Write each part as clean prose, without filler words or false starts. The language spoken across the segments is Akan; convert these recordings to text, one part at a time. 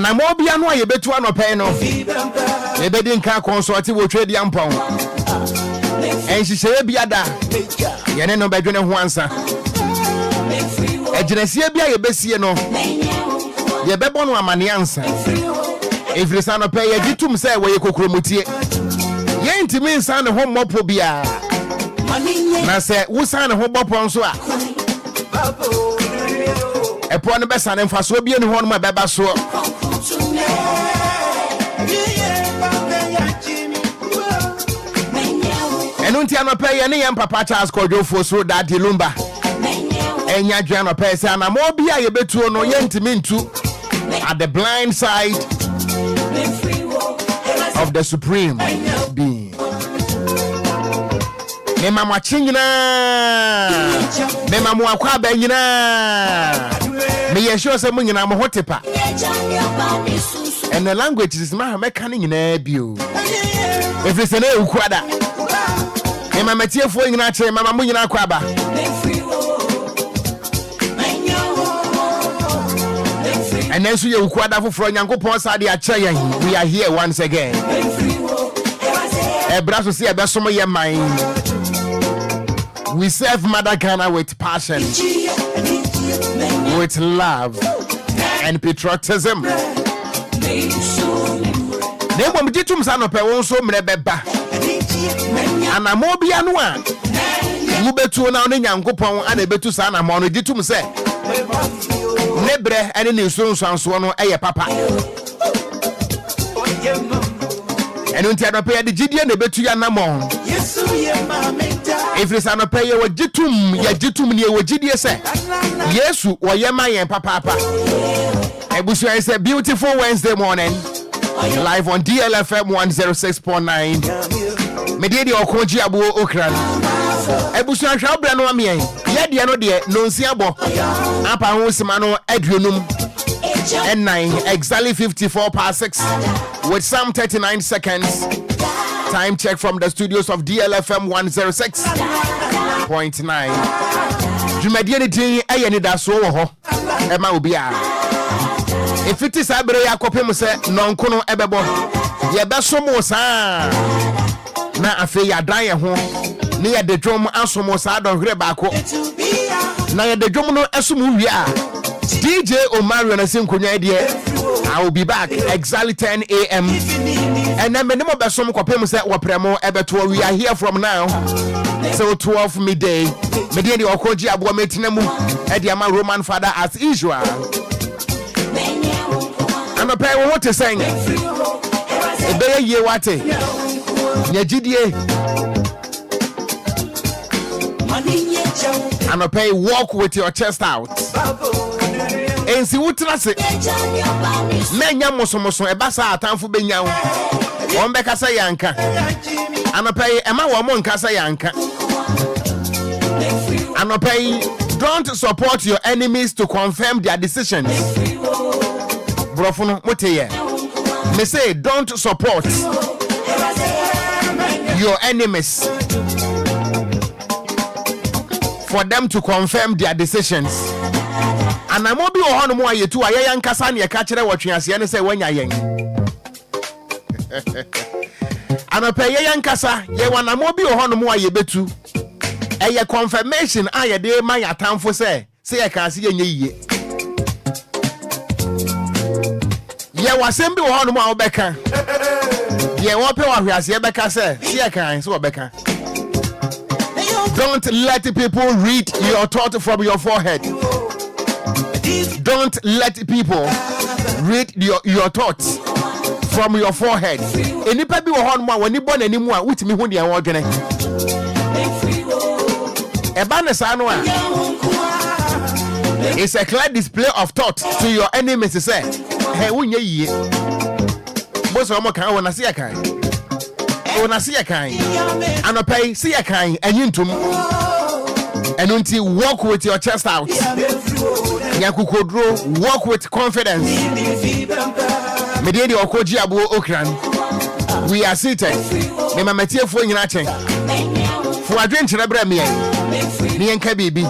ana mo bia no ye betu anɔpɛ no e be di nka consult wo twedi ampɔn enhyehyɛ bia da ye ne no bedwene ho ansa eginesie bia ye besie no ye bɛbɔ no amane ansa efrisa no pɛ ye gitum sɛ wo ye kokromotie ye ntimi nsa ne ho mmɔpo bia na sɛ wo san ne ho bɔpɔ nso a epo no besa ne mfaso bia ne ho no ma bɛba so enu ntia no pɛ ye ne yɛn papa Charles Kodwofo so Daddy Lumba enya dwan no pɛ sɛ na mo bia ye betuo no ye ntimi ntu at the blind side of the supreme being. Me mama chingina me mama akwa ba nyina me ye sure say mun nyina mo hotepa and the language is ma meka ne nyina bio if it's na ukwada me mama tiefo nyina che mama mun nyina akwa ba and then so ye ukwada foforo nyankopon sa de ache yen we are here once again ebra so se ebe somo ye man. We serve Mother Ghana with passion, with love, and patriotism. Nemo mjitum sa no pe won so mrebeba. Ana mo bia no a wo betu na no nyankopon ana betu sa na mo no jitum se nebre ene ne nsunsuanso no eye papa. Enu ntia no pe de gidie na betu ya na mo. If it's an opay, what jitum, ya jitum near what gidie say. Yesu, or yema yen papa. Ebusu is a beautiful Wednesday morning. Live on DLFM 106.9. Media Okogyeabour Ocran. Ebusu an shabra no amien. Yedi ano de no nsiabo. Apa ho simano aduonum. N9 exactly 54:6 with some 39 seconds. Time check from the studios of DLFM 106.9. Jumadi anything Anidasoɔ Wɔhɔ Emma Obia. If it is abre yakopem se nonko no ebebo ye besomo saa na afi ya dan ye ho ne ye de dwom asomo saa don hwere baako na ye de dwom no esomo wi a DJ Omar na sinkonwa de I will be back exactly 10 a.m. And then many more besom kopem say wopremo ebeto we are here from now till 12 midday. Media the Okogyeabour metinemu e the ama Roman father as usual. And the pay what to sing. E be ye wate. Nya gidie. And the pay walk with your chest out. Ensi wutra se menya mosomoso ebasa atamfo benya wo won kasa yanka anopai ema wo mon kasa yanka anopai don't support your enemies to confirm their decisions brofo no moteye me say don't support your enemies for them to confirm their decisions. And I'm obi ohonu mo ayetu ayeyan kasa ne ka kire wotwease ne se wanya yen anopa yeyan kasa ye wana mo obi ohonu mo ayebetu eye confirmation ayede ma yatamfo se ye kan se yenye yiye ye wasem bi ohonu mo awbeka ye wo pe wahwease beka se ye kan se obeka. Don't let people read your thought from your forehead. Don't let people read your thoughts from your forehead. Enipa bi wo hon mo woni bo nanimu a wutimi hu de en wo dwene. Eba ne sa no a. It's a clear display of thought to your enemies say, "Hey, wunye yiye." Bo so mo kan wona se yakan. Wona se yakan. Anopai se yakan anyintum. Enunti walk with your chest out. Nyakukodro walk with confidence. Media the Okogyeabour Ocran. We are seated. Me mamatie fo nyina chen. Fo adwen kire bra me yen. Ni yenka bibi.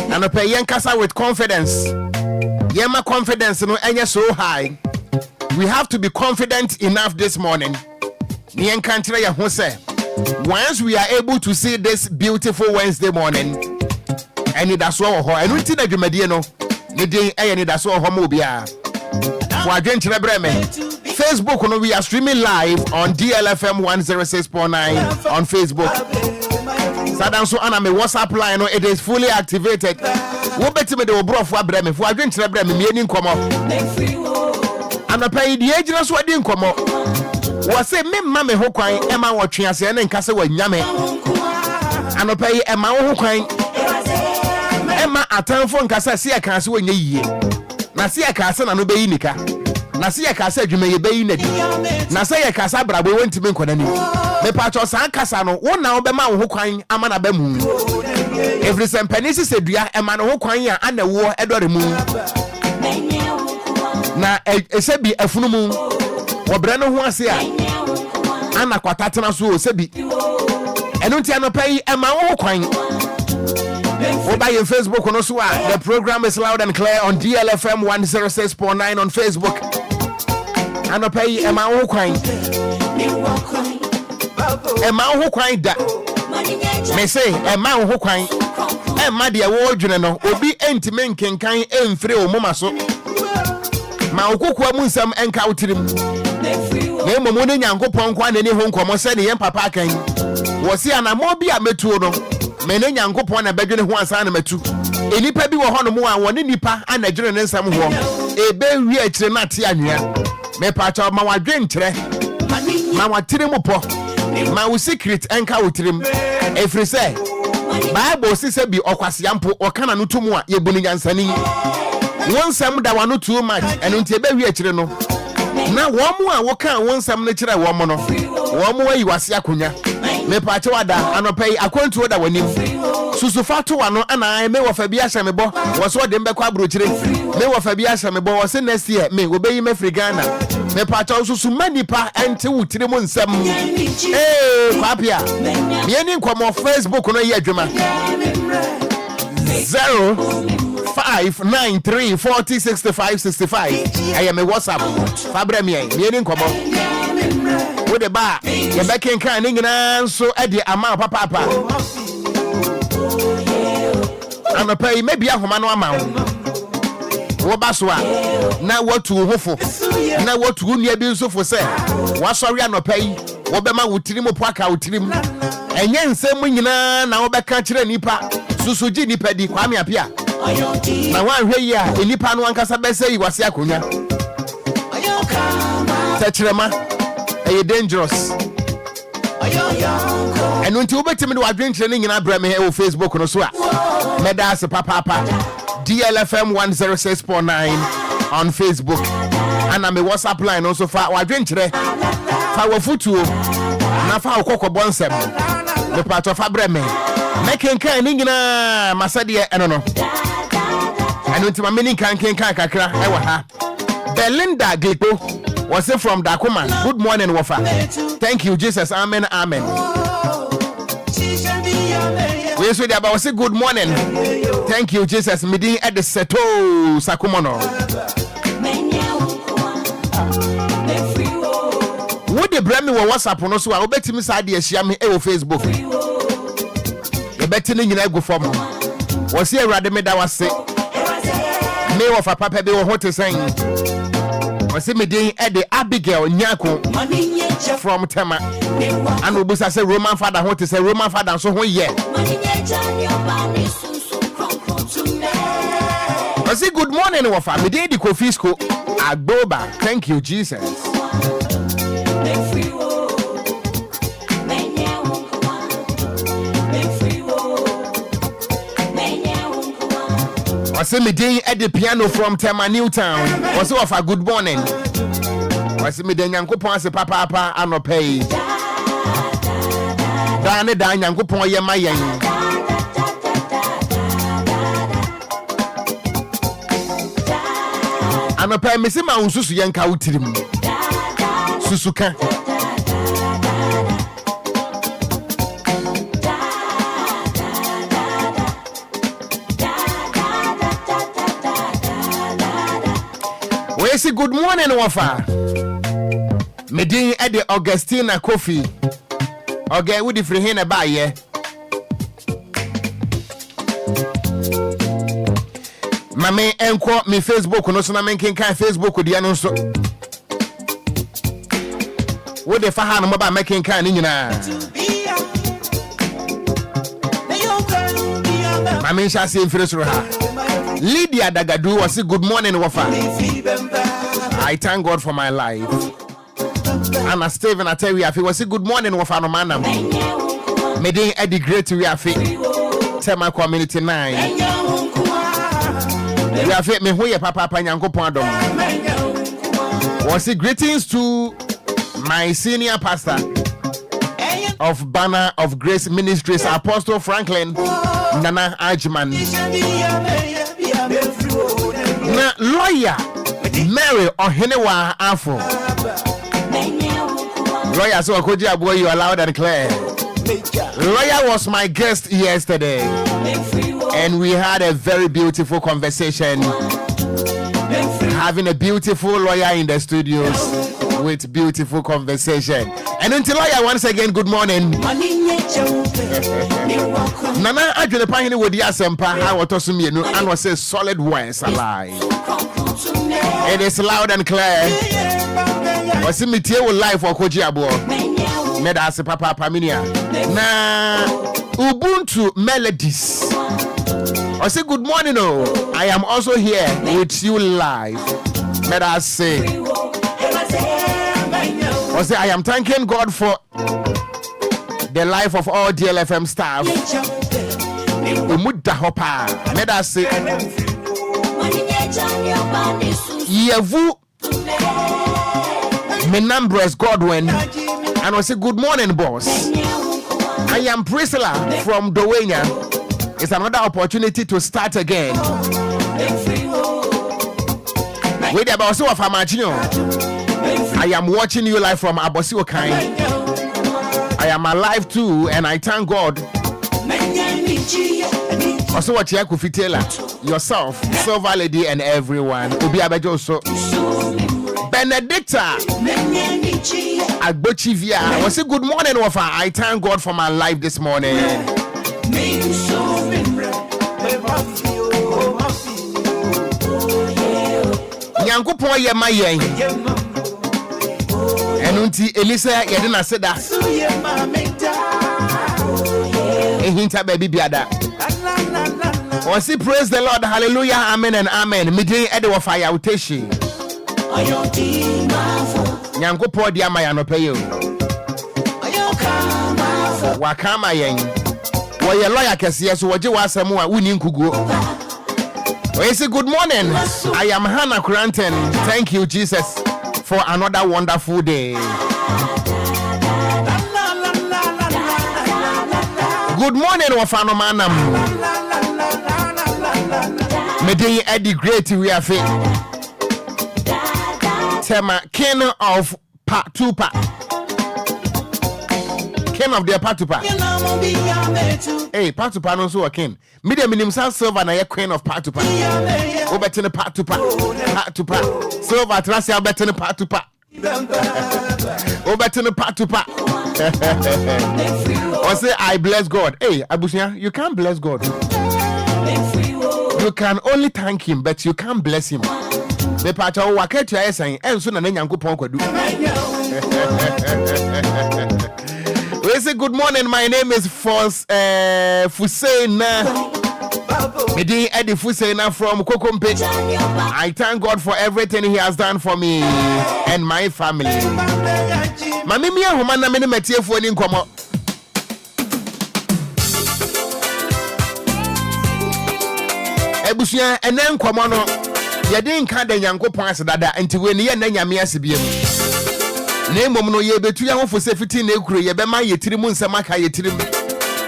Anopa yenkasa with confidence. Yema confidence no enye so high. we have to be confident enough this morning. Once we are able to see this beautiful Wednesday morning, Anidasoɔ Wɔhɔ, and we think that you may know, Anidasoɔ Wɔhɔ Obia. Facebook, we are streaming live on DLFM 106.9 on Facebook. So on my WhatsApp line, it is fully activated. We bet me the bro for Breme for drink Breme meaning come up. And I pay the agents what didn't come up. Was say me mammy who crying Emma watching us and Casa with Yame. And I pay Emma who crying Emma a telephone Casa see a castle in a year. Nasia Casa and obey Nika. Nasia Casa you may obey in it. Nasia Casabra we went to make one. Me patcho san Casano, one now be man who crying Amana Bemu. Every some pennies is a dear a man who crying and the war Edward Moon. Na a sebi a funumu, or Breno who was here. Anna Quatatana so sebi. And don't pay a man who crying. Or by your Facebook on Osua. The program is loud and clear on DLFM 106.9 on Facebook. And I pay a man who crying. A man who crying that may say a man who crying. And my dear ward, you know, will be empty men can kind and free or Momaso. Maukua Munsam and Countrim. Name a morning and go pon quan any home come sending Papa Kane. Was he an Amobia Metuno? Many young go pon a begging once animate two. Any peppy or Honomo, one nipa and a general some home. A very rich Natiania. Me part of my drink tre. Mama Tirimupo. My secret and Countrim. If you say, Bible says be Okwasiampo or Kananutumwa, ye bunyan sani. One some that one too much, and until baby no. Now one more walk out one some natural woman. One more you was Yakunya. Me Pachawada, and I pay a quant to other one. Susufatu ano and I may of a biasamebo was what them back brutally. May of a biasamebo was in next year, may obey me frigana. Me Pacho so many pa and two Trimon some. Eh, Papia. Meaning come off Facebook on a year, 05934065565. I am a WhatsApp. Fabremie, meaning come on. With the bar, you're back in kind so at the amount papa. I'm a pay maybe a woman amount. Wobaswa. Now what to hopeful. Now what to near being so for say. What's sorry I'm not pay. Obama would trim or pack out trim. And yen same when you now back country nipa. Susuji nipa di kwame apia. Na wan hwe ya enipa no ankasa be say wase akonya tachirema e dangerous enu nti obetimi do adwenkyere ne nyina bra me e Facebook no so a meda se papa DLFM 106.9 on Facebook and me WhatsApp line also fa adwenkyere fa wafutuo na fa okokọ bonsem me pato fa bra me mekenkan ne nyina masade eno no and until my mini can kakra ewa Belinda Glipo was it from Dakuma. Good morning, Wafa. Thank you, Jesus. Amen. Amen. We say about say good morning. Thank you, Jesus. Midi at the Seto Sakumono. Would the brand me WhatsApp on us? I bet him side the Shiami Facebook. The betting in go for me. Was here Rademeda was sick. Me of a papa be what to say. Was me doing at the Abigail Nyako from Tema. And we was say Roman father what to say Roman father so who yeah. I say good morning Wafa. Me dey the coffee school Agboba. Thank you Jesus. I see me doing at the piano from Tema Newtown. Also of a good morning. I see me doing Yankupon se papa and no pay. Dane dan Yankupon ye mayen. And no pay me see my own susu yanka utirim. Susuka. We say good morning, Wafa. Medin Ede Augustina Kofi. Okay, would free him about ye. Mame enko me Facebook no so na menken kan Facebook dia no so. Wo de fa ha no ba menken kan ni nyina. Mame sha se mfiri ha. Lydia Dagadu was say good morning wafa. I thank God for my life. Anna Steven Atewi afi was say good morning wafa no manam. Medin Eddie Great we afi. Tema community 9. We have me who ye papa nyankopon adom. Was it greetings to my senior pastor of Banner of Grace Ministries, Apostle Franklin Nana Ajman. Na lawyer Mary Ohenewa Afro. Lawyer so Okogyeabour, you are loud and clear. Lawyer was my guest yesterday, and we had a very beautiful conversation. Having a beautiful lawyer in the studios with beautiful conversation. And until lawyer, once again, good morning. Nana Adwene Pahini with the Asempa, how to sum you and was say solid words alive. It is loud and clear. Was in with life for Okogyeabour. Meda ase papa paminia na Ubuntu Melodies. I say good morning. Oh, I am also here with you live. Meda ase. I say I am thanking God for the life of all DLFM staff. Umudda hopa. Meda ase. Yevu Menambres Godwin. And I say, good morning, boss. I am Priscilla from Dowenya. It's another opportunity to start again. Wait about so of Amachino. I am watching you live from Abosi Okai. I am alive too, and I thank God. Also, what you could tell yourself, Silver Lady, and everyone. Obia so Benedicta Agbochivia. I was say good morning, Wafa. I thank God for my life this morning. Nyankopon ye mayen. Enunti Elisa yedina seda. Ehinta baby biada. I say praise the Lord, hallelujah, amen and amen. Midin ede wafa ya uteshi. Nyankopon dia ma ya no pay you. Wakama yen. Wo ye lawyer kese so woje wasem a wuni nkuguo. We say good morning. I am Hannah Cranton. Thank you Jesus for another wonderful day. Good morning wafano manam. Medin Eddie Great we are fit. Tema king of Patupa. King of the Patupa. Hey, Patupa no so a king. Medium himself silver na queen of Patupa. Obetin Patupa. Patupa. Silver trasia obetin Patupa. Obetin Patupa. Or say I bless God. Hey, Abusia, you can't bless God. You can only thank him, but you can't bless him. The part of Waketu is saying, and soon and then Yankupon could do. We say good morning. My name is Fuseina. Medi Eddie Fuseina from Kokompe. I thank God for everything he has done for me and my family. Mami mia humana meni metie fu ani nkomo. Ebusuya ene nkomo no. Yede nka da Nyankopon asedada enti we ne ye na nyame asebiem. Na emom no ye betu ya hofo sefiti na ekuro ye be ma yetirim nsem aka yetirim.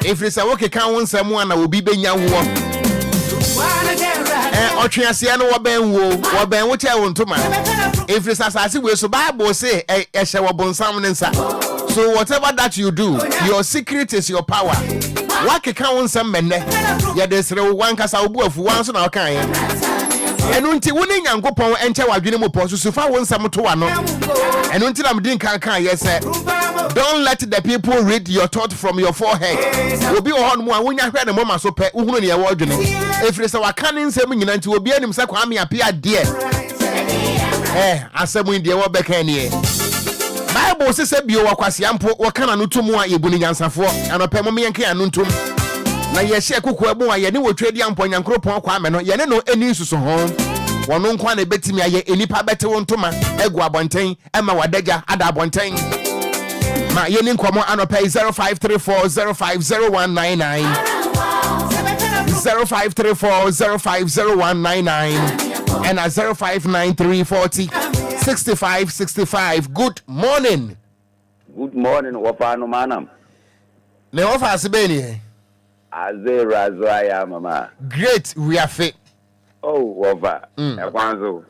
Efrisa wo keka wo nsem ana obi benya wo. Otwease no wo ben wo che wo ntoma. Efrisa sase we so Bible say ehye wo bonsam ne nsa. So whatever that you do, your secret is your power. Wa keka wo nsem menne. Ye desre wo wankasa obu afu wan so na okan ye. enu nti woni Nyankopon enche wadwene mu po so fa won sam to wa no enu nti na mdin kan yes don't let the people read your thought from your forehead obi wo hon mu a wonya hwe ne moma so pe uhunu ne ye wo dwene efire se waka ne nsem nyina nti obi anim se kwa me apia de asemu ndie wo beka ne Bible se bio wakwase ampo wakana no tumu a yebuni nyansafo anope mo menke anu ntum na ye hye Okogyeabour a ye ne wotwedi ampo Nyankropon kwa me no ye ne no eni susu ho wono nkwa na betimi aye enipa bete wo ntoma egu abonten ema wadaga ada abonten ma ye ni nkomo anope 0534050199 0534050199 and 0593406565. Good morning. Good morning, Wafano Manam. Me ofa asibeni. Azera Zoya mama. Great, we are fit. Oh, Wafa. Ekwanzo.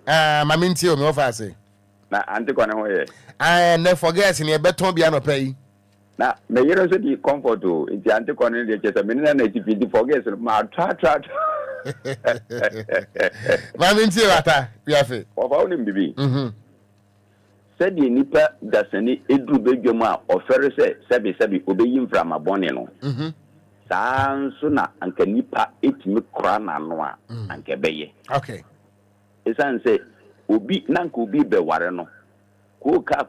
Maminti o me ofa ase. Na anti kwane ho ye. Ne forget ni beton bia no pay. Na me yero so di comfort o. Nti anti kwane de chese me na ti forget ma tra. Maminti wata, we are fit. Wafa oni bibi. Said the nipa dasani edu bedwam a ofere se sebi obeyi mframa bone no. Sanso na anka nipa etimi kora na no a anka beye. Okay. Esan se obi nanka obi be ware no. Kuka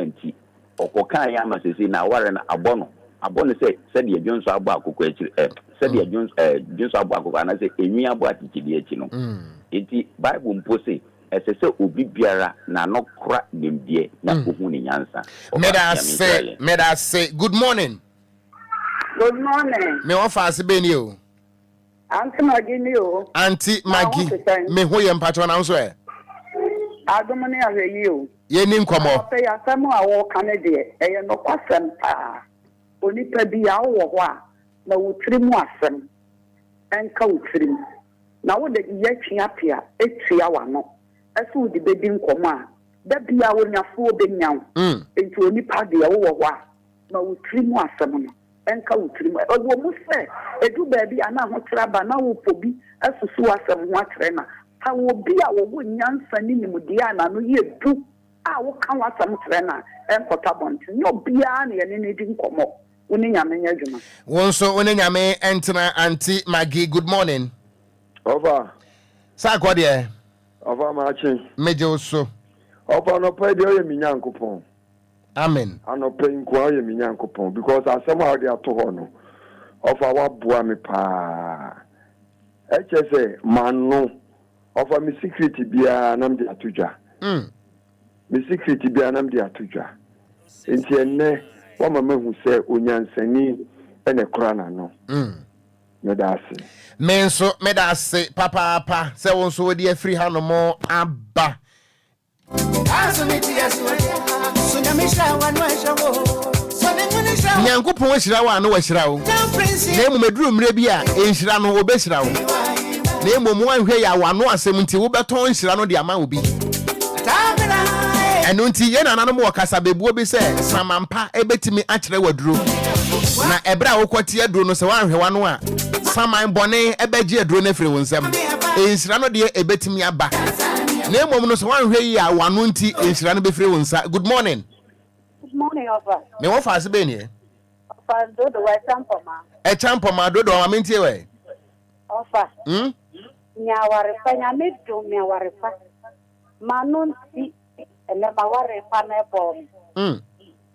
nti okokan ya masese na ware na abono se said the Jones abo akoko akiri said the Jones abo akoko na se enwi abo atikidi achi no. Enti Bible mpo se esese obi biara na no kora dembie na ohun ni nyansa. May I say good morning. Good morning. Me ofa asibeni o. Auntie Maggie ni o. Auntie Maggie. Me ho ye mpacho na nso e. Adomani ahweyi o. Ye ni nkomo. Ope ya samu awo kanede eye no kwasem pa. Onipa bi ya wo ho a na wotiri mu asem. Enka wotiri. Na wo de ye twiapia etua wa no. Esu di bedi nkomo a da bia wonyafo obenyaw. Enti onipa de ya wo ho a na wotiri mu asem no. Enka wotiri mu. Owo mu se edu baabi ana ho traba na wo pobi asusu asem ho atrɛ na. Ta wo bia wo nyansa ni nimudia na no ye du a wo kan wasam trɛ na enkota bonti. Nyo bia na ye ne di nkomo. Woni nyame nya dwuma. Wonso woni nyame entina Auntie Maggie. Good morning. Over. Sa ko de. Over marching. Meje oso. Over no pay de mi Nyankopon. Amen. Ano pay nko ye mi Nyankopon because asem how dey ato ho no. Over wa boa me pa. Eche say manu. Over mi secret bia nam dey atudwa. Mi secret bia nam dey atudwa. Enti enne wa mama hu say onyansani ene kora na no. Medase. Menso medase papa se wonso we dey free hand mo aba. Nyankopon hira wa no wa hira wo. Na emu meduru mre bi a enhira no obehira wo. Na emu mo anhwe ya wa no asem nti wo beton hira no de ama obi. Enu nti ye nana no mo kasa bebuo bi se samampa ebetimi akere waduro. Na ebra wo kwoti aduro no se wanhwe wa no a saman bone ebeji aduro na firi wonsam. Enhira no de ebetimi aba. Na emu no se wanhwe ya wa no nti enhira no be firi wonsa. Good morning. Good morning, Ofa. Me wo fa asebe ni e? Ofa do wa champoma. E champoma do ma mentie we. Ofa. Nyaware pa nyame do nyaware pa. Manon si ene maware pa na bom.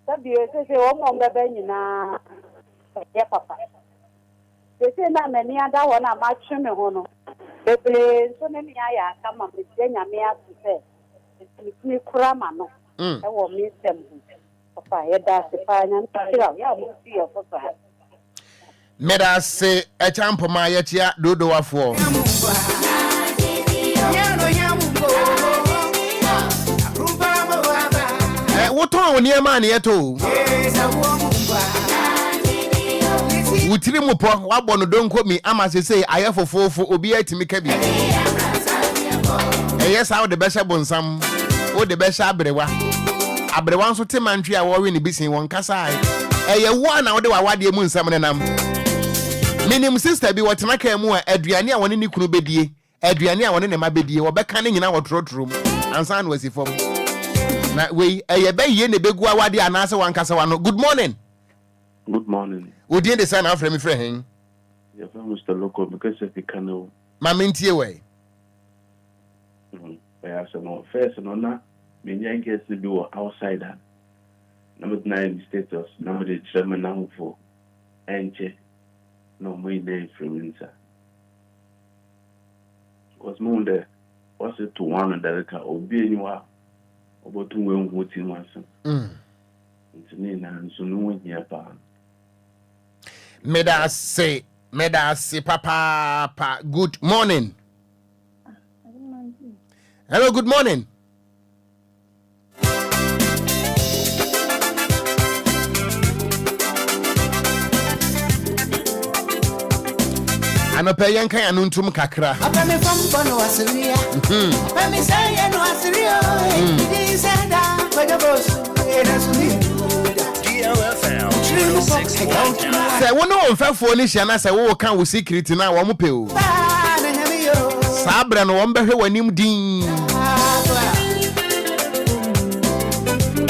Sabi se o mo bebe nyina ye papa. Se na mani ada ho na ma twe me ho no. Bebe so ne mi aya aka ma me se nyame asu se. Ni kura ma no. E wo mi sem. Papa ye da se pa nyame tira ya mo si yo papa. Meda se e champoma ye tia dodo wafo. Woton oni ema na yeto. Wutiri mu po wabɔ no donko mi ama sese ayefofofo obi atimi ka bi. Yes, how the best bonsam o the best abrewa. Abrewa nso te mantwi a wo we ne bisin won kasa eye wo na wo de wawade mu nsam ne nam. Minim sister bi wotena kan mu a aduane a woni ne kunu bedie aduane a wone ne mabedie wo bɛka ne nyina wo trotrom ansa na wasi fom na we be ye ne begu awade anase wankasa wano. Good morning. Good morning. Odin de say na afre me frɛ hen. Yeah, Mr. Local because if you can know. Mamintie we. Yeah, so no first no na me nyan get to do outsider. Number 9 status, number the chairman now for enche. No my name from inside. Was more there. Was it to one and the car Obia you are about to win what you want. It's me and so no one here pa. Meda say papa good morning. Hello, good morning. Anope yenka ya nuntum kakra. Apame fampo no asiria. Apame say no asiria. It is that for the boss. DLFM 106.9. Say wono onfafo ni hia na say wo kan wo secret na wo mo pe o. Sabre no wo mbehwe wanim din.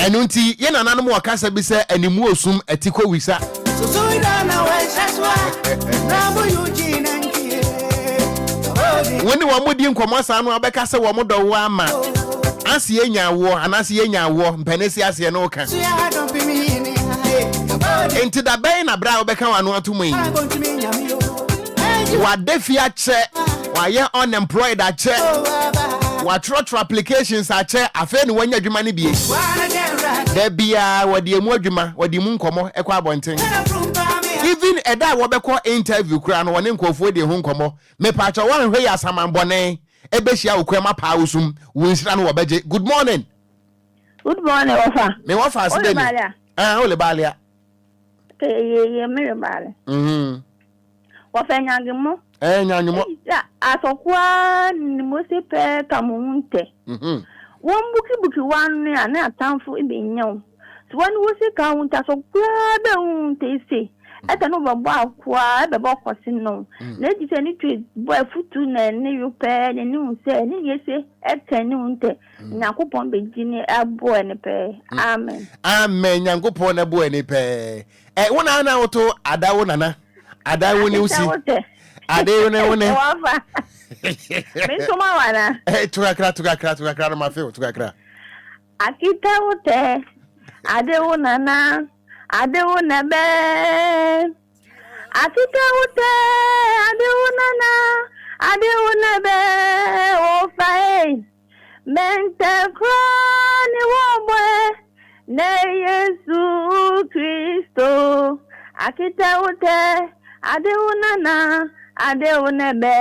Enunti ye nananom wakasa bi se animu osum atiko wisa. So ida na we saswa. Na bo Eugene ankie. Woni wo modi nkomo sa no abeka se wo mo do wo ama. Asi enya wo anasi enya wo mpanesi ase no ka. So ya don't be me ni. Enti da ben na bra obeka wano atomo yi. Wa defia che, wa ye unemployed a che. Wa trotro applications a che, afa ni wanya adwuma ne bie. Da bia wadi emu adwuma, wadi mu nkomo ekwa abonten. Even eda wo beko interview kura no wone nkofo de ho nkomo. Me pa cha wan hwe ya samambone. Ebehia okwema pa usum, wonsira no wobeje. Good morning. Good morning, Ofa. Me Ofa ase de. Ole balia. Ye mere bale. Ofa nyangimo. Nyangimo. Asokwa ni mosipe kamunte. Won buki wan ne ana atamfo ibe nyaw. So wan wosi ka unta so kwa be unte se. Eta no babo akwa be bo kwose no. Na di se ni twe bo afutu na ne yupe ne ni unse ne yese eta ni unte. Nyakopon be gini abo ene pe. Amen. Amen. Nyakopon abo ene pe. Wona na woto adawo nana. Adawo ni usi. Adawo ne wona. Wafa. Me soma wana. Tukakra na mafeo tukakra. Akita wote. Adawo nana. Adawo nebe. Akita wote. Adawo nana. Adawo nebe. Ofa. Mente krani wobwe. Ne Yesu Kristo. Akita wote. Adawo nana. Adawo nebe.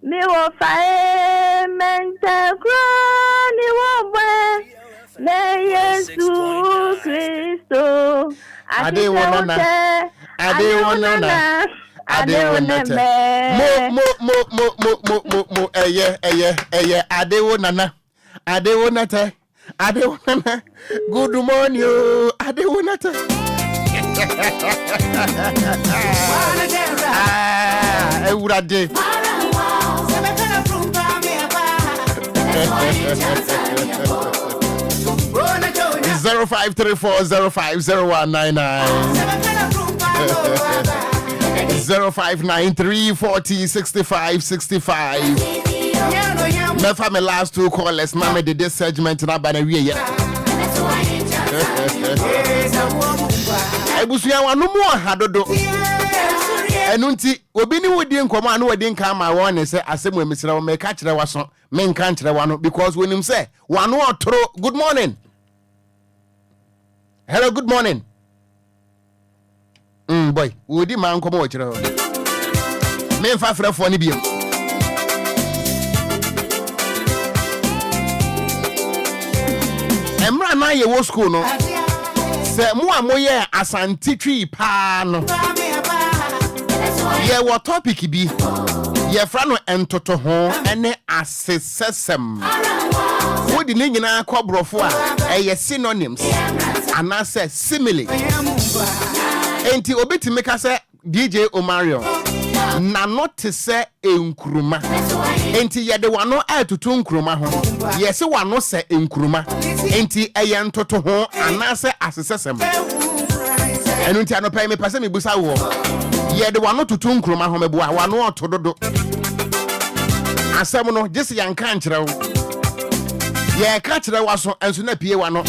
Mi wo fae mente krani wobwe. Ne Yesu Kristo. Adewo nana. Adewo nana. Adewo nana. Mo eye adewo nana. Adewo nata. Adewo nana. Good morning yo. Adewo nata. Eurade. 0534050199 0593406565. Never my last two callers. Now me did this segment na ba na wie ye. Ebusuya wanu mu hadodo. Enunti obi ni wodi nkomo anu wodi nka ma won se asemu emisira wo me ka kire waso me nka kire wano because when him say wanu otoro. Good morning. Hello, good morning. Boy, wodi ma nkomo wo kire ho. Me mfa frefo ni biem. Emra na ye wo school no. Se mo amoye asante twi pa no. Ye what topic bi ye fra no entoto ho ene asesesem wodi ne nyina akobrofo a eye synonyms ana se simile enti obetimi ka se DJ Omarion na not to say enkruma enti yede wano atutu nkruma ho yesi wano se enkruma enti eye ntoto ho anase asesesem enu nti anopa me pase me busa wo yede wano tutu nkruma ho mebua wano otododo asem no gese yanka nkyerɛ wo ye ka kyerɛ waso enso na pie wano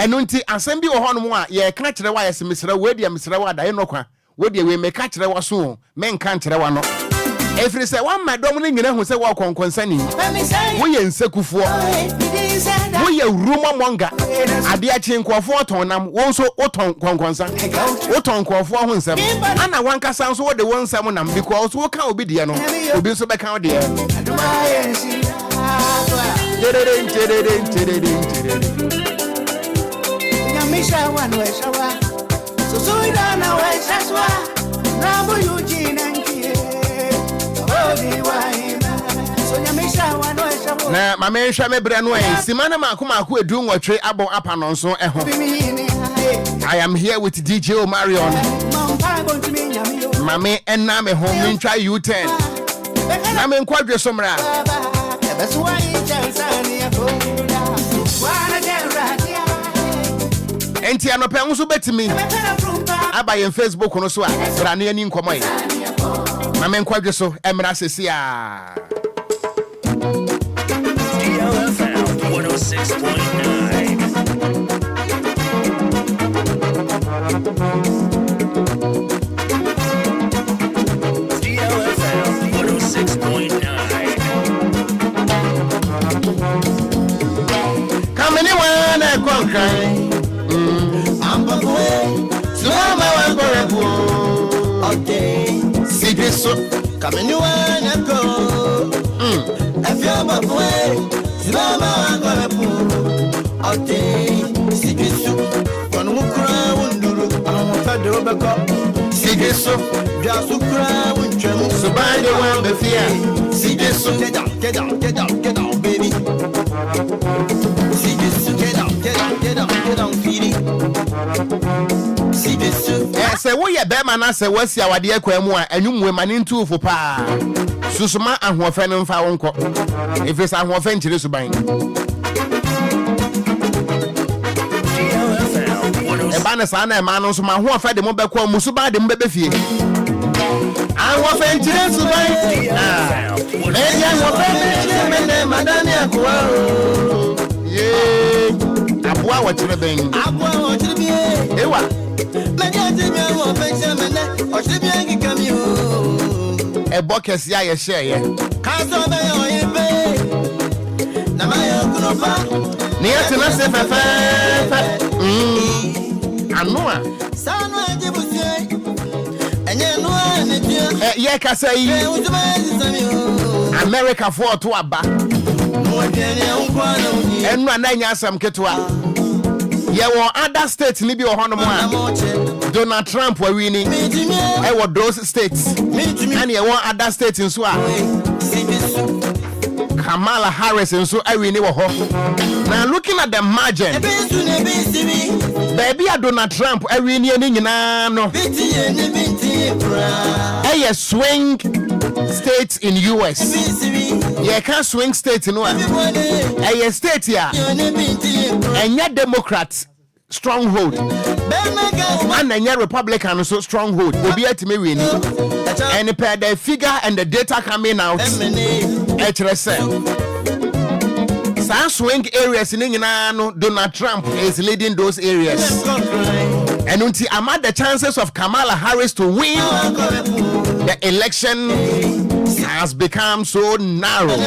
enu nti asem bi wo ho no mo a ye ka kyerɛ wa yesi mesrɛ wo dia mesrɛ wa da ye nokwa wo dia we me ka kyerɛ waso men ka kyerɛ wano efiri se wan madom no nyina hu se wo konkonsani wo ye nsekufuo wo ye rumomonga ade a chinkofo tonam wo nso oton konkonsa oton konfo ho nsem ana wankasa nso wo de wo nsem nam because wo ka obi de no obi nso be ka wo de Nyamisha wanwe shawa so ida na we shaswa na bo Eugene Enquiries so nyamisha wanwe shawa na mama nhwa mebre no en simana maako edu nwotwe abo apa no nso eho I am here with DJ Omarion mama enna me ho mentwa U10 na me nkwadwe somra enti anope nso betimi aba yen Facebook no so a bra na ani nkomo ye na me nkwadwe so emra sesi a DLFM 106.9 DLFM 106.9 Come anyone I conquer okay Secret so come anyone go if you're my boy Zuma okay secret soup kono mukra wunduru amfado beko Secret so just ukra wunchemu so by the one be fear Secret so get down baby secret soup get down feedy secret soup say wo ye be ma na say wasi awade akwam a anwumwe mane ntufo pa susuma ahofe no mfa wonko ifisa ahofe nchire suban e ba na sa na ma no so ma ahofe de mo be kwa mu suba de mo be fie ahofe nchire suban e ya ahofe me ne madani akwa ye abua wo chire ben ewa a bucket ya share ye near to not say Anoa yeah, can say America for to aba and run some ketua. Yeah, well, other states maybe or Donald Trump were winning. I was those states. And yeah, one other states in Swa. Kamala Harris and so I winning. Now looking at the margin, baby, Donald Trump I winning no. A swing states in US. Yeah, can't swing states in one. A state here. And yet Democrats stronghold. And then your Republican so stronghold. Obia to me winning. And the figure and the data coming out. Some swing areas in Donald Trump is leading those areas. And until I'm at the chances of Kamala Harris to win the election has become so narrow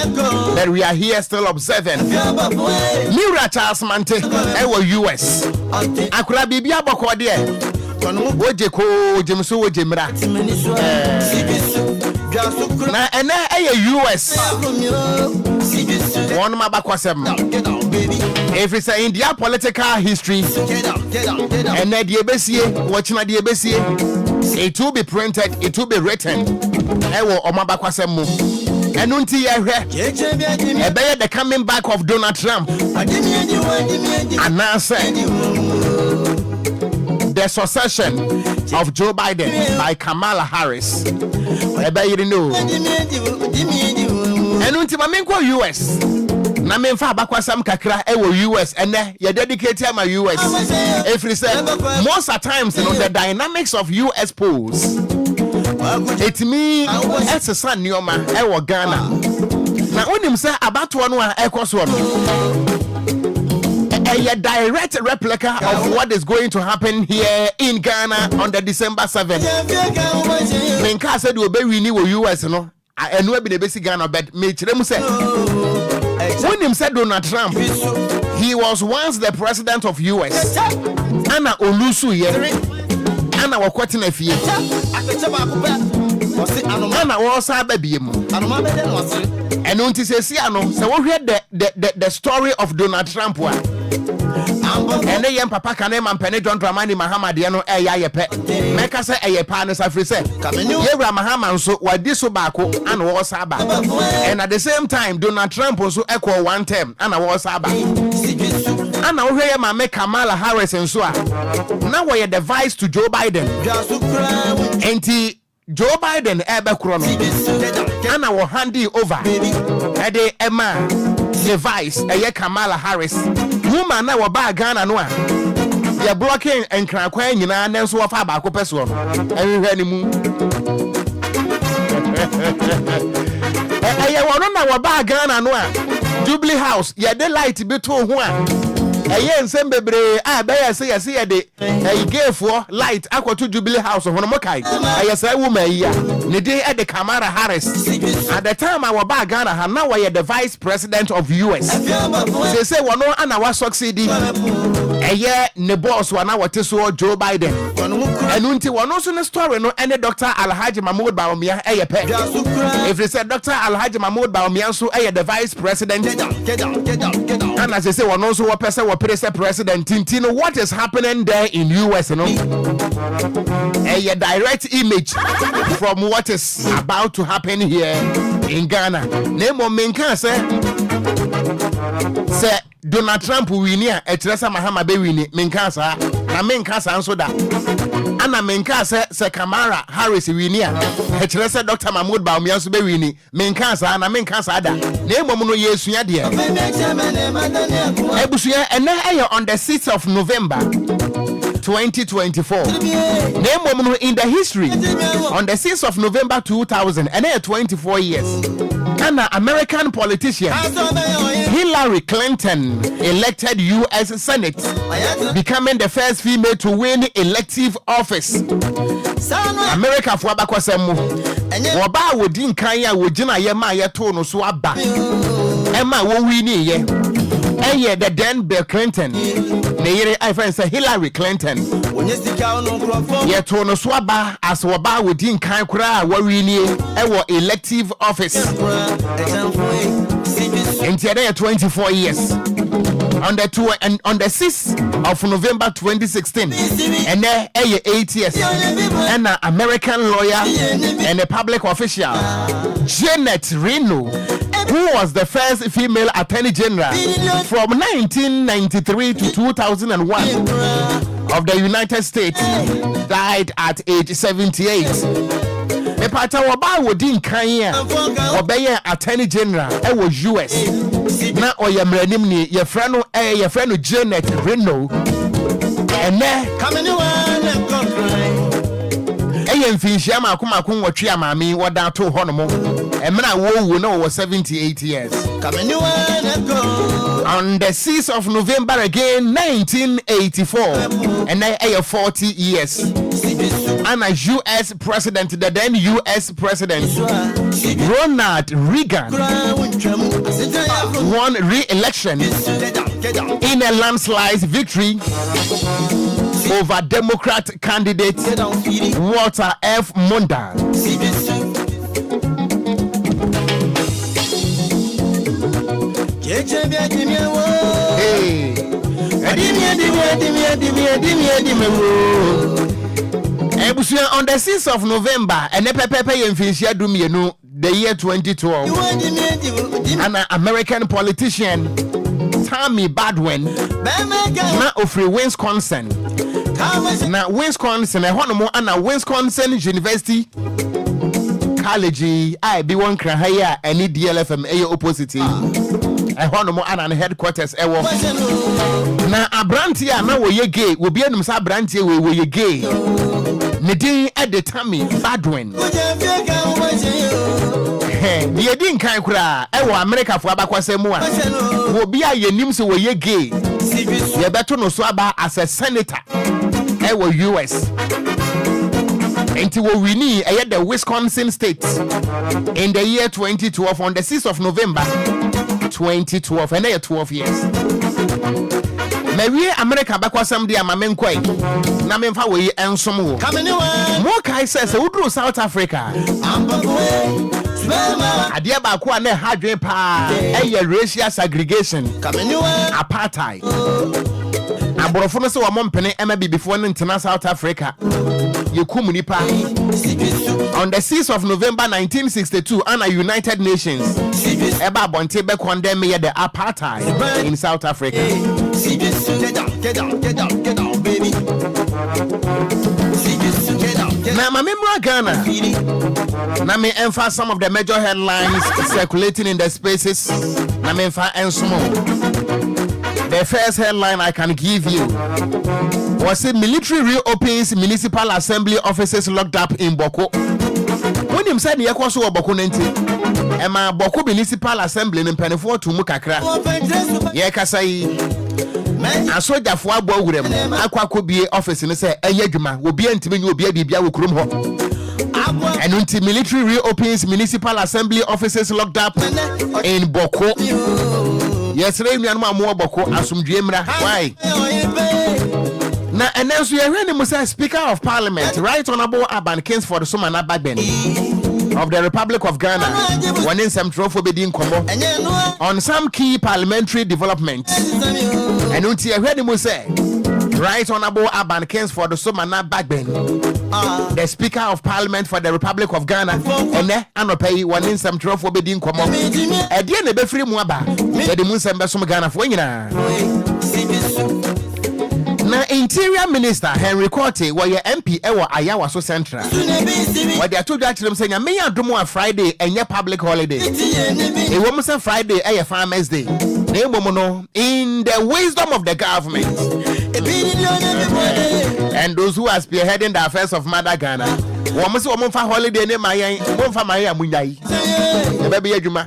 that we are here still observing. Mira Charles Mante, US. Akura Bibia Bokodie. Wojeko Jimso Jimra. Na US. One Mabakwasem. If it's in India political history, and the Ebesie, watching the Ebesie, it will be printed, it will be written. Ewo Omabakwasem. And until the coming back of Donald Trump, and now say the succession of Joe Biden by Kamala Harris. You know. And until my US. Na me mfa abakwasam kakra e wo US ene ye dedicate am US if you say most of times you know the dynamics of US polls it me exercise nioma e wo Ghana na onim say abato no a ekoso no a direct replica of what is going to happen here in Ghana on the December 7th. Menka said we be wini wo US no enu e bi na besi Ghana but me kire mu say when him said Donald Trump, he was once the president of US. Anna Olusu ye. Anna wakwati na fie. Anna wasa baby mu. And unti se si ano, se wo hwe the story of Donald Trump wa. And they papa kane mampene John Dramani Mahama de no eya yepe. Meka se eyepa no safri se. Yewra Mahama nso wadi so baako ana wo saba. And at the same time Donald Trump also equal one term ana wo saba. Ana wo hwe ma me Kamala Harris nso a. Na wo ye the vice to Joe Biden. Enti Joe Biden ebe kro no. Ana wo handi over. Ede ema the vice eye Kamala Harris. Woman na waba Ghana no a ya blocking enkran kwan nyina na nso wafa ba ko peso no ehwe ni mu eye wono na waba Ghana no a Jubilee House ya de light bi to ho a eye nsem bebre a be ya se ya de igefo light akwoto Jubilee House ho no mokai eye say woman yi a ne de e de Kamala Harris at the time I waba Ghana ha na were the vice president of US they say wono ana wa succeed eye ne boss wa na wote so Joe Biden enu nti wono so ne story no ene Dr. Alhaji Mahmoud Bawumia eye pe if they say Dr. Alhaji Mahmoud Bawumia so eye the vice president and as they say wono so wo pese wo president Tintino, what is happening there in US, you know? A direct image from what is about to happen here in Ghana. Name of Menka say Donald Trump winia etresa Mahama be wini Menka sa na Menka sa anso da. Ana Menka say Kamala Harris winia etresa Dr. Mahmoud Bawumia so be wini Menka sa na Menka sa da. Name of no yesua de. Ebusuya ene on the 6th of November 2024. Name woman in the history on the 6th of November 2000 and 24 years. And an American politician Hillary Clinton elected US Senate, becoming the first female to win elective office. America for abakwasemu. Waba wodin kanya wojina yema yeto no so aba. Emma wo wini ye. Eye the then Bill Clinton. Ne yere I friend say Hillary Clinton. Yeto no so aba as waba wodin kan kura wo wini e wo elective office. Instead 24 years. On the 6th of November 2016, and there 8 years, and an American lawyer and a public official, Janet Reno, who was the first female attorney general from 1993 to 2001 of the United States, died at age 78. Me pata waba wodin kan obeye attorney general e wo US na oyemranim ni ye frɛ no Janet Reno ene eye mfinhia ma akoma wotwe amame woda to ho no mo emra wo na wo 78 years. On the 6th of November again 1984 and I 40 years. And a US president, the then US president Ronald Reagan won re-election in a landslide victory over Democrat candidate Walter F. Mondale. Hey. On the 6th of November, and the year 2012, an American politician, Tommy Badwin, not of Wisconsin, na Wisconsin ɛhɔ no ana Wisconsin University College I be one kra ha ya any DLFM ɛyɛ opposite ɛhɔ no ana ne headquarters ɛwɔ na abranti a na wɔyɛ gay obi anum sa abranti wɔyɛ gay ne din ɛde Tammy Badwin the din kan kura ɛwɔ America fo abakwasɛ mu a obi a yenim so wɔyɛ gay ye beto no so aba as a senator ɛwɔ US until we win the Wisconsin state in the year 2012 on the 6th of November 2012 and they are 12 years. Maybe America bakwasam dia mamenkwai na memfa we ensom wo mo kai says udru South Africa adia ba ko na hadwen pa racial segregation apartheid aborofo no se wo mpene ema bibifo no ntena South Africa yekum nipa on the 6th of November 1962 ana United Nations eba bonte be condemn the apartheid in South Africa. Get down, baby. Now, my memory Ghana. Now, me emphasize some of the major headlines circulating in the spaces. Now, me emphasize small. The first headline I can give you was a military reopens municipal assembly offices locked up in Boko. When him said he was so Boko nenti, Emma Boko municipal assembly in Penifo to Mukakra. Yekasai. And so that for boy with them, Aqua could be office and say, a yeduma will be intimate, will be a bibia with Krum. And until military reopens municipal assembly offices locked up in Boko. Yesterday, we are more Boko as some Jemra. Why? Now, and then we are ready, Speaker of Parliament, Right Honorable Aban Kings for the Sumana Bagben of the Republic of Ghana, one in some trophy being combo on some key parliamentary developments. And until you heard him say, Right Honorable Aban Kings for the Sumana Bagben, the Speaker of Parliament for the Republic of Ghana, and then Anopay, one in some trophy being combo. At the end of the free Mwaba, the Muslim Besum Ghana for Now, Interior Minister Henry Korte, where your MP ewa Ayawa so central. Where they told that to them saying, "May I do more Friday and your public holiday? A woman say Friday, a Farmers Day. In the wisdom of the government and those who are spearheading the affairs of Mother Ghana, woman say woman for holiday name my one for my Munyai. The baby Juma.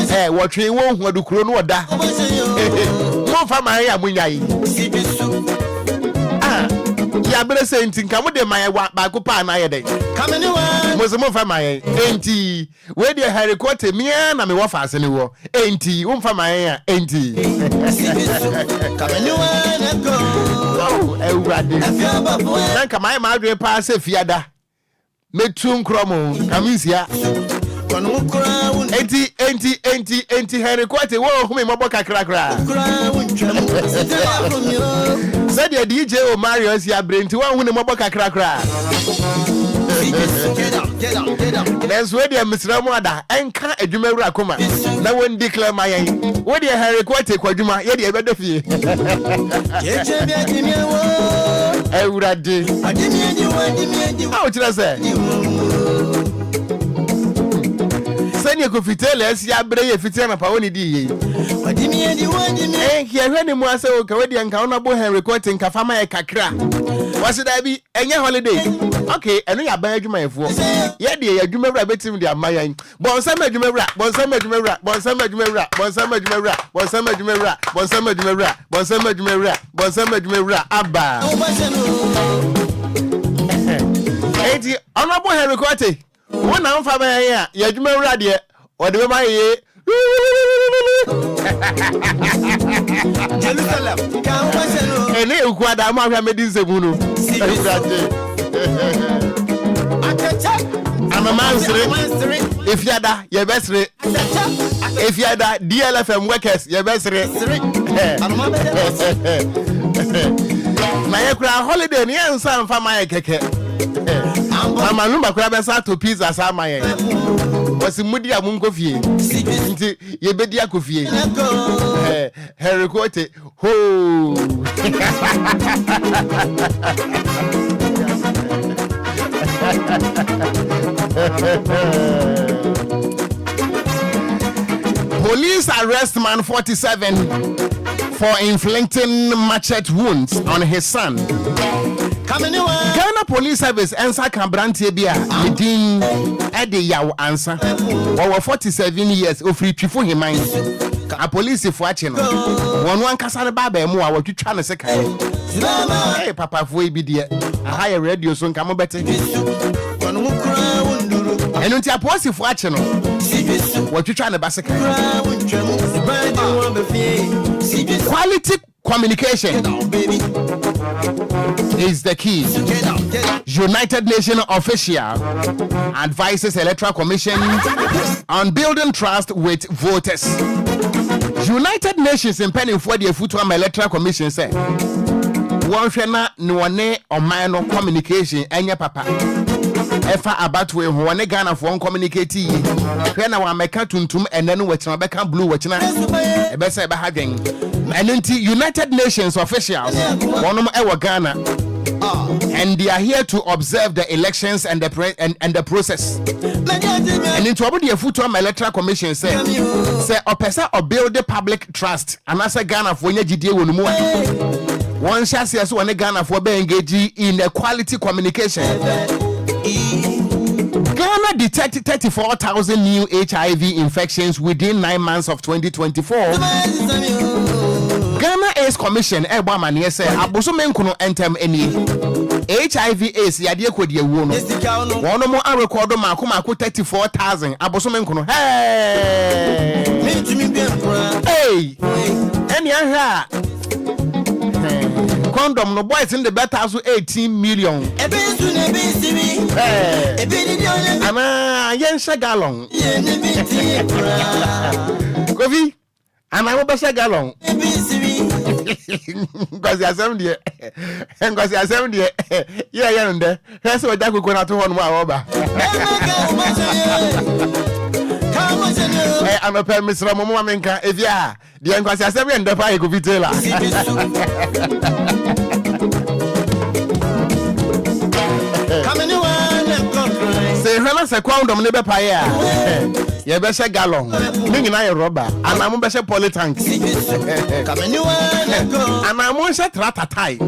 Hey, what you won't want to crown or da? One for my Munyai. Ya bere senti nka mo de man ba ko pa na ye de come anyone mo se mo fa man enti we de Harry Court me na me wo fa ase ne wo enti wo fa man ya enti come anyone go oh ewrade na nka man ma adwe pa se fiada metu nkromo kamisia enti Harry Court wo hu me mo boka krakra said the DJ o Mario si abrenti wa hu ne mo boka krakra get down let's wait the Mr. Moada enka adwumawura koma na won declare my wo de Harry Court kwadwuma ye de ebedo fie ewurade awo tira se sani ko fitele asi abre ye fitele na pa woni di ye here when mu ase o ka we de nka ona bo Henry Court nka fama ye kakra wase da bi enye holiday okay eno ya ban adwuma yefo ye de ye adwumawura betim de amayan bonsa ma adwumawura aba eti ona bo Henry Court wọ́n náà ń fa bẹ́ẹ̀ yẹn a yẹ́dwuma wúrà díẹ̀ ọ̀dẹ̀ bẹ́ẹ̀ máa yẹ Jerusalem ẹ̀ní èkó àdàmú àfẹ́ àmẹ́dí nsẹ̀mú nù àmàmà nsìrì efiada yẹ bẹ́ sìrì efiada DLFM workers yẹ bẹ́ sìrì na yẹ kura holiday ni yẹn nsa nfa máa yẹ kẹ̀kẹ́ Mama Lumba kura besa to pizza sa maye. Wasi mudi ya mungo fie. Nti yebedi ya kufie. Harry Kote. Ho. Police arrest man 47 for inflicting machete wounds on his son. Ghana Police Service answer Cambrantie Bia Medin Ede Yaw answer. Over 47 years of free for him mind. A police if watching one castle baba mo what you trying to say. Hey papa for be there. A higher radio soon come better. And until a positive watching what you trying to basic. Quality communication is the key. United Nations official advises Electoral Commission on building trust with voters. United Nations in penning for the Futuam Electoral Commission say one shena no ne omano communication enya papa efa about we one Ghana for communicate when our meka tuntum and then we chana beka blue we chana e be say be hagen and until United Nations officials one ewa Ghana and they are here to observe the elections and the process. And into about the Futuam Electoral Commission say opesa or build the public trust and as a Ghana for nye GDA wonu mu one shall see us one Ghana for be engage in a quality communication. Ghana detected 34,000 new HIV infections within 9 months of 2024. Ghana AIDS Commission Ebama near say abosomen kuno entem eni HIV AIDS yade ko de wo no wono mo a record mako 34,000 abosomen kuno hey eni aha condom no boys in the better as 18 million ana yensha gallon Kofi ana mo besha gallon because asem de because asem de yeah nde heso oja kokona to hono ma oba I'm a permis from Momenka. If ya, the Enquires and the fire could be tailor. Say, Hellas a crown of Nibba Paya. You better gallon. Meaning I a robber, and I'm a better polytank. And I'm on set ratatai.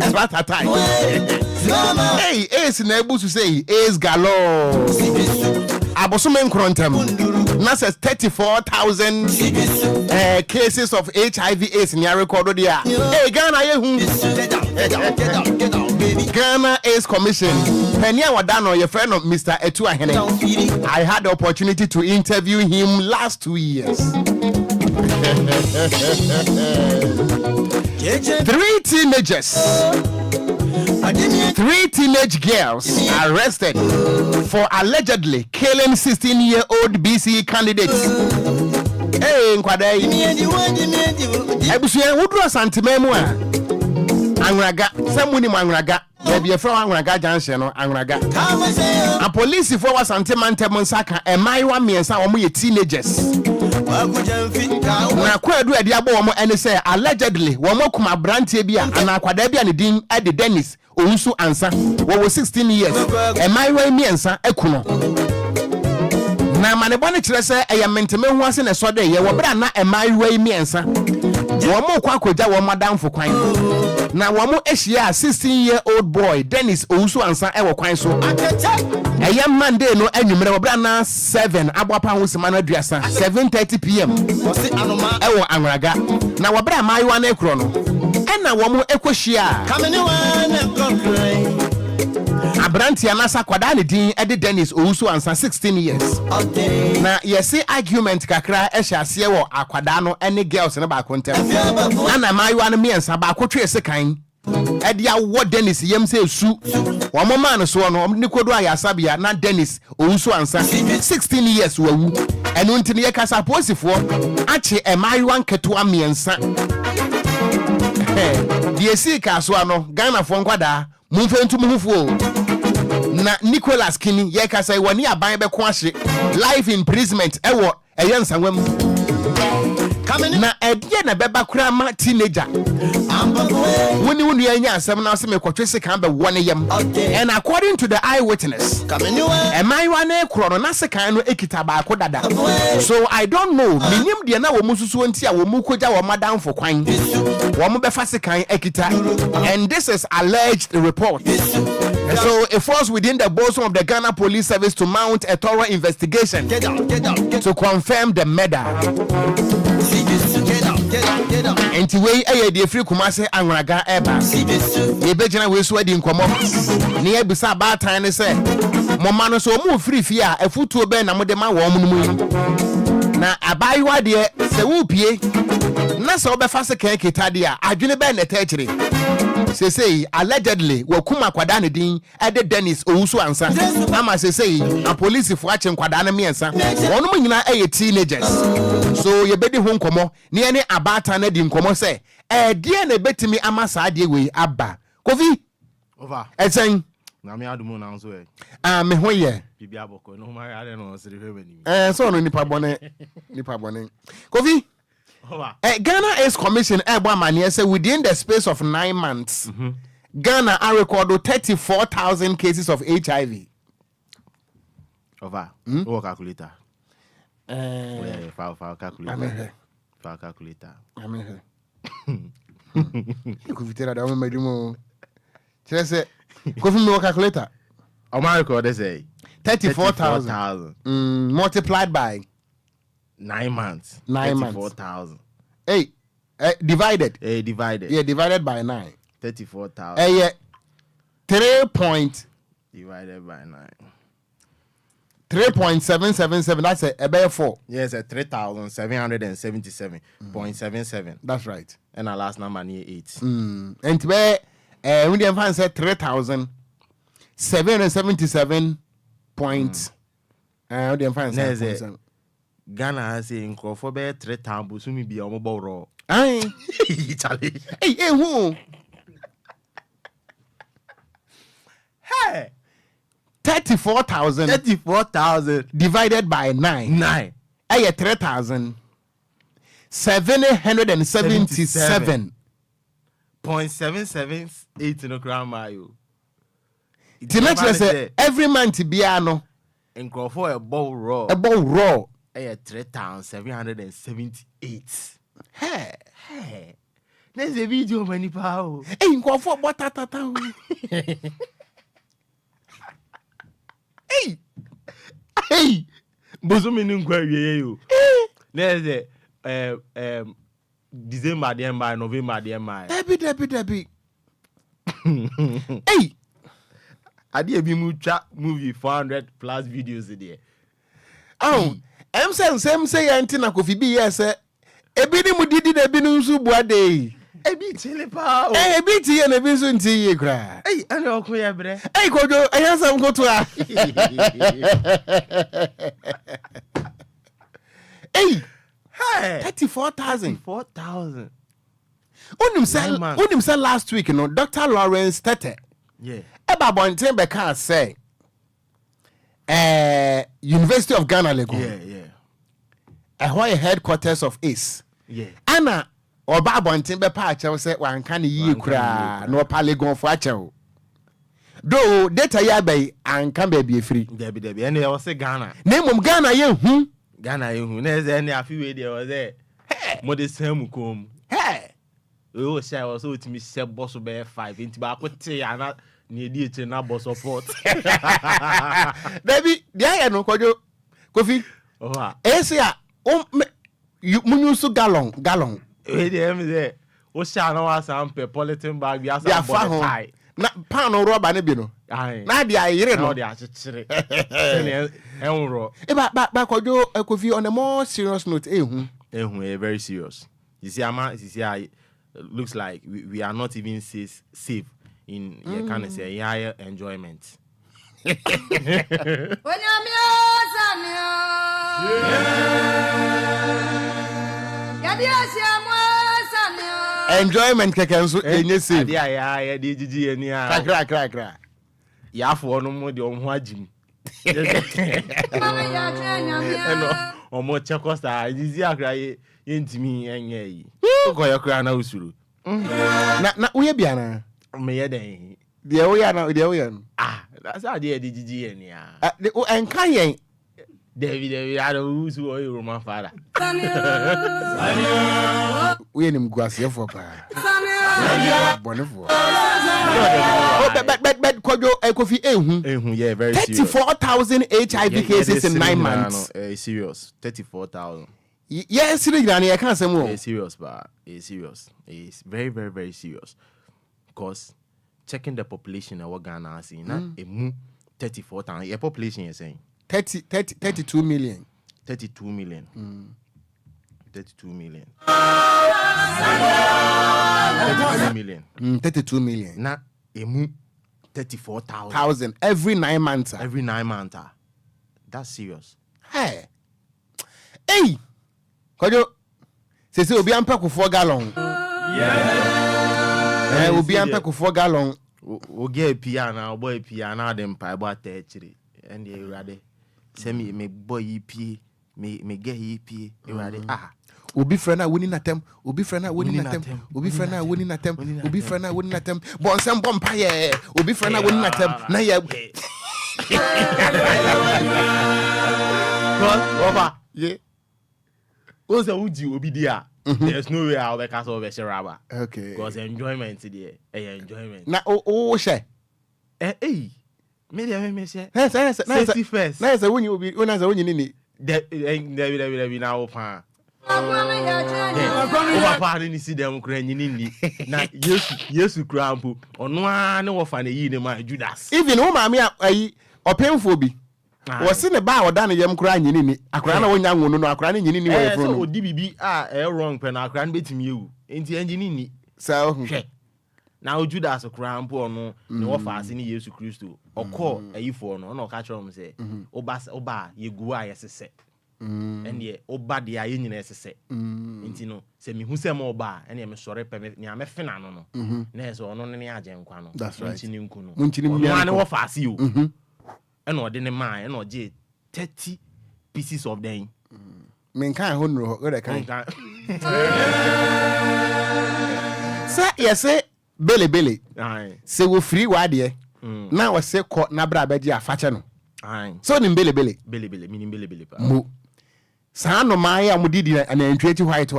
Hey, Ace Nebu to say, Ace Gallon. Abosumen Crontem. Now says 34,000 cases of HIV/AIDS in your record. Hey, Ghana, Ghana AIDS Commission. Penya Wadano, your friend of Mr. Etua Hene. I had the opportunity to interview him last 2 years. 3 teenage girls arrested for allegedly killing 16-year-old BC candidates. Hey, Nkwadai. Ebusuye wudro santimemu a. Anraga, samuni mu anraga. Baby from anraga junction no anraga. A police for was santimante monsaka emaiwa miensa omo ye teenagers. Na kwadu ade abo omo ene say allegedly womo kuma brantie bia ana kwada bia ne din ade Dennis Onsu ansa wo 16 years emaiwa miensa ekuno na manebone kire se eyamenteme hu ase ne so de ye wo bra na emaiwa miensa wo mo kwa koja wo madamfo kwan na wo mo ehia 16-year-old boy Dennis Onsu ansa e wo kwan so eyam Monday no anwumre wo bra na 7 abwapa ho sema na aduasa 7:30 pm e wo anraga na wo bra maiwa na ekro no na wo mo ekohia Abranti anasa kwada ne din ede Dennis Onsu ansa 16 years. Na yesi argument kakra ehya ase wo akwada no ene girls ne ba kontem. Ana maiwa no miensa ba kotwe sekan. Ede awo Dennis yem se su. Wo mo man so no ni kodo ayasabia na Dennis Onsu ansa 16 years wawu. Eno ntine ye kasa posifo ache emaiwa nketo miensa. Die si ka so ano Ghana fo nkwada mumfentu muhufuo na Nicholas Kini ye ka say woni aban be ko ahye life imprisonment ewo eye nsanwam na edie na beba kura ma teenager woni wonu anya asem na se me kwotwe kan be wone yam and according to the eyewitness am I one kro no na se kan no ekita ba ko dada so I don't know minim de na wo mususu nti a wo mu koja wo madam for kwan wo mu be fa se kan ekita and this is alleged report. So it falls within the bosom of the Ghana Police Service to mount a thorough investigation to confirm the murder. Enti wey the free Kumase Anraga eba. Ye bejina we so di nkomo. Ne e bisa ba tan ne se moma no so mu free fia afutuo be na mode ma wo mu. Na abayiwa de se wo pie na se obefa se kan kitade a adwene be na tachire. Say allegedly wakuma kwada ne din ede Dennis owusu ansa ama say a police for achen kwada na miensa wonu nyina teenagers so ye bedi ho nkomo ne ene abata na di nkomo say de na betimi ama saa de we aba Kofi over esen na me adumo na nso me ho ye bibia boko no ma ade no sire hwemani so no nipa bone Kofi Ghana is commission say within the space of 9 months, Ghana are recorded 34,000 cases of HIV. Over. What calculator? File calculator. File calculator. I'm here. You could tell that I want to do. Say, go from your calculator. America, they say 34,000 multiplied by 9 months. 9 months. 34,000. Hey, divided. Divided. Yeah, divided by 9. 34,000. Yeah. 3 point. Divided by 9. 3.777. That's a bare 4. Yes, 3,777.77. That's right. And our last number near 8. And today, when the fan said 3,777 points. The fan said Ghana has a Crawford 3 times, so me be a mobile raw. Aye, Italy. Hey, who? Hey, 34,000 divided by 9. 9. Hey, 3,777.778 no grandma you. Every month piano in Crawford a bowl raw. 3,778. Hey. There's a video many power. Hey, go for what? Hey. Bosumi Enquiries you. There's a December the by November the my. Debbie. Hey. I did be movie 400 plus videos there. Oh. I'm saying say antina Kofi bi yes ebi ni mudidi na ebi nsu buade ebi chile pa o ebi ti ye na ebi nsu nti ye kra ani okun ye bre kojo ayansa mko to a 34,000 Unim say last week Dr. Lawrence Tete eba bonten be kan say University of Ghana Lego. Headquarters of ACE. Anna or Babontin be patch say one can ye cry no palegon for acho. Though data ya bay and can be free. Debbie, and I was say Ghana. Name Ghana you Ghana you there's any a few there was there. Modest Helmucom. Hey, oh, say I was to me say boss be 5 into back with and not near the na boss support. Baby, there no kojo Kofi. Oh, Asia. You munusu gallon. We there. O sha na wa sample polythene bag bi asa body tie. Na pan no rubber ne bi no. Na dia yire no. Na dia chichire. Enro. Ba kojo Kofi on a more serious note very serious. You see looks like we are not even safe in kind of say higher enjoyment. Enjoyment kekenso enye safe. Ade aya di gigi eni a. Kra. ya for no more the on wajim omo chekosta izi akra yentimi enye yi ko yakra na usuru na uye bia na me ye den de wo ya na de wo ya that's how they gigi en ya o enka yen David I don't use o Roman father uye ni mguase fo pa bonefo but kojo ekofi ehun yeah very serious 34,000 HIV cases in 9 months serious 34,000 yes you can't say more serious but serious it's very very very serious because checking the population of Ghana see na emu 34,000 your population is saying 32 million 32 million 32 million 32 million na emu 34,000 every 9 months that's serious hey kojo se obi ampa ko 4 gallon obi ampa ko 4 gallon o get pia na boy pia na dem pa bo atechiri and e urade se me boy pie me get pie e urade obi frana woni natem obi frana woni natem obi frana woni natem obi frana woni natem bon sem bom pa ye obi frana woni natem na ye Oba ye Oza uji obi dia there's no way I'll be cast over Sheraba. Okay. Because enjoyment there. Enjoyment. Na o she. Me say. Safety first. Na say when you be una say when you ni. There now pa. Oba pa ni si dem kra nyini na Yesu kra mpo ono a ne wo fa na yi ne ma Judas. Even wo ma me ayi opemfo bi. Wose ne ba oda ne yem kra nyini ni akra na wonya nwonu no akra ne nyini ni wo efro no. So odi bibi wrong pe na akra ne betimi ewu. Enti nyini ni. Sa ohun. Na o Judas kra mpo ono ne wo fa ase ni Yesu Kristo. Okọ ayifo no na o ka kire mo se oba yegu a yesese. Ende oba de aye nyina yesese. Enti no se mi hu se mo oba ene me sore pe me ame fena no no. Na eso ono ne agenkwa no. Nchi ni nku no. Nchi ni mi ne wo fa ase o. And or the man and or 30 pieces of them. Men can't honor what I can. Sir, yes, say Billy. Say we free wadi. Now I say court na bra beji afachano. So nim Billy. Meaning Billy. Mo. Sa no maya mudidi and entry white.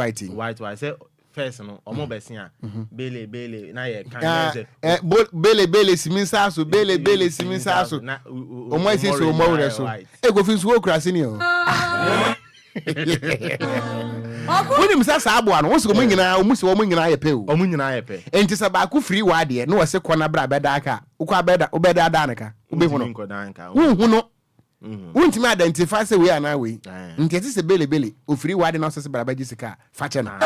Say first no omo besia Billy na ye kan say Billy siminsa so Billy siminsa so omo ese so omo wure so e go fin so okra sini o woni misa sa abo ano wo so omo nyina omusi omo nyina ye pe o omo nyina ye pe enti sa ba ku free wade na wo se kona bra beda aka ukwa beda obeda adanaka obehu no won't identify say we are now we nti ese Billy ofiri wade na osese bra baji sika fache na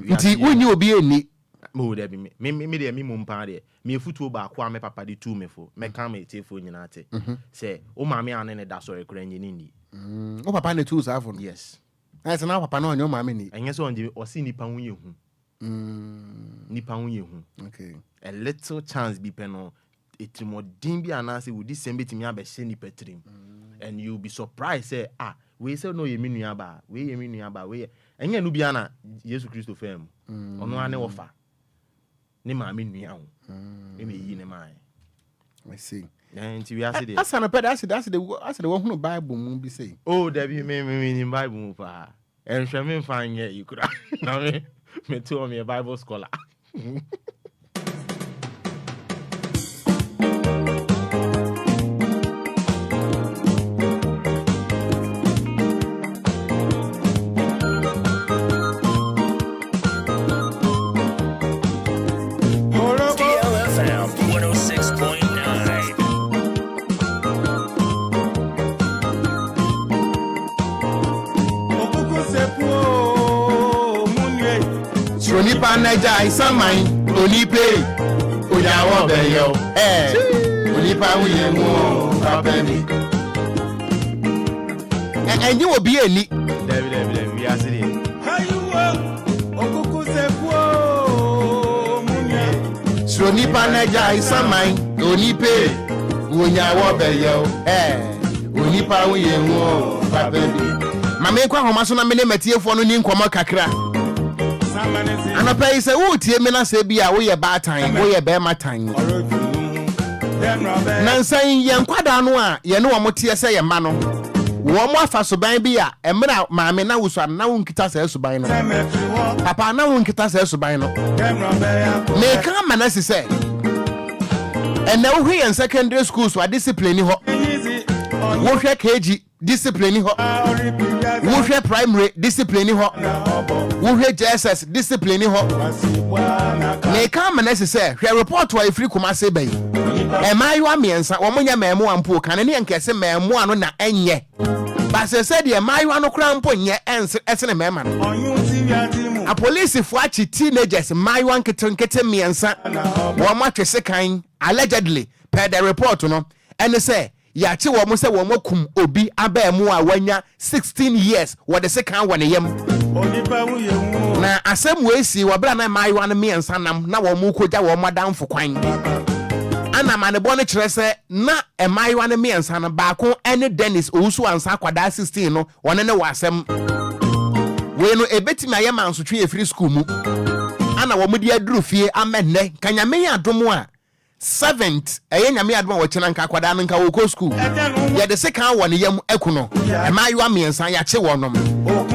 nti woni obi eni mo de bi me de mi mumpa de me futuo ba kwa me papa de tu me fo me kan me tefo nyina ate say o ma me ane ne da so ekra nyini ni o papa ne tu sa fo yes na say na papa na onyo ma me ni enye so onje o si nipa hunye hu nipa hunye hu okay a little chance bi pe no etimodin bi anase wudi sembe timi abehye ni petrim and you'll be surprised say we say no ye menua ba we enye no bia na Yesu Kristo fam ono ane wofa ne ma menua ho e me yi ne mai I see and we are say that's an ped that's the one who Bible mu bi say there be me in Bible mu pa en hwe me fan ye you could na me to me a Bible scholar DLFM 106.9. Nipa naija isaman onipe oyawo beyo onipa wuye mu papemi enyi obi eni David we are saying nipa naija isaman onipe wonya wo beyo onipa wo ye hu papa bi mama kwa homa so na me ne matiefo no ni nkomo kakra anapa ise wo tie me na se bia wo ye baatan wo ye be matan nansan ye nkwada no a ye ne wo motie se ye ma no wo mo afa suban bi a emra maame na wusu na wo nkita se suban no papa na wo nkita se suban no me kan manasi se ene wo hwe en secondary school so discipline ho wo hwe KG discipline ho wo hwe primary discipline ho wo hwe JSS discipline ho me kan manasi se hwe report wa ifri kuma se bai emayu amiensa wo munya memu ampo kan ne nkese memu ano na enye ba se said ye mayu ano kra mpo nye esene mema no a police fo achi teenagers mayu ankete miensa wo matwese kan allegedly per the report no ene say ya chi wo mo se wo makum obi abemu a wanya 16 years wo de se kan wone yam na asem we si wo bra na mayu ano miensa nam na wo mu koja wo madamfo kwan ana mane bone kire se na emaiwa ne miensa na baako ene Dennis owusu ansa kwada 16 no wone ne wasem we no ebetimi ayema nsotwe efiri school mu ana wo mudi aduru fie amenne kanyame ya adomo a 7th eye nyame adom wo kina nka kwada nka wo ko school ye de se kan wone yam ekuno emaiwa miensa ya che wonom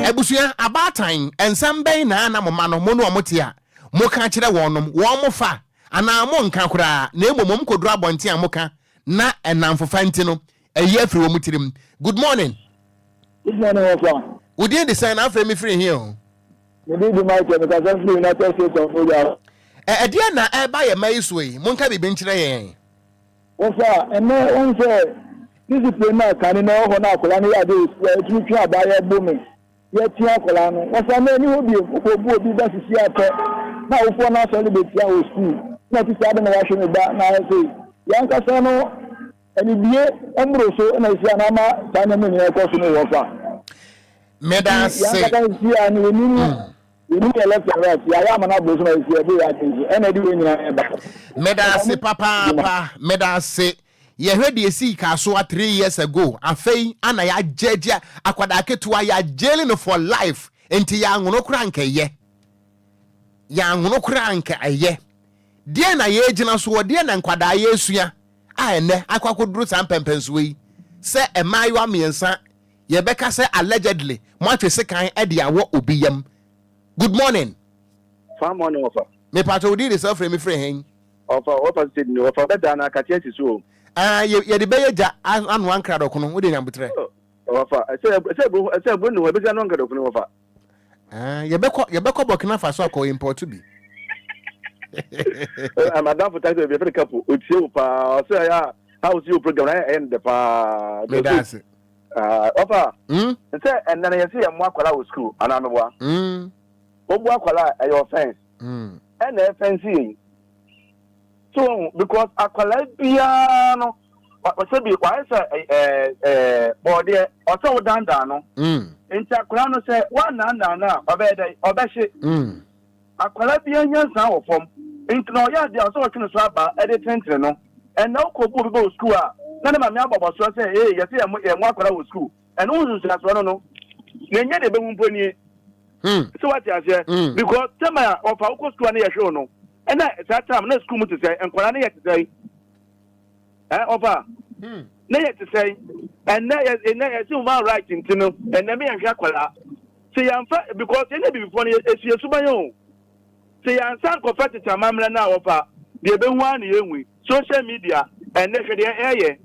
ebusua abatan ensam ben na na moma no mo no omote a mo ka kire wonom wo mo fa ana mo nka kura na emomom kodru abonte amoka na enamfofa ntino eyi afiri wo mutirim. Good morning. Good morning, Ofa. We did design after me free here. Me did my job because I'm free United States of Obia. Dia na e ba ye mai suyi monka bi nkyere yen. Ofa, and no one say discipline na kan na ho na akola na ya dey tru abaya bomi. Ye tia akola no. Ofa na ni obi obi da sisi ape. Na ofo na so le betia o school. Na ti sa na wa shwe ba na say yan ka sa no eni bie emro so na isi na ma tanya me ne ko so no wo fa meda say yan ka si ani ni left and right ya ma na bo so na isi e be ya tinji ena di we nyina e ba meda say papa meda say ye hwede esi ka so 3 years ago afei ana ya jeje akwada ketua ya jailing for life enti ya ngono kura nkeye ya ngono kura nkeye die na ye gina so die na nkwada yesua a ene akwakoduru sampempenso yi se emayo amiensa ye beka se allegedly mo atwese kan e de awo obiyam. Good morning. Fine morning, Ofa. Me pato udi de self me free hen. Ofa said no Ofa beda na katienti so. Ye de beye ja anu ankra do kono wo de nyambutre. Ofa say bro no e be anu ankra do kono Ofa. Ye beko Burkina Faso akọ import bi. Madam for title be very careful. Otie pa so ya how see your program na end pa. Me that's Ofa. Say and na ye see am akwala wo school ana me boa. Obu akwala e your offense. And the offense so because akwala bia no what say be why say body o so down no. Enti akwala no say one na obehye. Akwala bia nyansa wo fom. Enti no ya dia so twene so aba e de tentre no. And now ko bu go school a na na ma ababa so say yes ye mo akwala wo school. And who so so no. Nenye de be mponi. So what you say because tell of our school na show no. And that time na school to say and kwala na yet say. Ofa. Na yet say and na you human right ntino and na me ahwa kwala. Say amfa because any before e subayo. Say ansan competitor mamla na ofa. De be hu an yenwi social media and na hwede eye.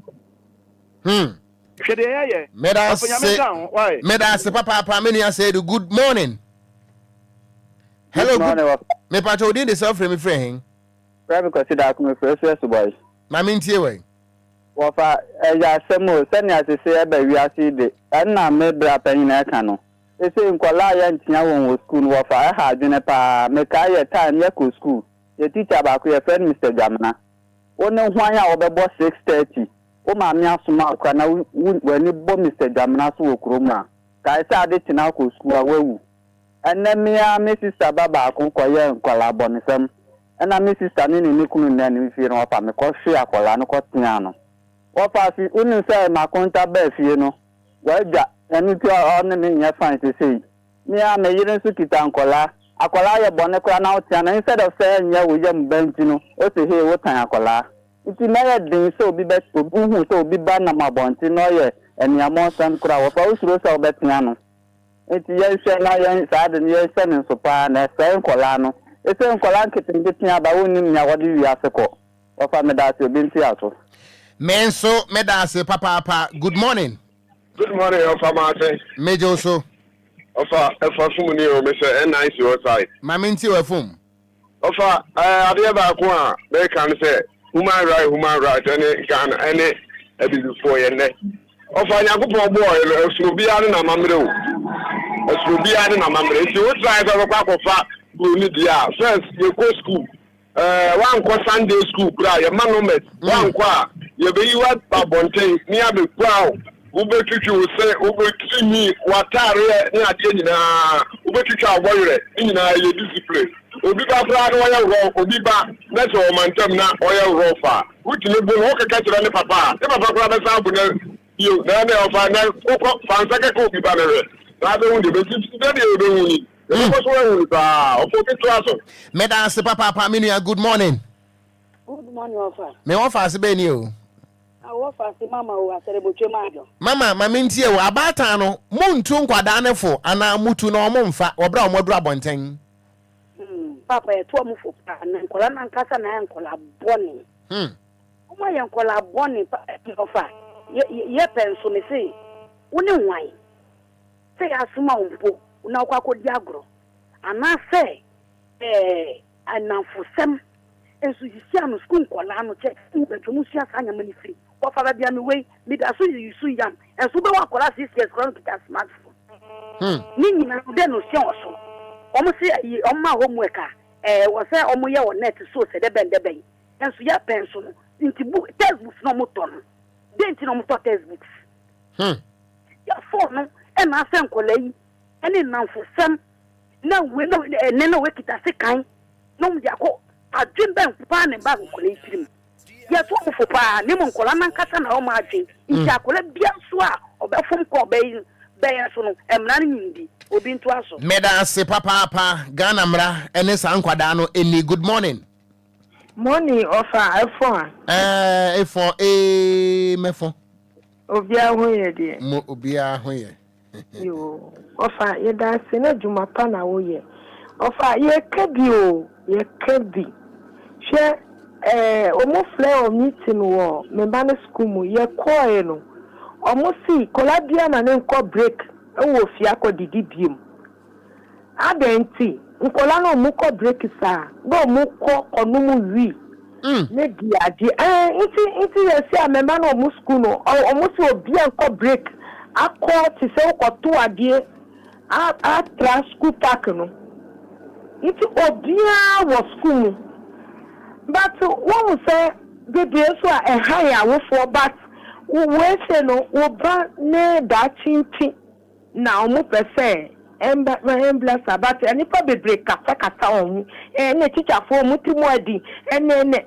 Hwede eye. Meda se papa me ni say good morning. Hello, good. Me pato di de self me friend. Private consider come fresh boys. Na me ntie we. Wo fa ya semo seni asese e ba wiase de. Na me bra pan na ka no. Ese nkwala ya ntia won school wo fa ha adwene pa me ka ye time ya ko school. Ye teacher ba ko ye friend Mr. Jamna. Woni hwan ya wo be bo 6:30. O ma me asoma akwa na wani bo Mr. Jamna so wo kroma. Ka ese ade tina ko school a wawu. And then me sister baba ko ye nkwala bonisem And I miss sister ni kunu na ni fie no pa me ko hwe akola no ko tia no. Wo pa si unu say ma konta ba fie no. Wa gya enu ti o ne me nya fan sei. Me a me yire nsu kita akola ye bone kura na otia na instead of say nya wo yam banti no. O se he wo tan akola. Iti na ye din so bi be hu so bi ba na mabonti no ye eniamo san kura wo pa usuro so betia no. Iti ye hwe na ye sa de ye se ne so pa na se akola no. Ese nkola nketingetin aba woni nya wode wi aseko ofa medase binti aso menso medase papa good morning ofa mate mejo so ofa fum ni o me se nice your side maminti we fum ofa ade ba ko a be kan se human right any Ghana any before ye ne ofa yakopon boy esuro bia na mamre o esuro bia na mamre ti wo try go kwa fa first you go school one ko Sunday school kura ye manomet one ko ye be you at babonten ni abe kwa wo be twitwi wo se wo be twimi watare ni ade nyina wo be twitwa aboyere nyina ye discipline obi ba fra no ya ro obi ba na so mantem na oya ro fa wutini bu wo keka kira ni papa kura be sa bu na yo na na ofa na ko fansa ke ko bi ba re na be hu de be ti de be hu ni Medase papa Minia, good morning. Good morning, Ofa. Me Ofa Sibeni o. Ofa si mama o aserebotwe majo. Mama, mamintie o abata no, muntu nkwada ne fo ana mutu no momfa, obra omodru abonten. Papa e to omfo pa na nkola na nkasa na nkola boni. Omo ye nkola boni Ofa. Ye penso me sei. Woni nwan. Sei asuma ompo. Una kwa ko diagro ana se anafusem ensu yisia no school kola no che betwemu sia sanya mani free wo fa ba bia no we mi da so yisu yam ensu be wa kola 6 years kola kita smartphone ni nyina de no sia oso omo se omo ma homework wo se omo ye wo net so se de ben ensu ya penso no nti book textbooks no moto no de nti no moto textbooks ya phone no e na se nkola yi ene nanfosam na we no ene no we kita se kan no mdia ko adwen ben pa ne ba ko le tirim ya to mo fopa ne mo nkola nan kasa na o ma adwen nti akola bia so a obefom ko be so no emra ne nyindi obi nto aso Medase papa Ghana mra ene sa nkwada no eni good morning Ofa efo mefo Obia ho ye de mo obia ho ye yo Ofa ye da se na juma pa na wo ye Ofa ye kedi she omo fle o meeting wo me ba na school mu ye ko e no omo si kolabia na ne nko break e wo fi akodidi biem adenti nkola no mu ko break sa go mu ko onumu wi ne di ade nti ye si amemba no mu school no omo si obi nko break akọ ti se okoto ade a tra school park no nti obia wo school but won say bebe so a higher wo for but we say no wo ba ne da chinchi na omo pese embla sabat ani pa bebre kasa on ne teacher for mutimu adi ene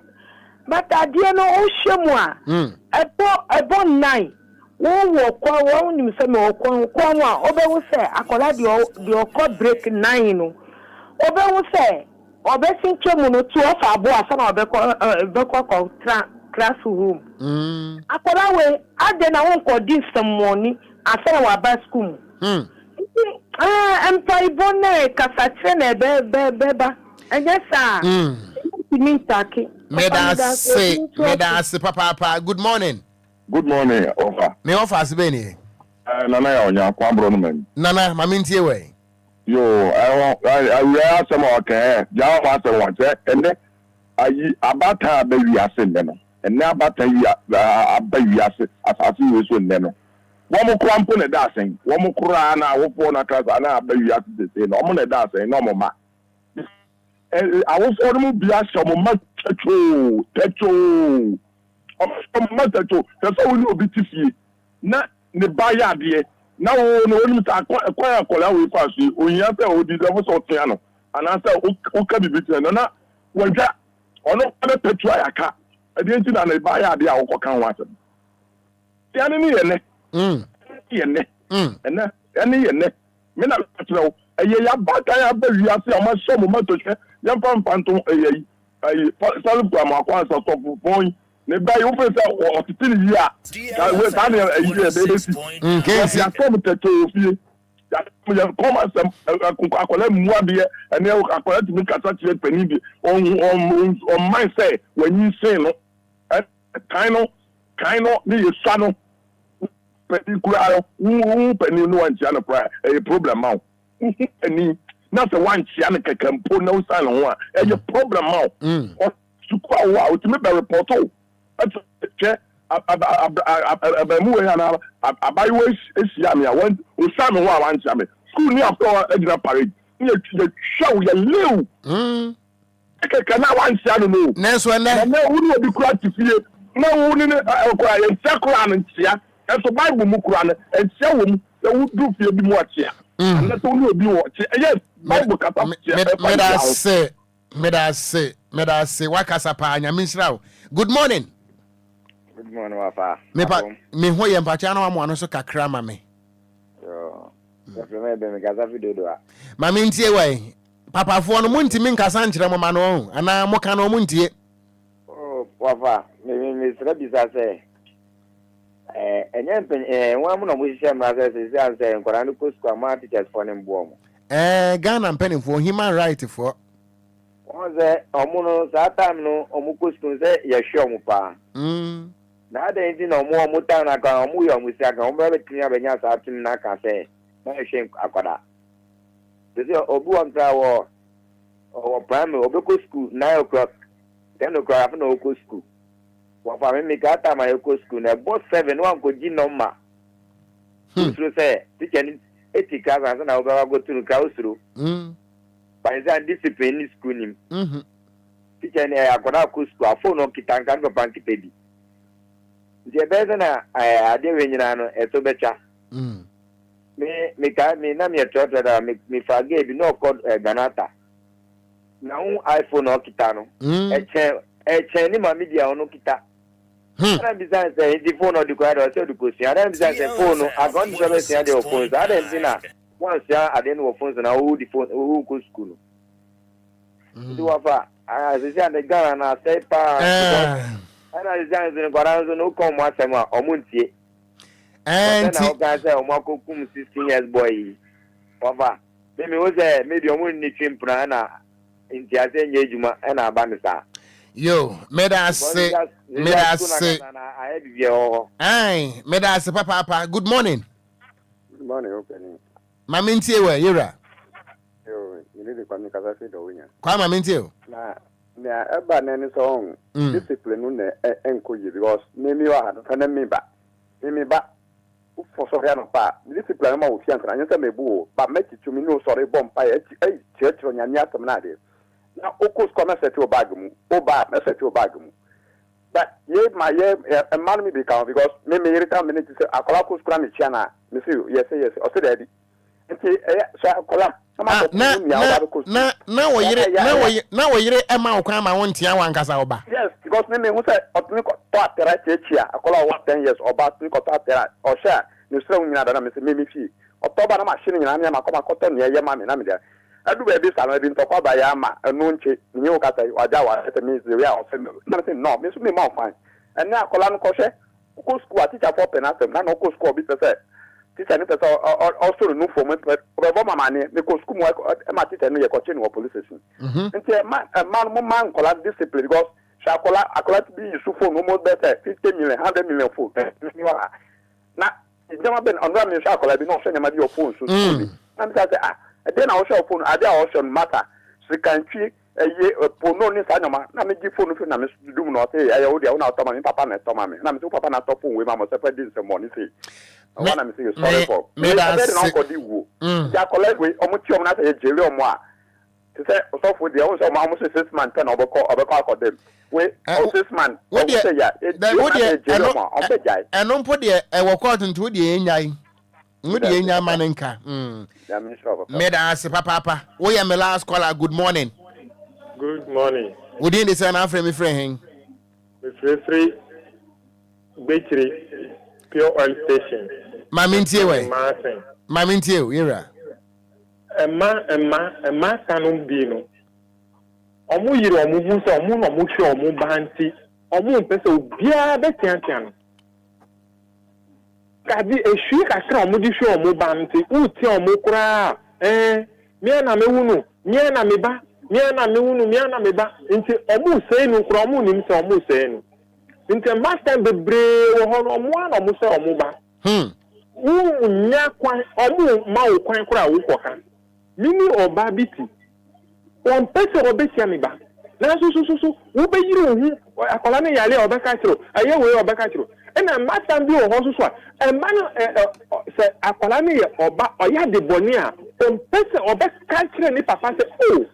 but ade no o hwemu a ebo 9 wo kwa wo nim se me kwa a obewu se akola de okọ break 9 no obewu se obesinche mu no tu ofa abo asa na obekọ classroom akola we ade na won ko di semoni asa wa ba school empa ibone kasatre na beba ejesa mitaki medase papa good morning. Good morning, Ofa. Me Ofa Sibeni. Nana ya onya kwambro no man. Nana mamintie we. Yo, I real some okay. Ja wa se won se ene ayi abata abawi ase nne no. Ene abata yi abawi ase asase we so nne no. Wo mo kwampo ne da asen. Wo mo kura na awofo na class na abawi ase se no. Mo ne da asen no mo ma. Awofo no mu bia se mo ma techo. Matato so we no bitifie na ne baya de na wo no woni ta kwa akola we fa so onya pe odi level so tia no ana sa o ka bibiti na wadwa ono na petu ayaka adenti na na ba ya de a wo kan watem ya ne ye ne ye ne ene ye ne me na tro eye ya ba ka ya ba wi ase o ma so mo mato che ya pampanto eye ayi salu kwa ma kwa so top point ne ba yo fe sa o titini ya ka we ta ne eye be si Kensi ya so mo teto ofie ya come as akola mua bi ene akola timi kasa chire pani bi on mind say when you say no kind of ni yesa no pani kura pani no wan chia no pra e problem ma ani na se wan chia no kakampo na usan ho a e problem ma o sukwa wa o timi be report o che abamu we na abayo esia me a wan usan ho a wan chia me school ni after edina parade ni show ya lew kana wan chia no na so na wu no bi kura tifie na wu ni akwa ya ntia na ntia eso bible mu kura na ntia wo mu wu du fie bi mu atia na so ni obi wo yes bible kata me da se wakasa pa nya minshrawo. Good morning wafa me ho ye mpacha na wa mo ano so kakra ma me yo ya preme be me gaza video do a ma me ntie wai papa fo no muntimi nkasa nkyere mo ma no ana mo ka no muntie wafa me sira bisa se enye wa mu no mo hihye ma se anse nkora no kosko ama teachers for ne mbo mo Ghana mpeni for human right for Oze omuno sa time no omu kosko se ye hwe omu pa na ada ndi na omu ta na ka omu yo omu sia ka omu be tinya be nya sa tim na ka se na hwe akoda dezi obu amtra wo primary obeko school 9 o'clock 10 o'clock after no go school. Wa fa me ka ta ma go school na boss 7 wan ko ji number. So say teacher ni etika za na oba go to ka usuru. By that discipline in school nim. Teacher ni akoda ko school afo no kitanga no bank baby. Je beza na ade we nyina no eto becha. Me ka me na me trotro da me fage bi no code ganata. Na un iPhone o kitano eche ni ma media onu kita ana bizan say the phone o di kwado say di kosi ana bizan say phone agon di service ya de phone ada ntina once ya ade no phone na o di phone o go school di wafa say and Ghana na say pa ana bizan say kwara so no come asema omuntie na o ga say o makokum 16 years boy wafa me wo say maybe omun ni chimpra na intiaze nyejuma na abanisa yo meda se ai meda se papa good morning opening mama ntie we yera yo ni de kwa mikaza se do winya kwa mama ntie o na eba na ni so discipline na enkoyi because me wa ha na me ba for so ya no pa discipline ma wo fi ankara nya se mebu ba meti tumi no sorry bomb pa e chechro nya nya atam na de na okos come set your bag mu oba na set your bag mu but ye man me be count because me irita minute say akola kos kura me chiana me say yes o say daddy nti so akola na wo yire e ma okwan ma won tia wan kasa oba yes because me who say otumi ko to atera chechia akola wa 10 years oba tumi ko to atera o sha ni sra nyina da na me say me fi otoba na machine nyina na makoma koto ne ye ma me na me dia adu be bisa na bi ntokwa ba ya ma enu nche nyi o kata waja wa ete me ze we a ofe na say no me so me ma fine and na akola no ko she ko school teacher for penasem na no ko school bi pese teacher ni pese also no for me bo mama ni me ko school mo e ma teacher no ye ko chin wo police station nti man kola discipline because akola bi use phone almost better 50 million 100 million phone na jama ben onra me akola bi no so nyama bi your phone so na me say then I also phone ade also matter so can twi pono ni sa nyama na me gi phone fi na me dum no say aye wo dia wo na to ma me papa na to ma me na me papa na to phone we ma mo se pedi se money say I want me say sorry for me that no go di wo ja collect we omo ti omo na say jere omo a to say so for dia wo so ma mo say 6 months ten obeko akodem we 6 months wo dia wo dia eno mpo dia e wo court nto dia enyai ngudi enya manenka meda ase papa we am last caller. Good morning. Good morning. Wodin de say na afre me friend hen. Free Betri Pure Oil Station. Mamintie we. Mamintie era. Emma kanum bi no. Omu yiri omu hu so omu no mu hwe omu banti. Omu pese obia betiantia no. Kadi ehwi kakra omu di hwe omu banti. Uti omu kura me na me wunu, me na me ba, me na me wunu, me na me ba. Nti omu sei no kura omu nim se omu sei no. Nti master bebre wo ho no omu na omu se omu ba. Nya kwan omu ma wo kwan kura wo koka. Mini oba biti. On pese obetia me ba. Na so wo be yiri ohu akola na yale obeka kiro. Aye we obeka kiro. Ena master bi wo ho so a ma no se akola na ye oba oya de boni a on pese obeka kiro ni papa se oh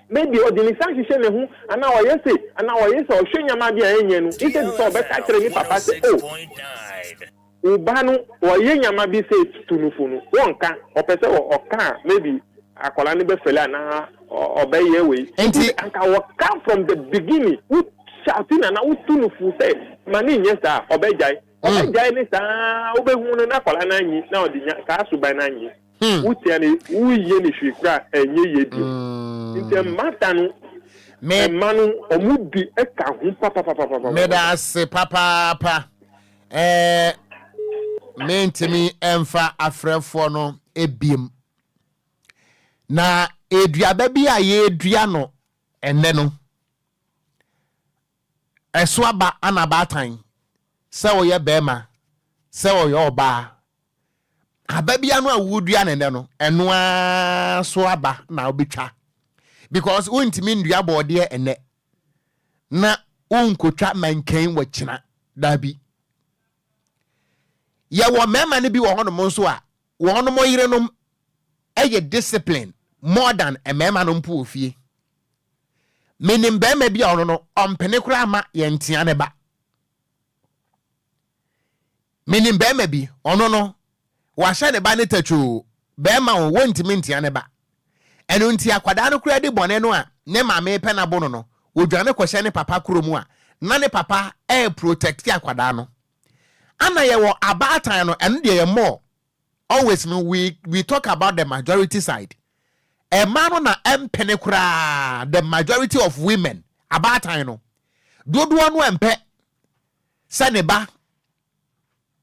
maybe odinisa hihye ne hu ana oyese ohwenya ma bia enye nu ise di so obeka kiro ni papa se oh ubanu oyenya ma bi se tunufunu wonka opese oka maybe akola ni be fele na obeye we anka wo come from the beginning who shouting and who tunufu say mani nyesa obejai ni sa obehunu na akola na anyi na odinya ka suban na anyi utia ni uye ni hwikra enye yedi nti matanu me manu omudi eka hu papa me da se papa mentimi emfa afrefo no ebiem na eduaba bi a ye edua no enne no eso aba anabatan se oye bema se oye oba ababia no a wudua enne no eno a so aba na obetwa because wontimi ndua bode enne na unkotwa mankan wachina dabi ye wo mema ne bi wo hono mo so a wo hono mo yire no eye discipline more than a mema no mpu ofie menim bema bi ono no ompene kura ma ye ntia ne ba menim bema bi ono no wa hye ne ba ne tachu bema wo ntimi ntia ne ba eno ntia kwada no kura de bone no a ne ma me pe na bono no wodwane kwhye ne papa kromu a na ne papa protect akwada no ana ye wo abatan no eno de ye more always no we talk about the majority side a man na empene kura the majority of women abatan no dodo no empe se ne ba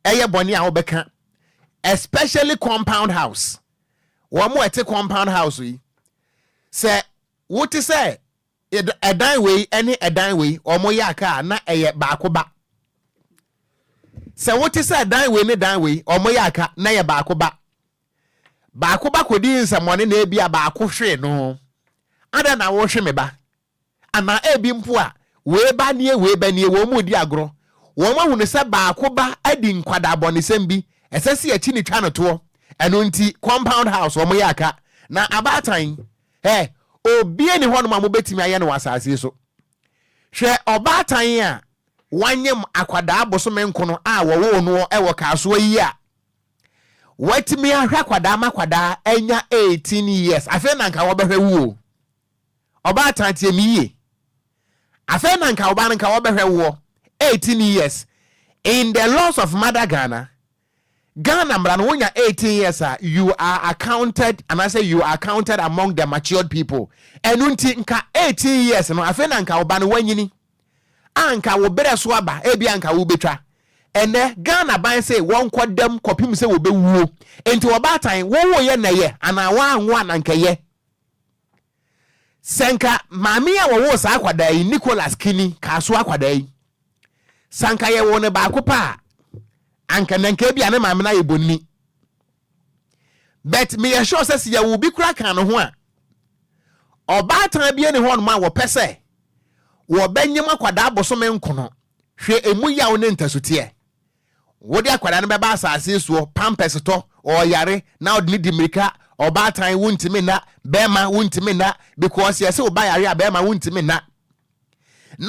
eye boni a obeka especially compound house wo mo ete compound house yi se wote se edan we any edan we omo yaka na eye baako ba se wote se edan we ne dan we omo yaka na ye baako ba kodi nsamone na ebia baako hwe no ada na wo hwe me ba ana ebi mpo a we ba nie wo mu di agro wo ma hunu se baako ba adi nkwada abonisem bi esese achi ni twa no to eno nti compound house wo mo yaka na abatan obie ni hono ma mo betimi aye no wasase so hwe obatan a wanyem akwada abosome nkono a wo no ewo kaso yi a watimi ahwa kwada makwada enya 18 years afa na nka wo behwe wo obatan tie mi ye afa na nka wo nka wo behwe wo 18 years in the laws of Mother Ghana mrano wonya 18 years you are accounted and I say you are counted among the matured people enunti nka 18 years no afa na nka wo ba no wanyini anka wo bere so aba ebi anka wo betwa ene Ghana ban say won kodam kopim say wo bewuo enti wo batan wo ye na ye ana wa anwa na nka ye senka mami a wo sa akwada yi Nicholas Kini ka so akwada yi sanka ye wo ne ba ko pa anka nanka bia ne mami na ye bonni but me ye sure say ye wo bi kura kan no ho a obatan bia ne ho no ma wo pese wo banyem akwada abosome nkono hwe emu ya wo ne ntasotie wo de akwada no beba asase so pampers to o yare na odni dimirika obatan wuntimi na bema wuntimi na because yese oba yare a bema wuntimi na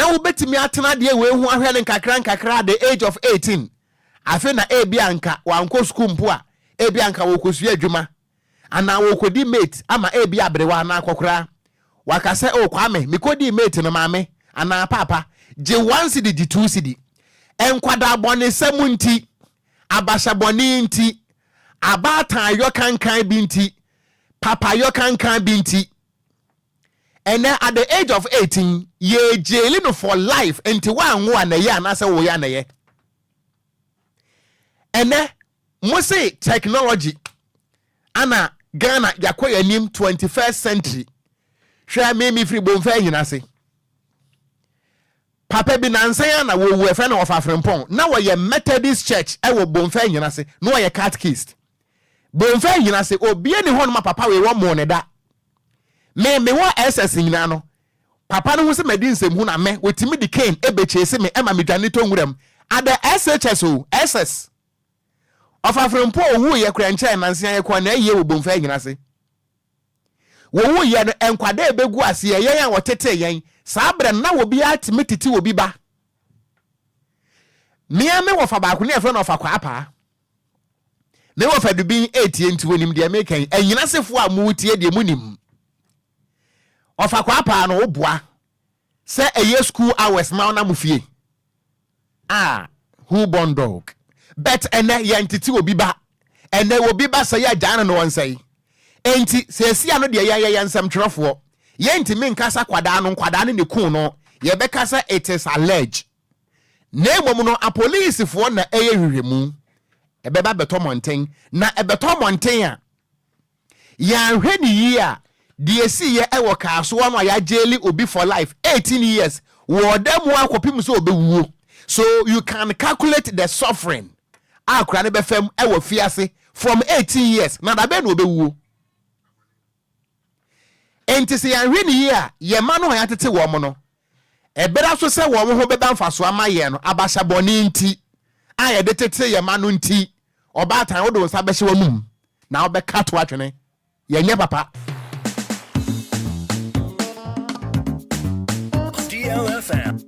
wo betimi atena de we hu ahwe ne nkakra the age of 18 afi na ebianka wanko school mpo a ebianka wo kosu adwuma ana wo kodi mate ama ebia abrewa na akokora waka say oh kwame me kodi mate no maame ana papa je 1 cedi je 2 cedi enkwada bone semunti abasha bone nti abatan yo kankan binti papa yo kankan binti. And then at the age of 18 ye jail no for life until one na ye anase wo ya na ye. And then must technology ana Ghana yakoya nim 21st century. Share me free bonfa hina se. Papa bi nansan na wo we fe na ofa frempon. Na wo ye Methodist church e wo bonfa hina se. No wo ye catechist. Bonfa hina se obi ani ho no papa we wo mo ne da. Me wo SS hina no. Papa no ho se medi nsem hu na me wetimi di cane ebechese me ema medwane to nwuram. Ada SHS o SS. Ofa frempo owu ye kura nche nansan ye kwa na ye wo bonfa hina se. Wo ye no enkwada ebegu ase ye yan wotete yan sabre na wo bi atimi titi wo bi ba me wo fa ba ko ne efre no fa kwa apa me wo fa du bin 8 enti wonim de mekan anyina sefo a mu tie de munim ofa kwa apa no wo boa se eye school hours ma na mu fie who born dog bet ene yan titi wo bi ba ene wo bi ba se ya jana no wonsai enti se sia no de ya nsam twerefo yenti min kasa kwada no ne kun no ye be kasa it is alleged nemom no a police fo na eye hwehwemu e be ba beto monten na e beto monten a ya hwani yi a de esi ye e wo kaaso no ya jeli obi for life 18 years wo demu akopim so obewuo so you can calculate the suffering akura ne be fam e wo fiase from 18 years na da be no obewuo. Enti se yan hwini yi a ye ma no ya tete wo mo no ebera so se wo mo ho beba mfaso ama ye no abasha boni nti a ye de tete ye ma no nti oba tan wo do nsa be hye wo num na wo be kato atwene ye nye papa DLFM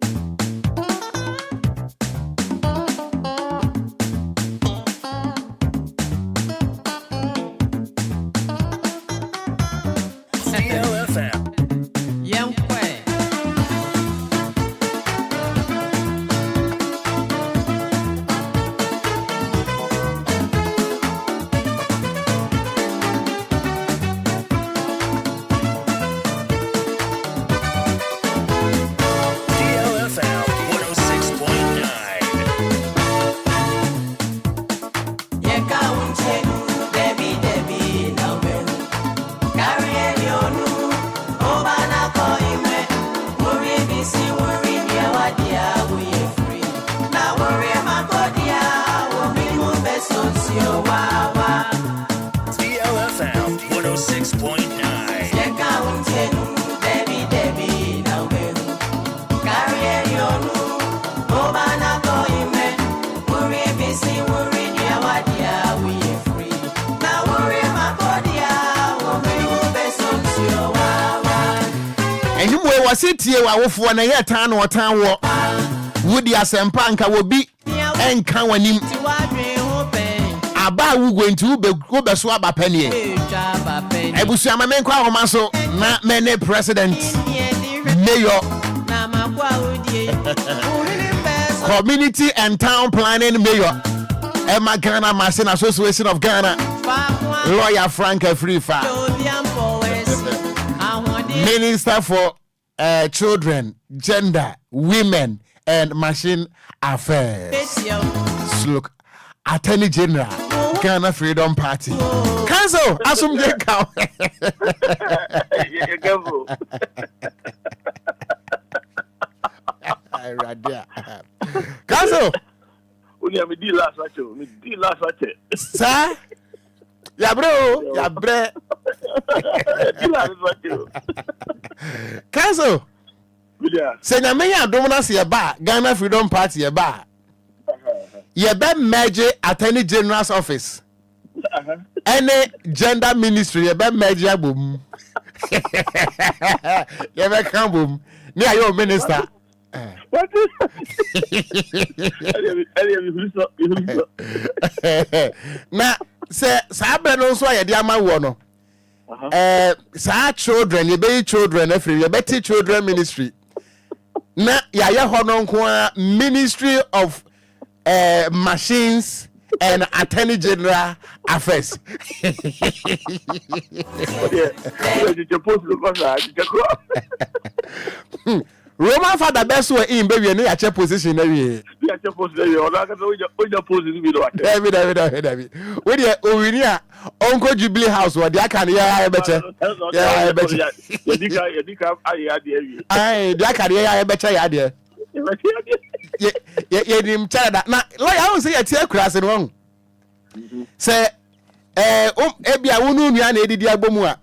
Tie wa wofo na ye tan no tan wo wudi asempa nka wo bi enka wanim aba wu go nti wo be so aba pani ebusu amame nkwa homa so na mene president mayor community and town planning mayor Emma Ghana Machine Association of Ghana lawyer Frank Afrifa minister for children, gender, women, and machine affairs. Look, Attorney General, Ghana Freedom Party. Council, assume they count. Council. Sir? Ya bro, ya bre. Council. Say na me ya dominance ye ba Ghana Freedom Party ye ba. Ye be merge Attorney General's office. Any gender ministry ye be merge abum. Ye be come boom. Me are your minister. What? Na se sabe no so ye di ama wo no. Sa children, you be children, you better children ministry. Na ya hono kwa Ministry of Machines and Attorney General Affairs. Roman father best way in baby and ya position every. Ya position ola ka so oja position bi do wa. David. We dey Owinia Uncle Jubilee House what dia kan ya beche. Ya beche. Yedika aye ade awie. Ai dia kan ya beche ya ade. Ye dim chada na lawyer won say ya tie kurase no won. Say ebia wonu nua na edidi agbomu a.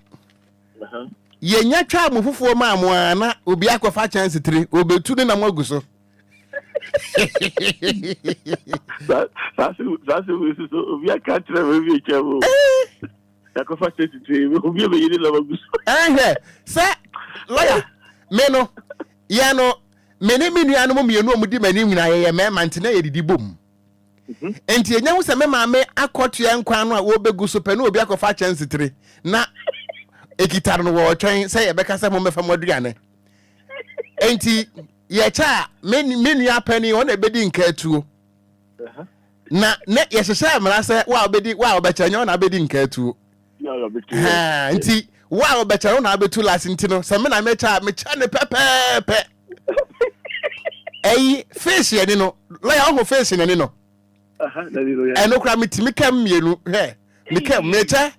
Yenya twa mo fufuo ma mo ana obi akwafa chance 3 obetu ne na mo aguso. That's obi akatra we chewo. Akwafa chance 3 obi be yiri la aguso. Say lawyer me no ye no me ne minua no mo mienu omudi mani nyina ye me mantena ye didi bom. Enti enya wo se me ma me akoto ye nkwa no a wo beguso pe na obi akwafa chance 3 na ekitar no wo twen say ye beka say mo mefa mo aduane enti ye cha menu apani won ebedi nka atuo na ne ye hyehyɛ mra say wa obecha nya na abedi nka atuo enti wa obecha na abetu last enti no say me na me cha ne pepepe face ye ni no la ya ho face ni no eno kra mitimi kam mienu he me kam me cha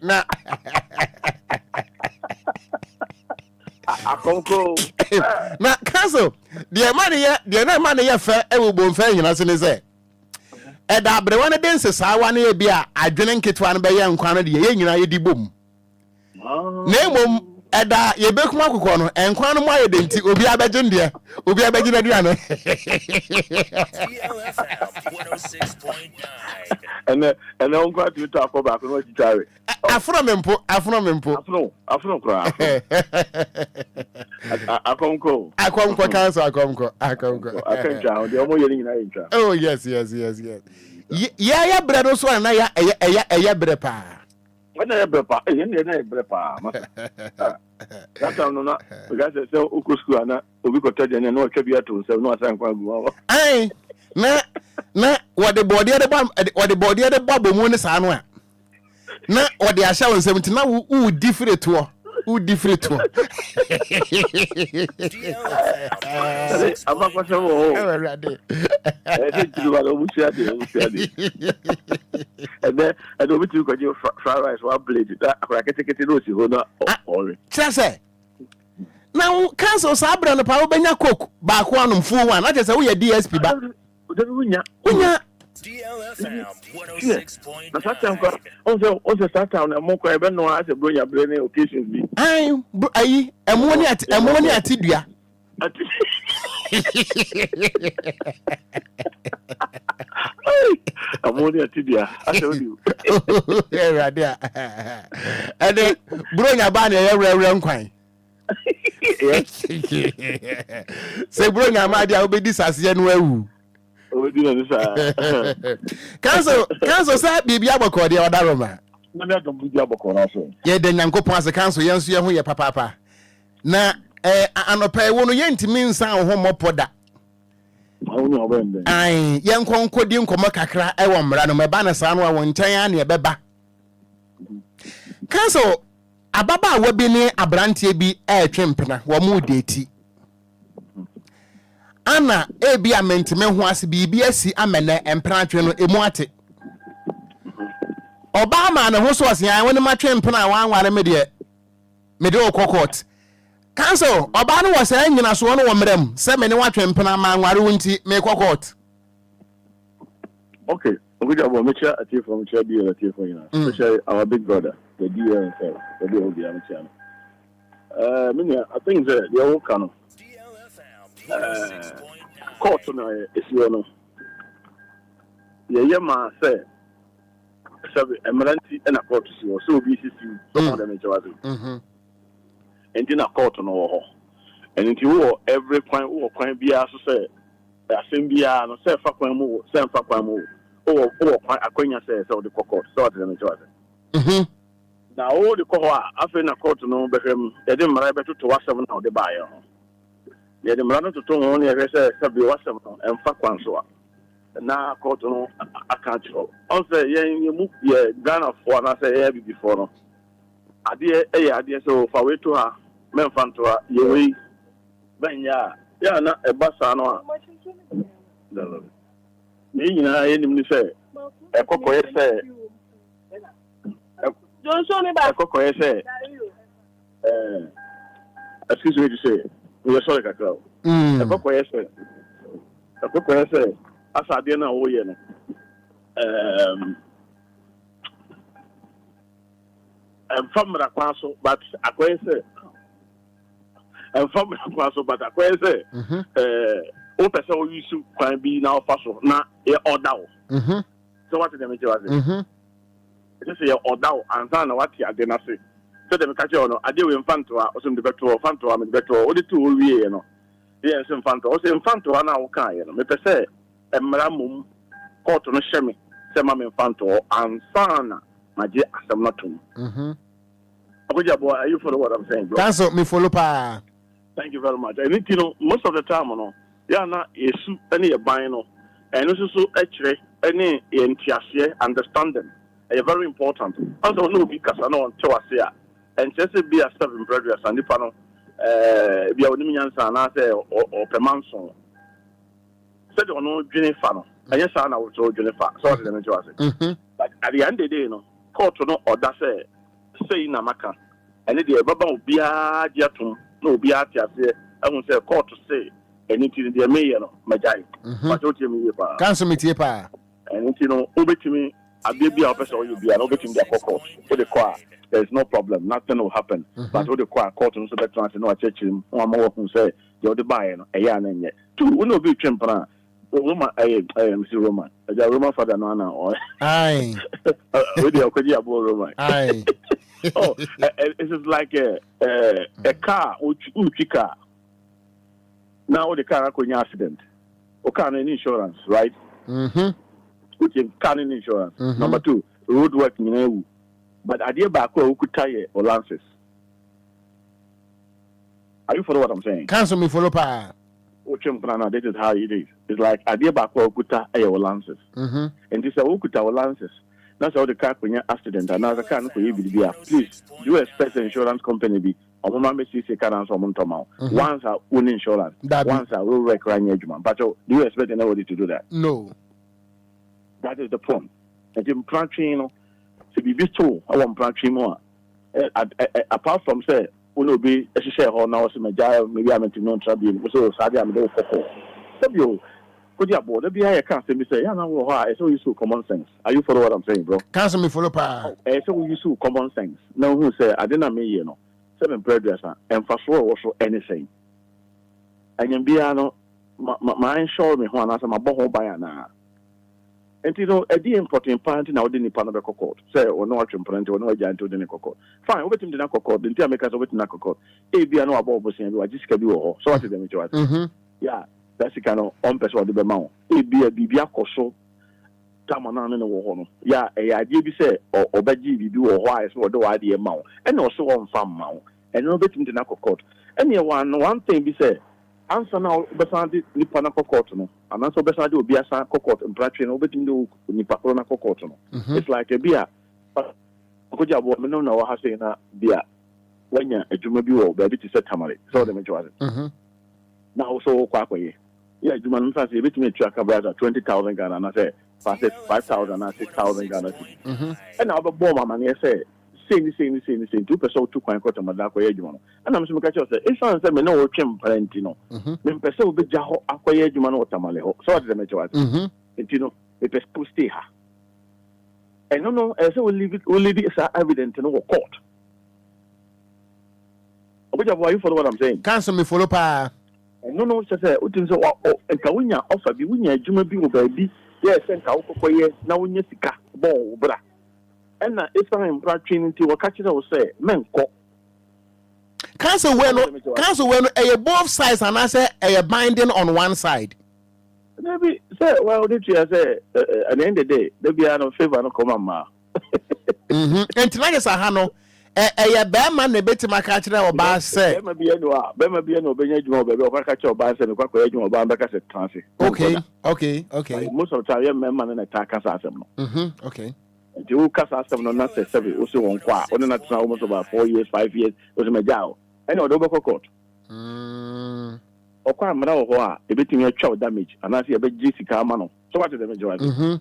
na akonko na cancel the money ya fa e wo bon fa nyina se ne se e da bre won de nsesa wa na ye bia adwene nketwa no be ye nkwa no de ye nyina ye di bom na emom e da ye bekuma kokko no enkwa no mo aye de nti obi abegye ndie obi abegye na duane and on quite to talk about no titare afro mempo afro kra akonko cancel akonko akenja de omo yeri nyina yintra. Oh yes ya bre no so na ya bre pa wena ya bre pa na bre pa masa that time no because say oku school ana obi ko tade na no twa bia to se no asan kwa gu ai na wode body de babo mu ne sa no a na wode ahya won 70 na u different to aba kwa se wo ewrade jiru ba mu siade and obi tu ko je fried rice wa blade that akwa kete no si ho na ore chese na cancel sabra no pa wo benya coke ba ko anom fu one na chese wo ye DSP ba unya DLFM 106.9. na sata nko on sata na mo ko ebe no ase bronya bre occasions bi ayi emoni ati dua amoni ati dua ase odi radia ade bronya ba na ye nkwan se bronya ma dia obedi sase no awu Cancel say bibia boko de odaroma na me agam bibia boko na so ye de nyankopon ase cancel ye nso ye ho ye papa na anopa wo no ye ntimi nsan ho mopoda ai ye nkonko di nkomo kakra e wo mra no meba na sa no a wo ntan a na ye beba cancel ababa wa bi ni abrantie bi twempena wo mu deti ana ebi amentime ho ase bibi asi amene empratwe no emu ate Obama na ho so asia woni matwe mpena wanware me de okokot cancel oba no wasa nyina so no wo mrem se me ne watwe mpena ma wanware wonti me kokot. Okay, Okogyeabour mecha ati from Chabi ati from you, especially our big brother the DLFM the Obia mecha. I think that the whole canon court na esi no ye ma say sabe emergency na court si so BCC so dem ejawazi enti na court no wo ho enti wo every kwan bia so say asem bia no say fa kwan mu akwanya say so the court so the me choose na all the court after na court no behwem e de mara beto to wasem na o de bae ho ye de mara no to ho ne ye say sabi wasem no emfa kwanso a na court no aka cho on say ye mu ye Ghana for na say ye before no ade ade so fa we to ha men fan to ha ye we banya ya na e basa no a ni nyina ye nim ni say e kokko ye say Johnson me ba kokko ye say excuse me to say we are sorry kakra e kokko ye say asa de na wo ye no famra kwaso but akoye say famra kwaso but akoye say o pese o yusu kwan bi na ofaso na e order o so what dem say was it say order o anza na what ade na say so dem ka che o no ade we mfanto a o so de beto fanto a me beto o de to o wie no ye so mfanto o so mfanto na wo kan ye no me pese emra mum court no hye me se ma me mfanto ansa na maje asem na tum Okogyeabour, are you follow what I'm saying, bro? Cancel me follow pa. Thank you very much. I think most of the time, no, yeah, na yesu any a buy no, and also actually any entiasie understanding. It's very important. Also, no because I know until I say, and just be a seven brothers and if I know, be a woman and I say or per month so. Said on no Jennifer, and yes, I know so Jennifer. Sorry, let me just say. But at the end of the day, no, court no order say na maka and the baba Obia jatum no Obia tiase I won't say court to say anything the mayor no majai but what you pa cancel me tie pa and you know obetimi abia officer you be an obetimi the court for the car there's no problem nothing will happen but what the court no so that trans no church him one more who say you the buy no eya na nye two we no be twempra Roman Mr. Roman the Roman father no na o aye we the Okogyeabour Roman aye oh, it is like a car, uchi car. Now the car has an accident. Okay, insurance, right? Which car insurance. Number two, road work in but idea back who could tie or lances. Are you follow what I'm saying? Cancel me follow pa. This is how it is. It's like idea back who could tie or lances. And this is who could tie or lances. That's how the car when you accident and now the car for you be please do expect the insurance company be or mama see car and someone tomorrow. Once our own insurance, once our road wreck right but do you expect anybody to do that? No. That is the point. And in planting, to be told, I want planting more. Apart from say, will be a share or now maybe I'm into non trouble, so sadly I'm going for Okogyeabour, be I can't say me say, yeah, no, I so you so common sense. Are you follow what I'm saying, bro? Cancel me follow pa. So you so common sense. Now who say I didn't mean you know, seven brothers and for sure also anything. And you be no my sure me one as my boho by na. And you know, a the important part now didn't pan of the court. Say or no important or no giant to the court. Fine, over to the court, the make us over to the court. A be no about saying I just can do so what is the yeah. That's the kind of person of the mount. It be a bibia koso. Tamanan in the war. Yeah, a idea be say or obeji do or why so do idea mount. And also on farm mount. And no bit in the Nako court. And one thing be say, answer now beside the Panako court. No, and also beside the Obia court and Pratrin over in the Nipacona court. It's like a beer. Okogyeabour, no, no, I say na beer. When you're a Jumabu, baby to set Tamari. So the majority. Now so quack. Yeah, you man say bit me track about 20,000 Ghana and I say 5,000 and 6,000 Ghana. And now the bomb man say same 2% 2 coin quarter madako ejuma. And I'm so catch say if I say me no chem parent no. Me pese obi jaho akoye ejuma no tamale ho. So what the matter was. You know, me pese stay ha. And no say we leave it as evidence no court. Okogyeabour, you follow what I'm saying? Cancel me follow pa. No, say utin so and kawunya offer bi wunya adwuma bi wo baabi yes and ka wokokoye na wunya sika bo bra and na Israel training ti wo ka kire wo say menko cancel when both sides and I say a binding on one side maybe well, did you say at the end of the day, there be no favor no come ma. And tonight is a hano. Bama ne beti makachira oba say. Bema bi no benye dwuma be o catch oba say no kwakwa dwuma oba mbeka se transi. Okay. Most of the time men na ta kasa asem no. Okay. The who kasa asem no na say seven o se won kwa. Oni na tena almost about 4 years, 5 years. O se meja. Any odo be court. Okwa amra wo ho a ebetimi atwa damage and as e be sika ama no. So what is the major?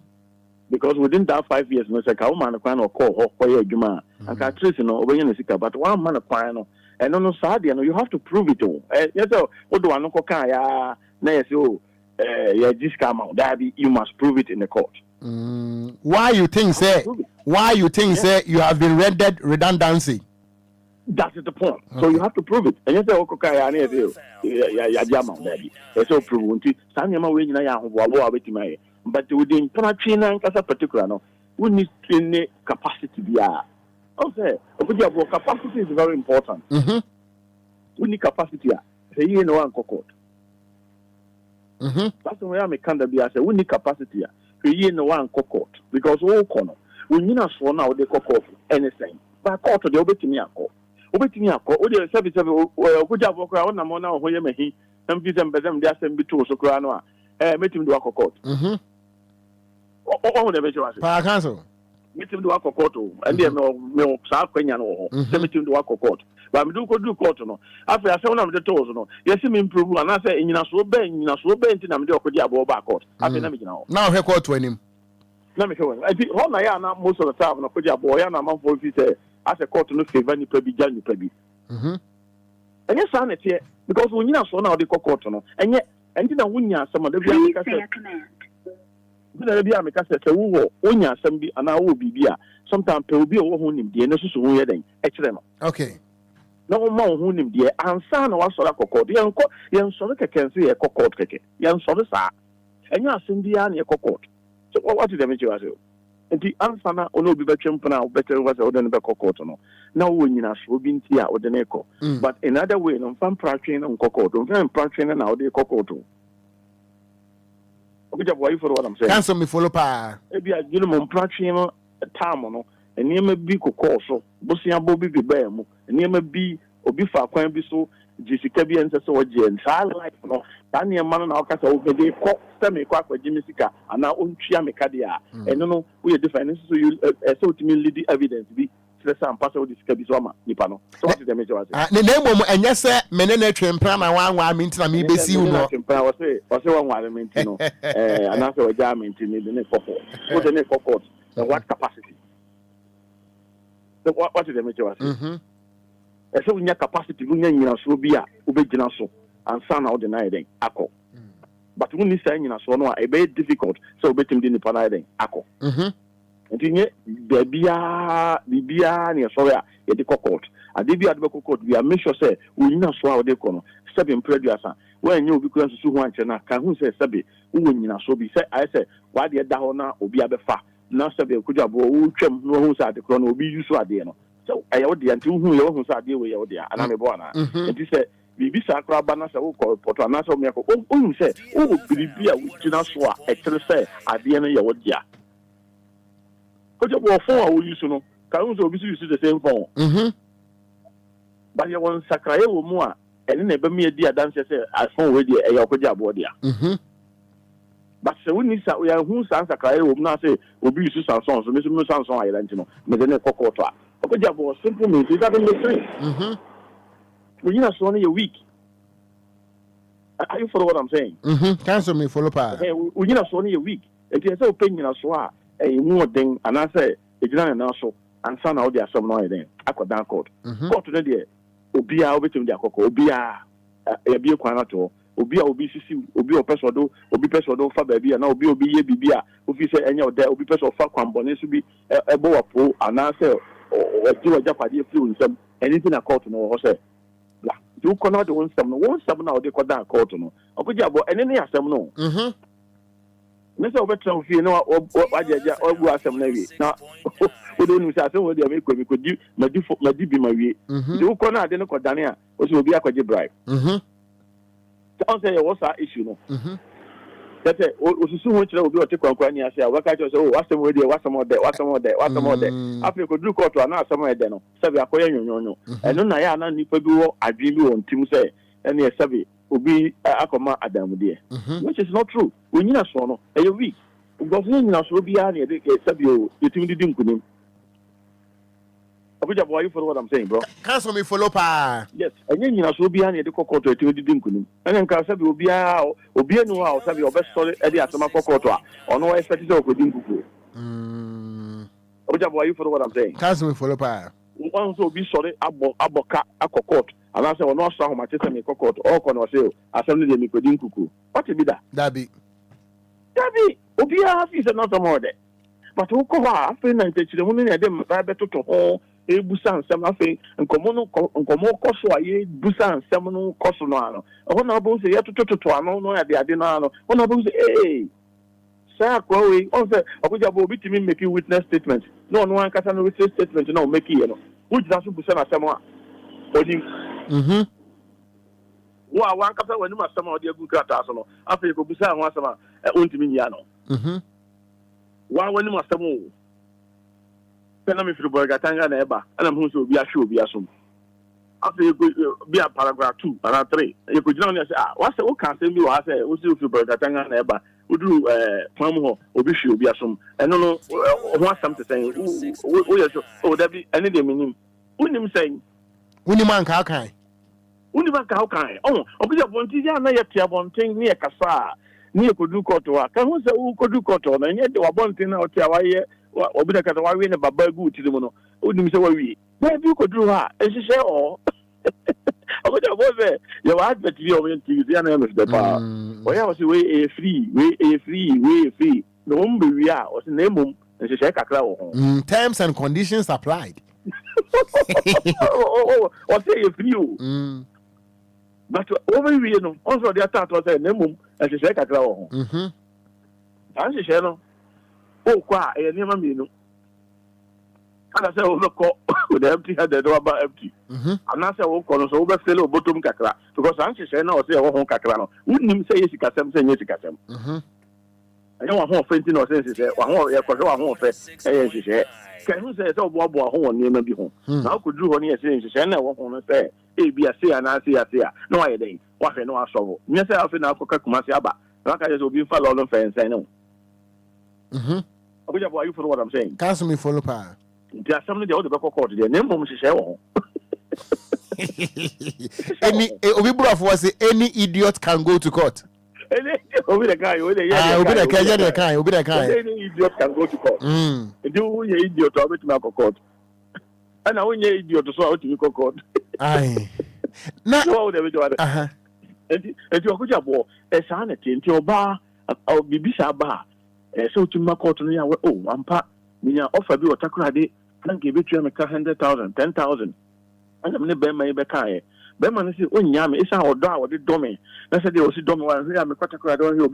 Because within that 5 years, no say ka woman kwan no call ho koye adwuma and ka trace no obenye no sika, but one man kwan no and no sad no you have to prove it all. Yes so odo anu ko kan ya na yes oh yeah this come out that you must prove it in the court. Why you think say you have been rendered redundancy? That is the point. So you have to prove it. And you say okay ya na ya jama baby. So prove unti sanyama we nyina ya ho bo abetima. But within training and particular no, we need training capacity there. Also, Okogyeabour capacity is very important. We need capacity. Say you know one court. That's why I'm a candidate. I say we need capacity. Say you know one court because all corner we need us for now they court anything. But court they obetimi akọ. O dey service Okogyeabour Ocran on na mo na ho ye mehi. Am bi sem bezem dey assembly to so kra no a. Meeting do court. Oh, the visual. Power Council. Meeting do court. And then no South Kenya no. Meeting do court. But we do court no. After I saw one of the toes no. Yes, me improve and I say in a so bend in I'm the Okogyeabour back court. After them now he court to him. Let me show you. I think how I am most of the time no Okogyeabour ya na man for say as a court no favor ni prebi jan ni prebi. And yes san it here because when you so now the court no. And yet and then wunya some of the be a make say wo wonya asem bi ana wo bibia sometimes pe obi wo ho nim de na susu ho ye den e kire no okay na wo ma ho nim de ansa na wa sora kokod yen sora keke nse ye kokod keke yen sora sa enya asem bi an ye kokod so what did them you say enti ansa na ono bi betwem pana better was o den be kokod no na wo nyina so bi nti a o den e ko but another way no fam pratwen no kokod no fam pratwen na o de kokod Okogyeabour, you follow what I'm saying? Cancel me follow pa. Ebi a gino mo mpratwe no time no. Enema bi kokọ so. Bosia bo bi be mu. Enema bi obi fa kwan bi so jisika bi ense so oje highlife no. Tani e man na okasa obede ko semi kwa jimisika ana ontwia mekade a. Eno no we different so you so ultimately lead evidence bi. Am pass all this kabisoma nipa no. So what is the major say? Ne nemo enye se menene twempra na wan minti na me besi u no. Twempra wo say wan minti no. Ana say oja minti ni ne kokọ. So the ne kokọ. What capacity? So what is the major say? So we need capacity we nyina so bi a obegina so ansa na o deny den akọ. But we need say nyina so no a be difficult so obetim di nipa na den akọ. Ntinye bibia ne sorry a ye de court ade ade court we make sure say we nyina so a de ko no sabe mpreduasa when you obi kura susu ho anche na ka hu say sabe wo nyina so bi say I say wa de da ho na obi abefa na sabe Okogyeabour wo twam no hu say ade ko no obi yusu ade no so aye wo de anti hu ye wo hu say ade we ye wo de ana me bo ana nti say bibi sa akra ba na say wo ko poto ana say o me ko o hu say wo bibi a wo gyina so a e tere say ade no ye wo de a Okogyeabour phone we use no can also be use the same phone. But you want sakraye wo mu a ene na be me di adanse say phone we di e Okogyeabour dia. But say we need we hu san sakraye wo mu na say obi use Samsung so me Samsung ayelante no me de na kokko to a Okogyeabour simple means it doesn't make sense. We need so on a week. Are you follow what I'm saying? Cancel me follow pa. We need so on a week. It is so pain na so a more thing and I say ejina na so and son how they are some no then akodan court court no dey Obia obetum dey akoko Obia e bi kwan na to Obia obi sisi obi opesodo obi pesodo fa ba bia na obi ye bibia ofi say enya oda obi peso fa kwan bone so bi ebo wapo and I say o ji wajakwade flu nsam anything na court no ho say la do kono de won sam na o dey kodan court no Okogyeabour ene ne asem no Nese obetra fie na wajeja ogu asem na wi na odo nu sa asem wo de me ko di madi bi ma wi de wo ko na ade ne ko dane a o so obi akwaje bribe so say you was issue no That's it. Osusu ho kyerɛ obi ɔte kwankwan ni ase a waka kyerɛ sɛ o wasɛm we deɛ wasɛm ɔdɛ afei kɔduru kɔɔto a na asɛm ɛdɛ no sɛbi akɔyɛ nyonyonyo ɛno na yɛ ana nipa bi wɔ adwene bi wɔ ntim sɛ ɛne sɛbi obi akɔma adamudeɛ which is not true onyina soɔ no ɛyɛ weak nkurɔfo nyina soɔ biara ne yɛde sɛbi o yɛtumi didi nkunim. Okogyeabour, you follow what I'm saying, bro? Cancel me follow pa. Yes, and you know so be any the cocoa to didn't kunim. And then can say Obia no house have your best solid Eddie at some cocoa or no expect to go in kuku. Okogyeabour, you follow what I'm saying? Cancel me follow pa. One so be sorry aboka a cocoa. And I say no song my sister me cocoa or corner sale assembly de Nicodin kuku. What be that? Dabi. Obia is not a more day. But who cover after 90 the woman and them better to home. Busan some afei nkomo koso aye busan some no koso no ano ona bo se yetototo ano no ya de ade no ano ona bo se sa kwa we on say Okogyeabour obi timi make witness statement no ankasa no witness statement no make ye no which that so busan asem a odi wa ankasa wani ma asem a odi agu krata so no afei ko busan ho asem a ontimi nya no wa wani ma asem o na me firi Gatanga na eba ana mo so obi ahwe obi asom after be a paragraph 2 paragraph 3 you could not say what's the can say me wa say o si firi Gatanga na eba odu pam ho obi hwe obi asom eno no ho asam te say o yes o da bi ene de minim unim say unim anka kan Okogyeabour nti ya na ye tia bonten ne ye kasa ne ye kodu koto a kan ho say o kodu koto na nye de wa bonten na o tia wa ye obi da kata wa wi ne baba gu ti mu no onim se wa wi na bi ko duru ha ehihye o Okogyeabour se you have to be on TV ya na me de pa o ya was we free no mbe wi a o se na emom ehihye kakra wo ho terms and conditions applied o say you free o but over wi no also the attack was say na emom ehihye kakra wo ho an ehihye no o kwa e ni ma mienu ana say o ko with empty head the door empty ana say o ko no so o be feel o bottom kakra because an hye na o say o ho kakra no unim say yesikasem say yesikasem anya wa ho fenti no say say wa ho ye ko wa ho fe e hye kan hu say o bo ho won niam bi ho na o ko duru ho ne say hye na wo ho no say e bi ase ana ase no wa ye den wa fe no asovo nya say afi na akoka kuma se aba na ka say obi fa lo no fe nsan no Okogyeabour, you follow what I'm saying? Cancel me follow pa. There are some of the other court there. Name mom share wo. Any obi brofo was say any idiot can go to court. Any obi the guy, obi the any idiot can go to court. Do you idiot to be to court? And now when you idiot so out to court. Aye. Na so how they do that. And Okogyeabour e sanity nti oba o bibisa ba so to my court no ya ampa minya offer bi otakurade nanke betua me ka 100,000 10,000 anya me be man be kae be man say onya me isa odo a wode do me na say de o si do me wa ya me kwatakurade o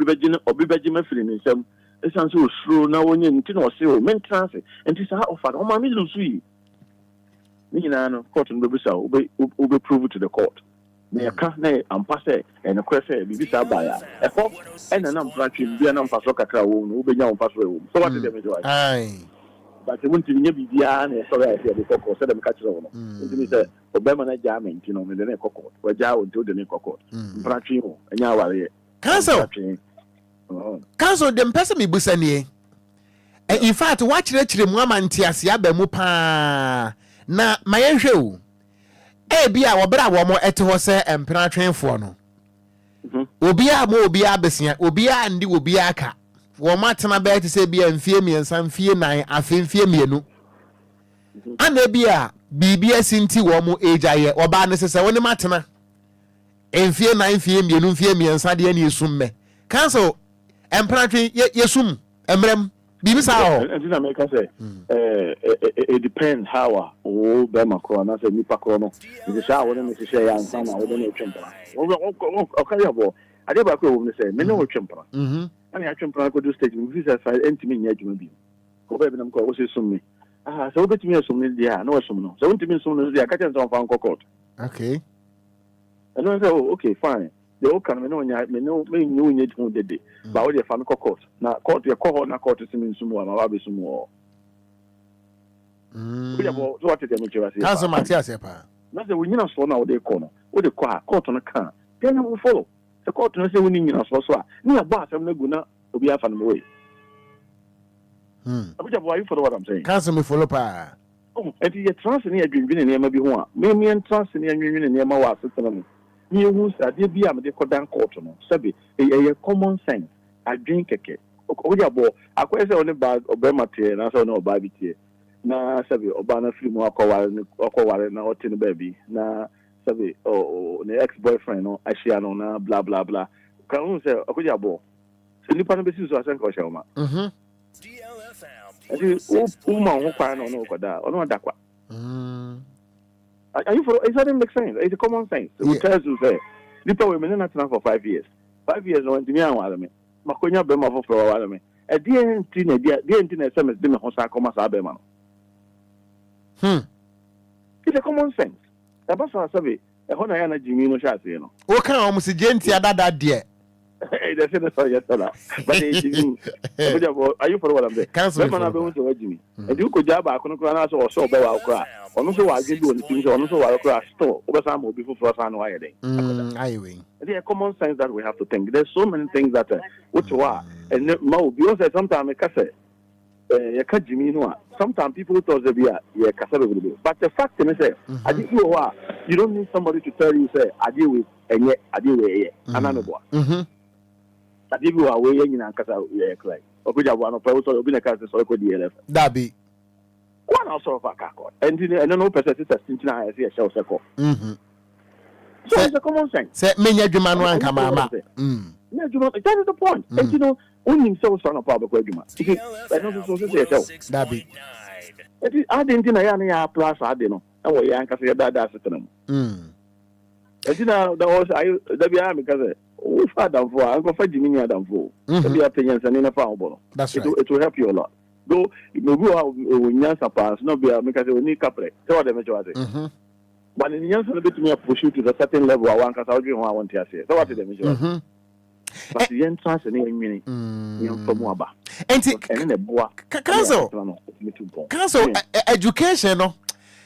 obi beji ma firi ni nsam isa so osuro na wonye nti na o say o maintenance nti sa offer o ma me lusu yi ni na no court no be bisa o be prove to the court me ka na ampa say en ko say bibisa ba ya e ko en na mpratwe bia na mpa so kakra wo no obenya mpa so wo so what dey me do ai but we want to nya bibia na so ya say the court say dem ka kire wo no nti say obema na judgment no me dey na court wa ja o nti o dey na court mpratwe wo enya aware cancel dem person me busa nie in fact wa kire mu amanti ase aba mu pa na mayenhwe o bia wobra wo mo ete ho se empena twenfo no obia besia obia ndi obia aka wo matena ba ete se bia mfie miensa mfie nan afemfie mienu ana bia bibia sinti wo mo ejaye oba ne se woni matena mfie nan mfie mienu mfie miensa de ani esumme cancel empena twen yesum emrem bibi sa ho and I make say it depends how be makro na say nipa kro no the sha won me say ya nsan na wo dey twempra Okogyeabour ade ba ko wo me say me no twempra ani a twempra ko do stage me visa fa entimi nya adwuma bi ko be nam ko wo say sum me so wo betimi sum me dia na wo sum no so wo ntimi sum no dia ka chen so fa court okay and I say okay fine the old can me no nye ho dede ba wo de fa me court na court ye ko na court simin sumu ma ba be sumu Oya bo so what dey me chira say Council Matthias pa na say we nyina so na wo de ko no wo de ko ha court no kan then we follow the court no say we nyina so a ni agba asem na gu na obi afa no way Oya bo, are you follow what I'm saying? Council me follow pa and you trans ni adwinwin ne ma bi ho a me trans ni adwinwin ne ma wa asetena no ni ehu sa de bi am de kodan court no sabi e common sense adwin keke Oya bo akwese oni ba obema tie na so na oba bi tie na sabi oba na free mu akọware na otin baby na sabi ne ex boyfriend no ahia no na blah blah blah kan hu se Okogyeabour se nipa no besi so asen ko hye ma DLFM ma ho kwa no koda ono dakwa are you for it doesn't make sense. It's a common sense. We tell you say nipa we me na tena for 5 years 5 years no ntimi anwale me makonya be ma for wale me e die enti na SMS de me ho sa koma sa be ma no It's a common sense. About so sabi, e ho na ya na jimi no sha se no. O kan o musi genti adada de. They say so yes sir. But they jimi. Are you for what I'm saying? Cancel. Man na be so jimi. E di ko ja ba kono na so so be wa okra. Ono so wa gbe oni tin so ono so wa okra store. O be sa mo bi fufu sa no aye den. Aye. It's a common sense that we have to think. There's so many things that which wa and ma obi o say sometimes e ka say sometimes people thought they be but the fact is say you don't need somebody to tell you say I deal with ananobo I deal with away nyina kasa cry Okogyeabour no pray so obi na kasa so ko DLFM that be one also of a card and no person is thinking I see a show circle so it's a common sense say menya dwuma no anka mama that is the point and you know when himself son of public argument I know so say that be I didn't know ya plus I didn't know what ya nka say that system and you know that was I that be am because we father for I go for Jimmy Adam for be opinions and in a foul that's right it will help you a lot though you know when you pass no be because we need couple so what them say but in the answer bit me push you to a certain level I want cuz I want to say so what them but the entrance and any from Waba. And Council education no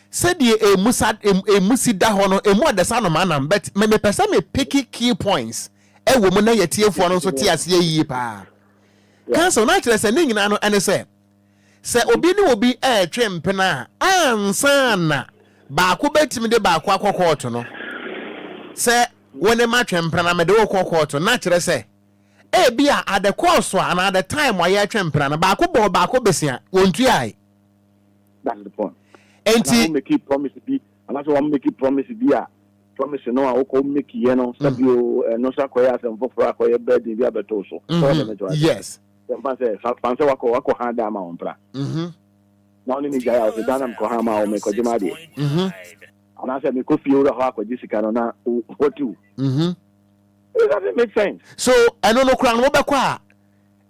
said a musida hono a more the son of man but me person me picky key points e woman na yetie for no so tie ase yi pa Council na kire se nyina no ene se obi ni obi twempena ansa na ba ko betimi de ba ko akokọ no se when a match and Praname do court, natural say, eh, be at the course and at the time why I champion, Bako Bessia, won't you? That's the point. And he make it promise to be, and that's what make it promise to be a promise no, I will make you know, Sabio, no Sakoyas and Vofra, or your bed in the other torso. Yes. Fancy Wako hand down my own pra. Now, in the guy, the Danam Kohama or Mekojimadi. And I said, me could feel the heart with Jessica on that. What do? It doesn't make sense. So, I don't know, Crown, what about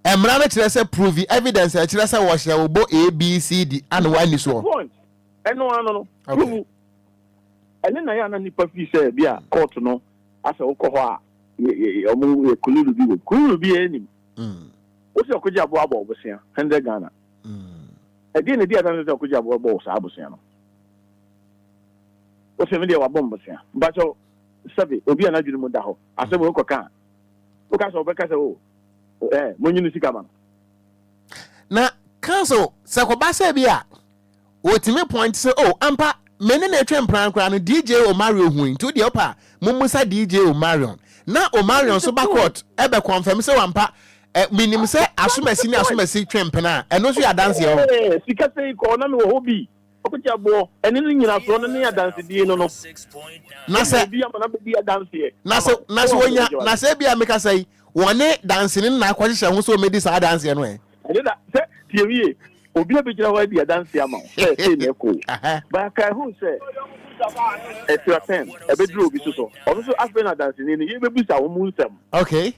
and Mranich say prove the evidence that Chilasa was your bo A, B, C, D, and one is one. Point. And no. Okay. And then I am any puppy say, be a court no, as a Okoha, could be any. What's your Okogyeabour was here? 100 Ghana. At the end of the day, I don't know Okogyeabour boss, Abusiano. What's the idea of bombs here? But so, Sabi, Obia na junu daho. I said, "Woko kan." Woko so beka say, when you see come." Na Council, Sakobasa bia. Otime point say, "Oh, ampa, mene na twem plan kra no DJ Omario hu into the upper. Mumusa DJ Omarion. Na Omarion so backcourt, ebe confirm say ampa minim say asumasi twem pena. Eno so ya dance here. Sika say ko na me wo hobi. Okogyeabour eni ni nyina so no ne dance die no na se bia na be dance here na se wonya na se bia meka say wone dance ni na akwahye ho so medi sa dance no e da se tie obi abegira wa bia dance ama say na ko ba kai hu say curating ebedru obi so also afa na dance ni ye bebusa wo mu nsem okay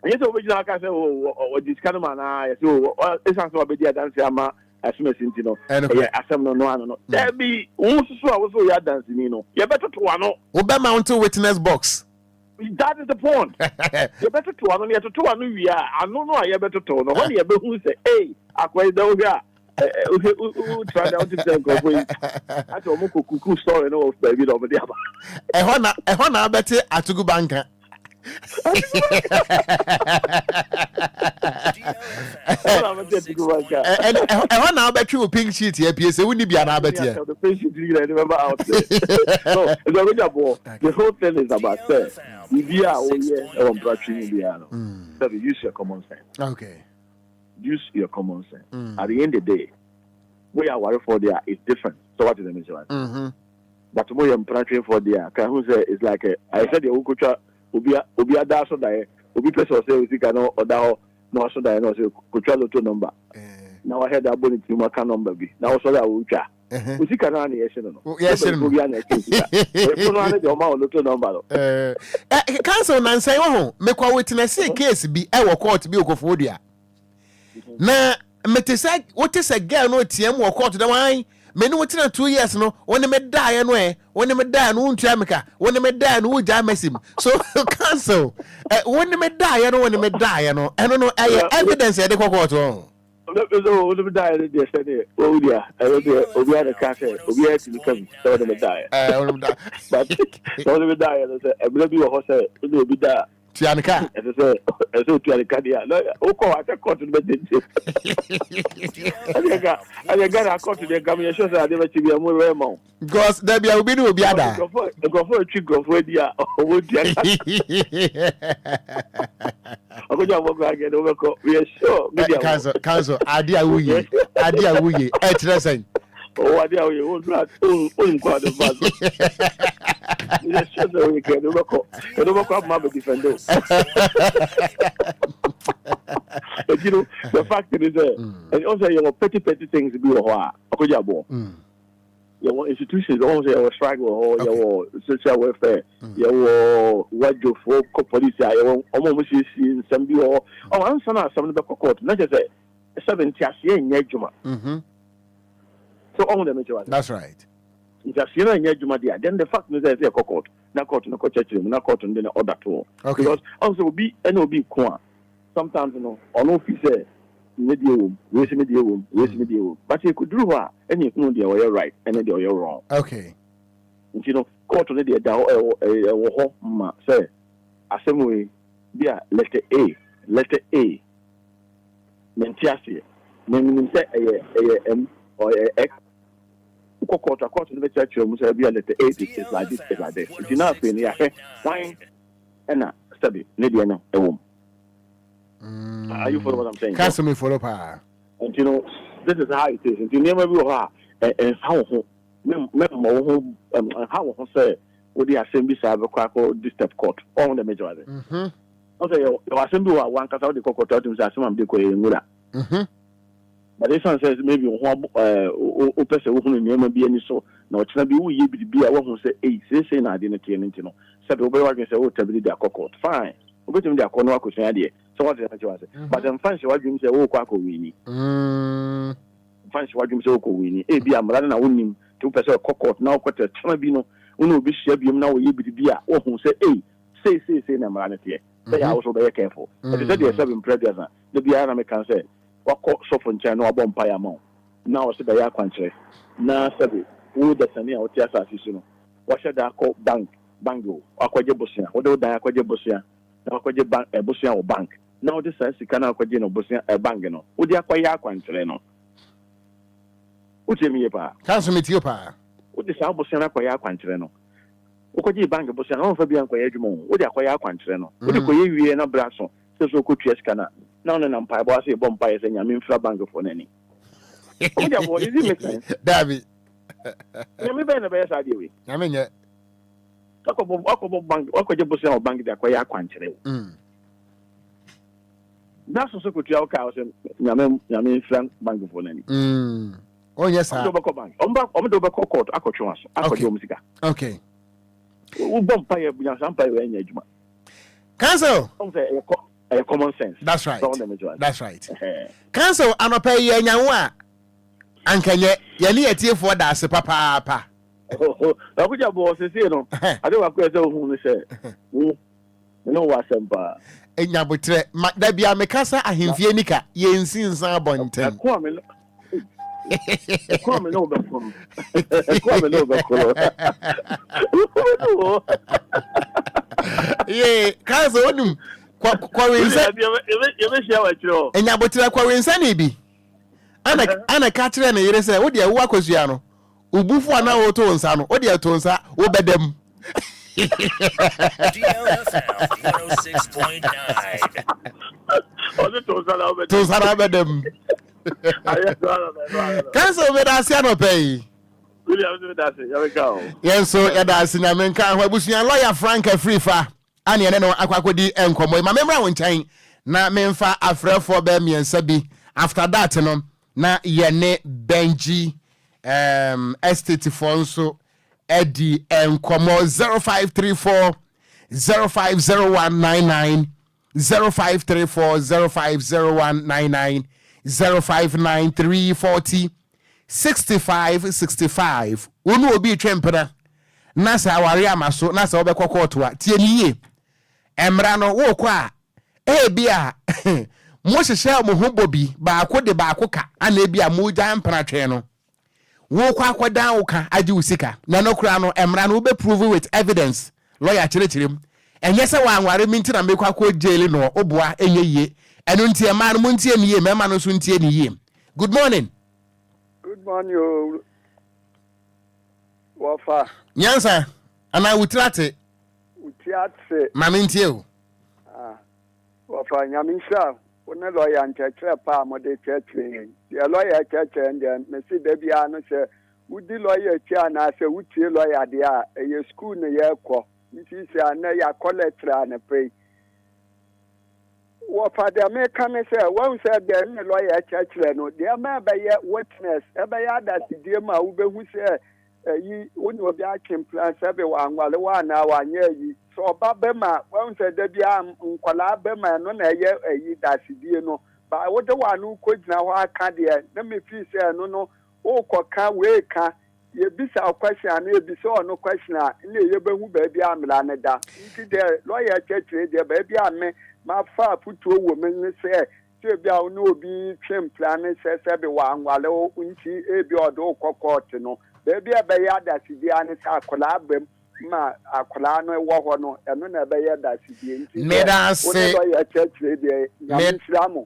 and yes obi na ka say o discount man na yes o essence obedia dance ama assume sintino asem no there be won so a wo so ya dance ni no ye beto to ano wo be mount witness box That is the point. You better to one, you have to one we are. I don't know. I better to no. When you who say, "Hey, I quite don't get." Try out to say, "Go away." I told Muku story no baby over there. I bet it at Tugu Banka. And I now bet you a pink sheet here, PS. Wouldn't be an abbot here. The pink sheet, I remember out there. So, the whole thing is about we are all here on Brachiano. So, use your common sense. Okay. Use your common sense. At the end of the day, we are worried for there is different. So, what is the mission? But we are praying for there. Can who say it's like I said the Okucha. Obia da so die obi person say we can no oda no so die no say control to number now I had that bonus to mark number be now so that we twa we see can na yes no yes no Obia na say no na the ma to number cancel nan say wo me kwa witness case bi e wo court bi okofo dia na metesa what is a girl no tiem wo court da wan me no tina 2 years no woni me die no woni me die no untua meka woni me die no uja mesim so cancel woni me die no woni me die no eno no evidence e de court on so woni me die dey say dey Obia Obia the car say Obia to come so woni me die woni me die but woni me die no say e bi wo say Obi die Tianka eso Tianka dia no o ko ata court no be I got court the government show say dey be mo re mo because there be obi no obi ada go for dia o dia Okogyeabour Ocran again o ko we are sure council ade awuye e kire sen o ade awuye o nko ade fast yes sure we can do ko ma be defend us but you know the fact is and also you know petty things be o Okogyeabour your institutions also your struggle or your social welfare your wardrobe for police your almost see some be or answer na some be court not just 70 years in adwuma so all them that's right if you see na adwuma there then the fact is that a court na court no church na court no order to because also be ko sometimes you know on officer media but you could do what any you know they are right and they are wrong okay you know court no dey da wo ma say assembly be letter A mentiasie meaning say M or X court no be church mu say be letter A is like this it's not pay ya why na sabi ne dey no ewom. Are you following what I'm saying? Can't me follow pa. And you know, this is how it is. And you never will have and how say would the assembly serve a disturb court on the major. Also, your assembly one cast out the court out to some of the Korea. But this one says maybe one person who never be any so no it's not be we be a one who say say na didn't you know. Said over can say oh tell the court. Fine. Obetumi de akono akosia de so what dey say but dem fancy wadwum say wo kwa akowini fancy wadwum say wo kowini e bia mra na wonim to pese court na okota tama bi no wona obi hia biam na wo ye bidi a wo hu say say na mra na tie say also be careful but they say they seven predators na the bia na me kan say wakọ sofo ncha na wabọ mpa ya ma na wo se be ya kwankyere na sabe wo da sani a wo tia sa asisu no wo hye da akọ bango akwaje bosia wo de da akwaje bosia na akwaje bosia wo bank na wo de sa sika na akwaje no bosia bank no wo de akwaye akwankyere no wo temi ye pa kanso meti pa wo de sa bosia na akwaye akwankyere no wo kwaje bank bosia na wo fa bia akwaye adwuma wo de akwaye akwankyere no wo de koye wie na braso so ko tua sika na na mpa bo ase bo mpa ye se nyame mfra bank fo nani Okogyeabour is it make sense David nyame be na be sa de we nyame nye akobo bank akoje bosia bank de akwaye akwankyere na so ko tua ka o se nyame mfra bank fo nani oh yes sir do bako bank do bako court akotwe aso akoje o musika okay wo bo mpa ye bunya sampa ye anya adwuma cancel common sense. That's right. That's right. Cancel anopa ye nyanwo a ankanye ye ne yetie fo da ase papa. Okogyeabour se no. Ade wa ko ese ohun ni se. no wasempa enyabotre da bia mekasa ahemfie nika yensi nsan abonten Come no bekoro. Come no bekoro. Ye, kaza onum kwa wensa. Ye share wa chiro. Enyabotre kwa wensa na bi. Ana ka kire na yire se wo de wo akosua no. Ubufu ana wo to nsa no. Wo de to nsa wo bedam. DLFM 106.9. To nsa bedam. Kanso me da sia no pay. William me da sia, ya we go. Yen so ya da sia na menka ho abusuan lawyer Frank Afrifa. Ane ene no akwakodi enkomo. Ma memra won chan na memfa afrefo ba miensa bi. After that no na yene Benji estate fonso edi enkomo 0534 050199 0534 050199 059340 6565 unu obi twempera na sa aware amaso na sa obekọ court a tie niye emra no wo kwa bia mo hyehyɛ mo ho bobi baako de baako ka ana bia mo gya mpratwe no wo kwa akodan wo ka agi usika na no kura no emra no be prove with evidence lawyer kyerɛkyerɛm enye sɛ wanware minti na mekwa akọ jail no oboa enye yie enu ntie ma no muntie niye mema no so ntie niye. Good morning. Good morning o. Wafa. Nyansa ana utrate. Utiate. Mama ntie o. Wafa nyamisha one lawyer nchekere pa mo de chekere. The lawyer chekere and me see da bia no se udi lawyer chia na se utie lawyer de a ye school ne ye kọ. Nti se ana ya collect na pay. What father may come and say, one said the lawyer church, no, there may be a witness, every other dear ma who say, you wouldn't be action plans everyone while one hour near you. So, Babema, one said the Biam, Unqualabema, no, that's dear no, but I would the one who could now, I can't hear. Let me please say, no, oh, can't wake. You be our question, and you be so no question. You be baby, I'm Lanada. The lawyer church, the baby, I may. My father put to a woman say, "Tell no be trim plan says everyone while unti a be or do court no. Baby a bayard that she be honest, I collab ma a colano no, and then a bayard that she be. Meda say,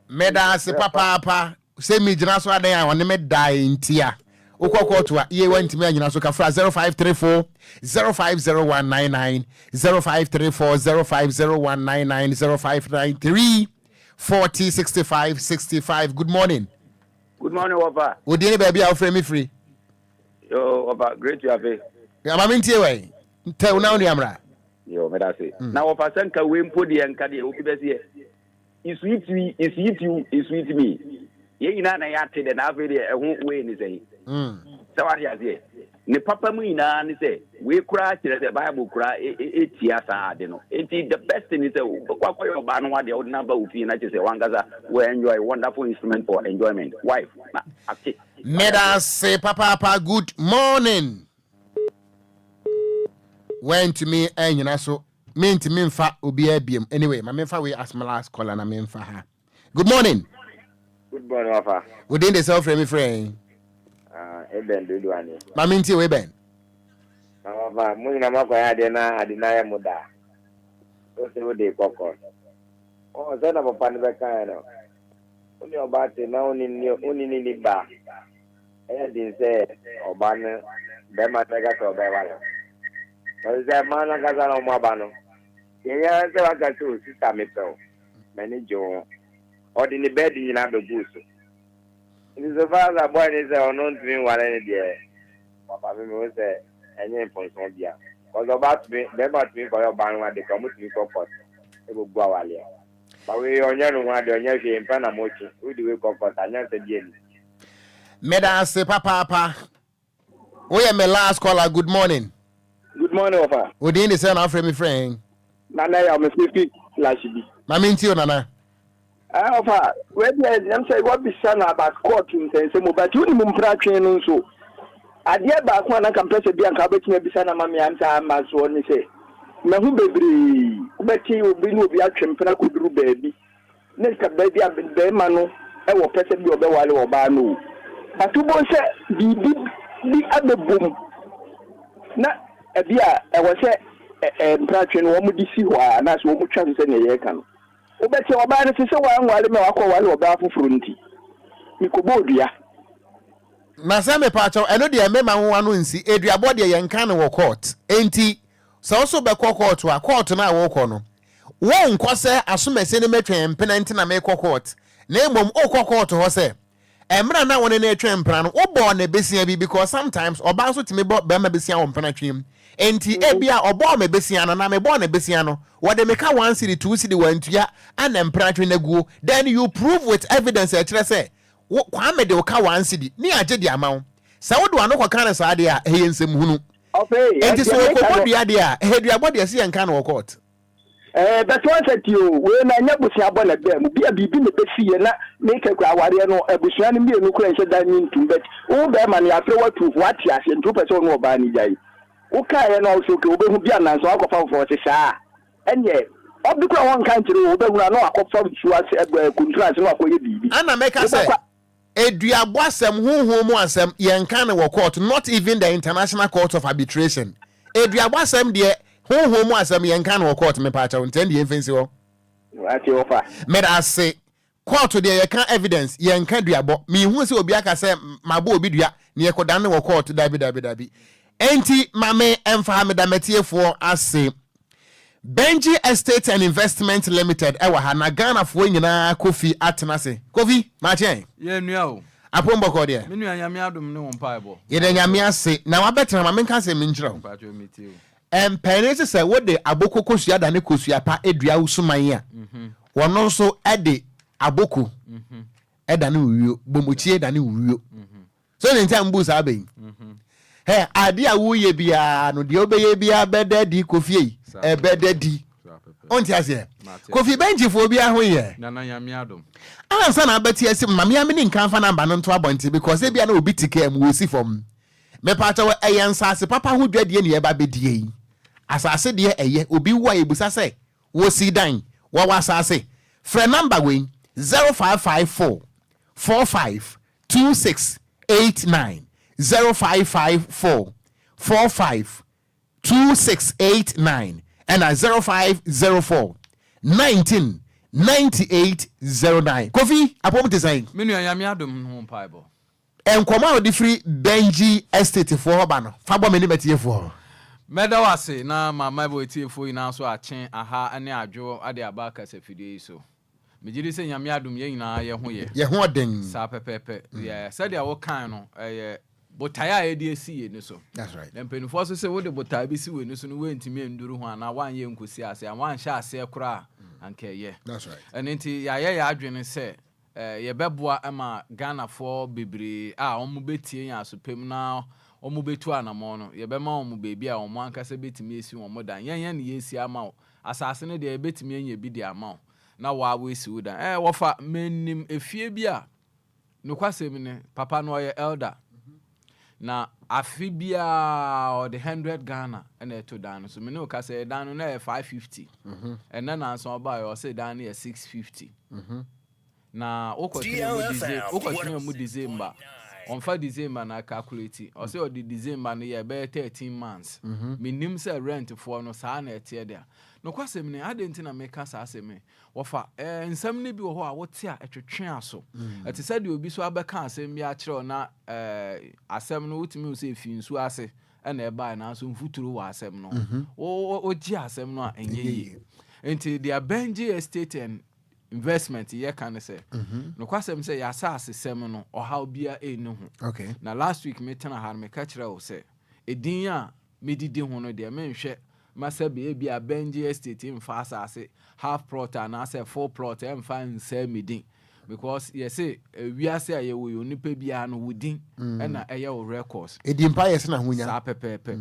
Meda say, Papa, say me, Janaso, I want to die in tia. Okokotwa ye went me nyina so kafra 0534 050199 0534 050199 0593 40 65 65. Good morning. Good morning, Wafa. Odini baby our frame me free. Yo, Wafa, great to have you. Ya mama ntie we. Tell now ni amra. Yo, me da say. Na Wafa senka we mpodi enka de obi be say. Is sweet me. Ye ina na ya te de na ave de ehun we ni say. So what you say? Ne papa mu ina ni say we kura kire the Bible kura etia sa ade no. Enti the best thing is kwa your ba no ade old number ufi na say wangaza we enjoy wonderful instrument for enjoyment. Wife na ati. Meda say papa good morning. Went to me nyina so me ntimi mfa obi abiem. Anyway, my memfa we as my last caller na memfa ha. Good morning. Good morning, Wafa. Within the self frame friend. Eben do ani. Mami nti we ben. Wafa, mu na makwa ade na ya muda. O se wo de kokko. O se na papa ni be kan no. Oni oba te na oni ni ba. E din se oba ne be ma ta ga ko be wala. O se ma na ga za mo aba no. Ye ya se wa ga to sister me pe o. Mani jo. Odi ni bed ni na be buso. It is a father boy is unknown to me what any day. Papa me say any function dia. Cause about me, them about me for your ban when they come to me comfort. It will go away. But we only know what the only thing in Pana Mochi. We do we comfort and answer the end. Meda say papa. We are my last caller. Good morning. Good morning, Papa. Within the son of me friend. Nana, I'm a speaking flashy. Mami nti Nana. Papa, where I'm saying what be son about court in some but you mum so. Adia ba kwa na kampese bia nka betime bisa na mama ya nta ma so ni se mahu bebree ubeti obi no obi atwempena koduru baabi ne ka baabi abema no e wo pese bi obewale oba no atubo se bibi bi abebum na ebia e wo se mpratwe no wo mudi si ho a na so wo mutwa se ne ye ka no ubeti oba ne se wa nwale me wakọ wale oba fufuru nti mikobodua na se me pa chaw eno de mema ho anu nsi eduabo de ye nka ne wo court enti so also be court wa court na wo kọ no wo nkọ se asomese ne metwe mpena nti na me court na emom o court ho se emra na woni na etwe mpena no wo bo na besia bi because sometimes oba so timi bo be ma besia wo mpena twem enti ebia obo me besia no na me bo na besia no wo de me ka 1 city 2 city wantua ana mpena twe na guo then you prove with evidence e kire se kwa me de ka 1 city ni age de amawo sa wo do ano kwa kan sa de a ehye nsem hunu enti so ko bo de a ehduabo de se yanka na court but one set you we na nya busia bo na be mu bia bibi ne besiye na make kwa aware no abusua ne mienu kura nche dan ntu bet wo be ma ne afre watu wati ase ntu pese no oba ni jai wo kae na also ke wo be hu bia nan so akofa fo se saa enye obi kura won kan kire wo be hu na akofa su ase contract no akoye bibi ana make say eduabo asem honhom asem yenka ne wo court not even the International Court of Arbitration eduabo asem de honhom asem yenka ne wo court me pa cha ntend ye mfensi ho ati ofa me da say court de yenka evidence yenka duabo me hu se obi aka say mabo obi dua ne yekodan ne wo court dabi enti mame emfa me da metiefo ase Benji Estate and Investment Limited ewa ha na Ghana fo nyina Kofi atenase Kofi ma chen ye nua o apombo ko de me nua nyame adom ne won paebo ye de nyame ase na wa betra ma menka se me nkyerɛ empene se wo de aboko kosua da ne kosua pa edua usuman a wono nso ede aboko eda ne wuyo bomochie da ne wuyo so ne ntam bu sa ben he ade a wo ye bia no de obeye bia beda di Kofi beda di onti ase Kofi Benji fo bia ho ye na nyame adom ansa na abati ase mame amene nkan fa namba no to abonti because e bia na obi tike am wo si fom me pa tawo eyensa ase papa ho dwadie ne ye ba bedie asase de eye obi wa ebusa se wo si dan wo wasase frɛ number we 0554 452689 0554 452689 and 0504 199809 Kofi apom te sai me nua nyame adom ho paibo enkoma odi free Benji Estate for hoba no fa bo me ni metiefo meda wase na mama bo etiefo ina so achen aha ane adwo ade abaka safidie so megiri se nyame adom ye nyina ye ho oden sa pepepe ye sadia wo kan no botaya edi esi ni so that's right dem penifo so se wo de botaya bi si we ni so no wentimi enduru ho ana wan ye nkosi ase wan hya ase kura anke ye that's right enti ya adwene se ye beboa ama Ghana for bebre omu betie ya asopem na omu betu anamo no ye bema omu bebi a omu ankasa betimi esi omu dan yen ne yesi ama asase ne de betimi anya bi de ama na wa esi wudan wo fa menim efie bi a no kwasem ne papa no ye elder na afibia or the 100 Ghana and to down so me no ka say down na 550 and then na so buy or say down na 650 na okotinu mu December on fa December na calculate or say o the December na ye be 13 months minim say rent for no sa na etie there no kwasem ne adenti na meka sa aseme wo fa nsam ne bi wo ho a wote a etwetwe aso eti said de obi so abeka asem bi a kire na asem no wutimi wo se finsu ase na e ba na so mfuturu wa asem no o ji asem no a enye enti the Benji Estate and Investment ye kan say no kwasem say ya sa asem no o ha obia enu ho okay na last week me tena har me ka kire wo say edin a medidi ho no de menhwe masabe bi a Benji Estate in fast ase half plot and ase full plot em fan say medin because you say we are say you nipa bia no wudin na eye o records edi mpa yes na hunya sa pepepe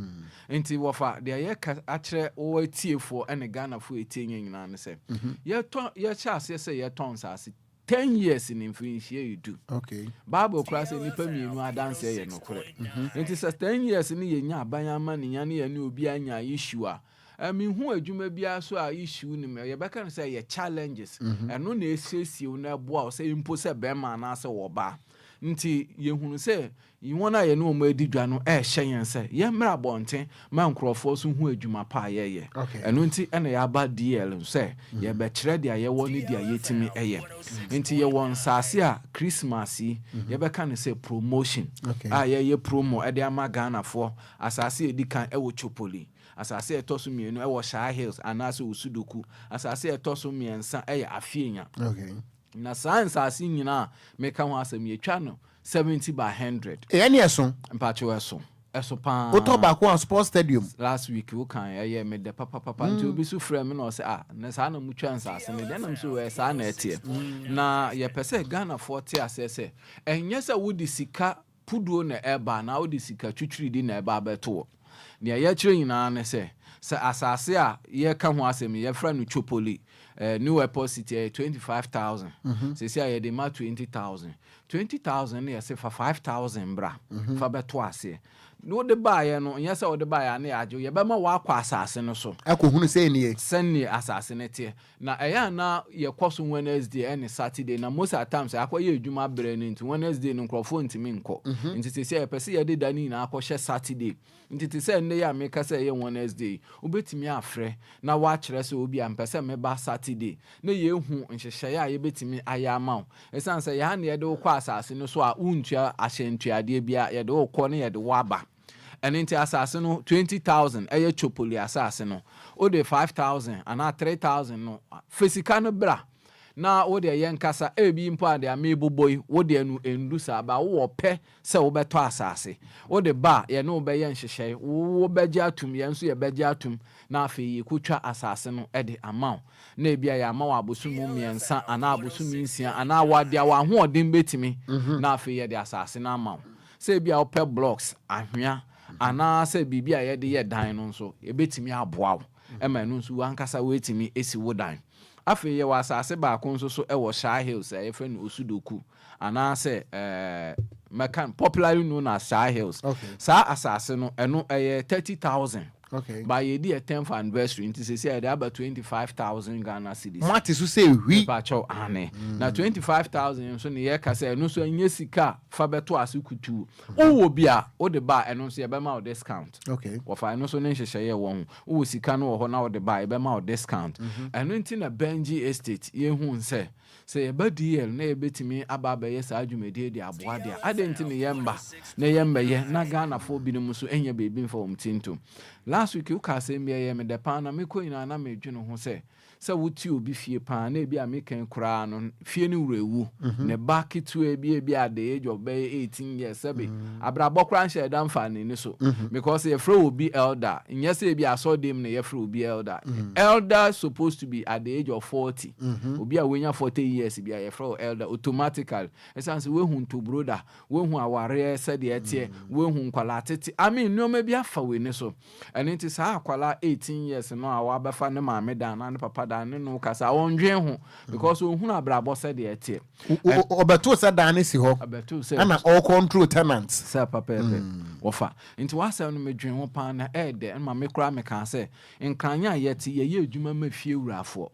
enti wo fa de ye ka akire o atiefo ene Ghana fo etinye nyina ne say ye cha ase say ye ton sa ase 10 years in influence you do okay Bible class nipa mienu adanse ye no kore enti say 10 years ni ye nya abanyama ni nya ne ye ni obi anya issue a mean who a juma bia so a issue ni me ye beka say ye challenges eno na esiesie na boa say impose be ma na say wo ba nti ye hunu say wona ye no mo adidwa no hyen say ye mra bonten ma nkrofo so hu adwuma pa ye eno nti ena ya ba DL say ye be kire dia ye woni dia yetimi eye nti ye won sase a Christmas ye beka no say promotion ye promo e de ama Ghana for asase edikan e wo chopoli asase etoso mienu e wo Shy Hills anase usudoku asase etoso miensa e afienya na science asase nyina meka ho asem yetwa no 70 by 100 ene eso mpacho eso pa otoba ko sports stadium last week we kan me de papa nti obi su frame no say na sa na mutwa nsase ne de nam so we sa na etie na ye pese Ghana 40 asese enye se wodi sika puduo na eba na wodi sika twitwiri di na eba beto ne ye kire nyina ne se asase a ye ka ho asem ye fra no chopoli new airport city 25,000 say say ye de ma 20,000 ne say for 5,000 bra fa beto ase no de baye no nya say o de baye na ajo ye be ma wa kwa asase no so akohunu say ne senne asase ne tie na eya na ye kwaso Wednesday and Saturday na most at times akoye adwuma bre no nti Wednesday no nkrofo ntimi nko nti say ye pese ye de dani na akɔhye Saturday nti say ne ya me ka say ye Wednesday obetimi afre na wa kire say obi ampese me ba Saturday na ye hu nhyehyɛ ya ye betimi ayama o esan say ya na ye de kwa asase no so a untua ahyentuade bia ye de okɔ na ye de waba and into asase no 20,000 eye chopoli asase no o de 5,000 and 3,000 no physical no bra na o de yen kasa ebi mpo ade ameboboy wo de anu endu sa ba wo pɛ se wo beto asase o de ba ye no be yen hyehyɛ wo beje atum ye nso ye beje atum na afi ye kotwa asase no e de amount na ebia ya ma wa abosumu miensa ana abosumu nsia ana wade a wa ho odin betimi na afi ye de asase na amount se ebia o pɛ blocks ahwea ana se bibia ye de ye dan no nso e betimi aboa wo e ma no nso wankasa wetimi esi wo dan afi ye wa asase ba ko nso so e wo Shy Hills e friend osudoku ana se mekan popularly known as Shy Hills sa asase no eno 30,000 by ye di 10th anniversary nti se say about 25,000 Ghana cedis what is to say we pacho ane na 25,000 so ne ye ka say eno so anya sika fa beto asikutu wo bia wo de ba eno so ye be ma discount wo fa eno so ne hyehyɛ ye wo wo sika no wo ho na wo de ba ye be ma discount eno nti na Benji Estate ye hu nse say ba DL na ye betimi aba ba ye sa adwumede de aboa de adenti ne yemba na yemba ye na Ghana fo bi no muso enya bebi mfa omtinto last week you ka say me me de pa na me ko ina na me dwene ho say wuti obi fie pa na ebi a me kan kura no fie ni wurewu ne ba kitu ebi at the age of 18 years sabi abrabo kura nche dan fa ni so because ye fro obi elder nyese ebi aso dem na ye fro obi elder supposed to be at the age of 40 obi a wenya 40 years bi a ye fro elder automatically essence we hu to brother we hu aware said ye tie we hu kwala tete I mean no me bi afa we ni so and it is ha kwala 18 years no a wa befa ne maame dan na papa dan no kasa ondwen ho because ohun abrabo said ye tie obeto said dan si ho ana all control tenants sa papa ofa into wasa no medwen ho pa na ede en ma me kura me kan say nkanya yeti ye adwuma ma fie wurafo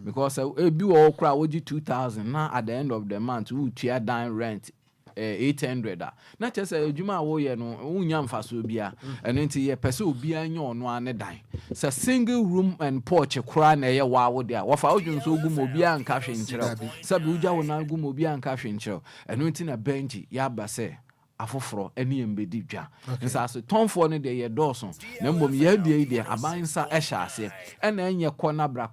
because ebi wo kura woji 2,000 na at the end of the month wo tua dan rent 800 na chese adwuma wo ye no unya mfaso bia eno nti ye pese obi anya ono ane dan sa single room and porch kura na ye wa wo dia wo fa odwun so ogum obi anka hwe nkyerɛ sabi ugya wo na ogum obi anka hwe nkyerɛ eno nti na Benji ya ba se afoforo eni embedi dwa nsa so tonfo ne de ye dɔɔso na mbom ye de abansa ɛhyɛ ase ɛna enye kɔ na bra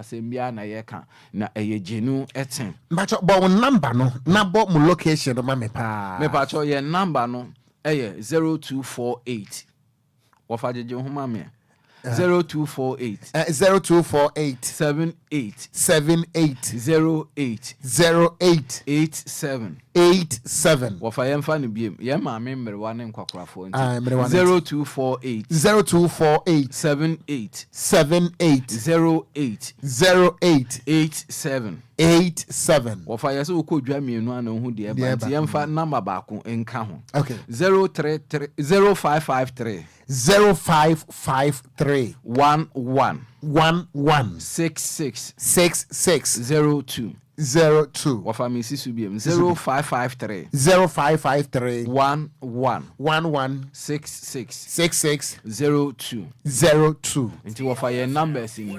asɛm bia na ye ka na eye genu eten macho bo number no na bo mu location no ma me pa me pa cho ye number no eye 0248 wo fa jeje ho ma me 0248 78 Wafa yemfa ne biem ye ma me mmerwa ne nkwakorafo nti 0248 78 87 87. Wɔfa yɛ sɛ wokɔ dwa mienu ana ohu deɛ ɛba nti yɛmfa number baako nka ho. Okay. 0553 0553 11 66 02. 02. Wɔfa me si so biam 0553 11 66 02. Nti wɔfa yɛ numbers ni.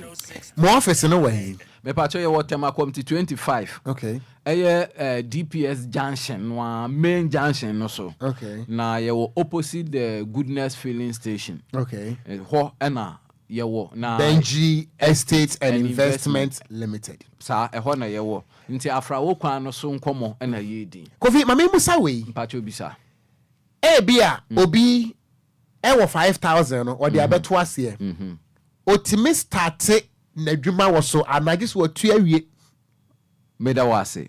Mo office no way. Me patcho yɛ wɔ tema committee 25. Okay. Ɛyɛ DPS junction no main junction no so. Okay. Na yɛ wɔ opposite the Goodness Filling Station. Okay. Hɔ ɛna yɛ wɔ na Benji Estates and Investment Limited. Sa ɛhɔ na yɛ wɔ. Nti afra wo kwan no so nkɔmɔ ɛna yɛ di. Kofi mame musa we. Patcho bisa. Bia obi ɛwɔ 5,000 no ɔde abeto ase. Otimi start na dwuma wɔ so anagye so watu awie. Meda wase.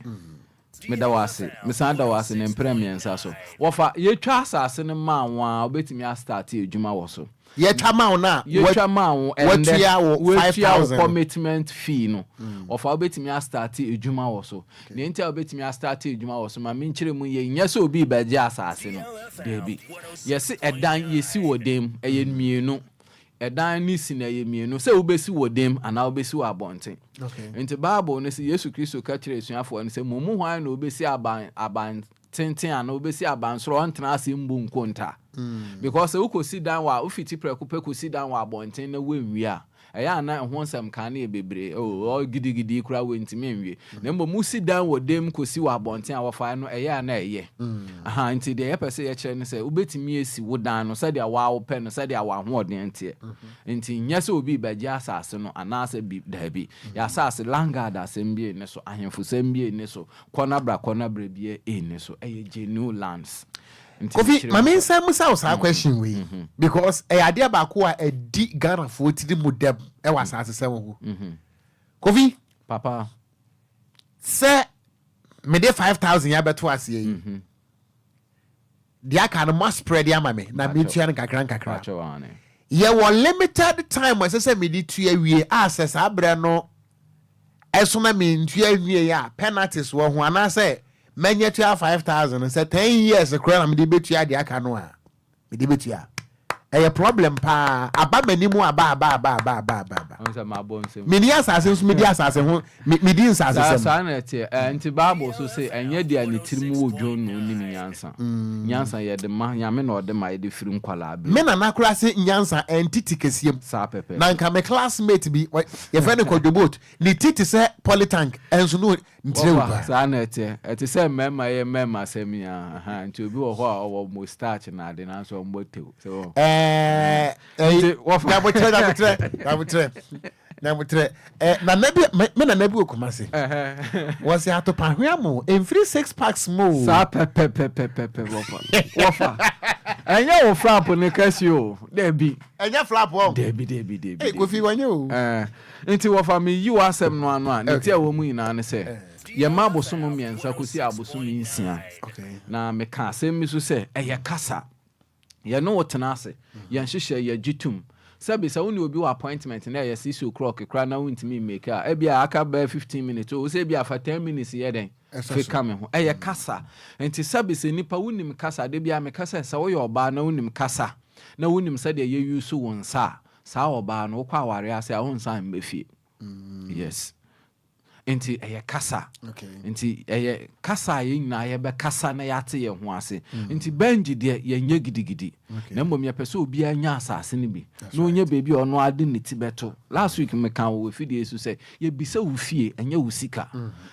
Mesanda wase na mpremiensa so. Wɔfa yɛtwa asase no ma wa obetimi a start adwuma wɔ so. Yɛtwa ma wo na yɛtwa ma wo watua wo 5,000 commitment fee no. Wɔfa obetimi a start adwuma wɔ so. Na nti a obetimi a start adwuma wɔ so ma menkyere mu yɛ nyɛ so obi bagye asase no. Debi. Yɛse ɛdan yɛsi wɔ dem ɛyɛ mienu. Ɛdan ni si na yɛ mienu sɛ wobɛsi wɔ dem ana wobɛsi wɔ abɔnten. Okay. Nti Bible no sɛ Yesu Kristo ka kyerɛ asuafoɔ no sɛ mumu hwan na obɛsi aban tenten ana obɛsi aban soro ɔntena ase mbu nkonta. Because sɛ wokɔsi dan wɔ ofiti prɛko pɛ kɔsi dan wɔ abɔnten na wɔnwie a ɛyɛ ana ɛho nsɛm kan ne bebree gidigidi kura wɔntimi nwie. Na mbɔ musi dan wɔ dem kɔsi wɔ abɔnten a wɔfa no ɛyɛ ana ɛyɛ. Aha nti deɛ yɛpɛ sɛ yɛkyerɛ no sɛ wobɛtumi esi wo dan no sɛdeɛ wɔawo pɛ no sɛdeɛ wɔahoɔden nteɛ. Nti nyɛ sɛ obi bagye asase no anaasɛ bi daabi. Yɛ asase langard asɛm bi ne so ahemfo sɛm bi ne so kɔna bra bi ne so ɛyɛ genuine lands. Kofi mame nsa musa wo question we because ade abako a edi Ghana for ti mu dem e wa asase se wo ho. Kofi papa se me de 5,000 ya beto ase yi. Dia kan mo spread ya mame na me tua nkakra. Ye wo limited time we say me di tua wie access abre no eso na me tua wie ya penalties wo ho ana say menya tua 5,000 say 10 years kra na me di betua dia aka no a me di betua a problem pa aba manimu aba onse ma bonse me di asase so me di asase ho me di asase sa na tie anti Bible so say enye dia ne tirimu wo dwon no ni nyansa nyansa ye de ma nyame na ode ma ye de firi nkwala abi me na nakura se nyansa entity kesiem sa pepe na nka me classmate bi ye friend Okogyeabour ni titi se polytank enso no ntire sa na tie eti se mema ye mema semia aha nti obi wo ho a wo mo starch na de na so mbotew so na nabi okumase was ya to pahweamo every 6 packs mo sa pepe wofa enya wo flap ne kasi o debi enya flap o debi Kofi wanye o nti wofa me yi wasem no ano a nti a wo mu ina ne se ye ma bosom miensa kosi abosom nsia na me ka asem mi so se eye kasa ye no wotena ase ye nhyehyɛ ye gitum sabi sa woni obi wa appointment na ye 6 o'clock kra na wontimi make a bia aka ba 15 minutes o se bia fa 10 minutes ye den fe kame ho eye kasa enti sabi se nipa wonim kasa de bia me kasa sa wo ye oba na wonim kasa na wonim sa de ye use won sa oba no kwa aware ase a won sa mbefie yes enti eye kasa enti eye kasa ye nyina ye be kasa na yate ye ho ase enti Benji de ye nye gidigidi na mbom ye pese obi anya asase ne bi na onye bebi ono ade ne ti beto last week me kan wo fidie su se ye bisa wo fie anya wo sika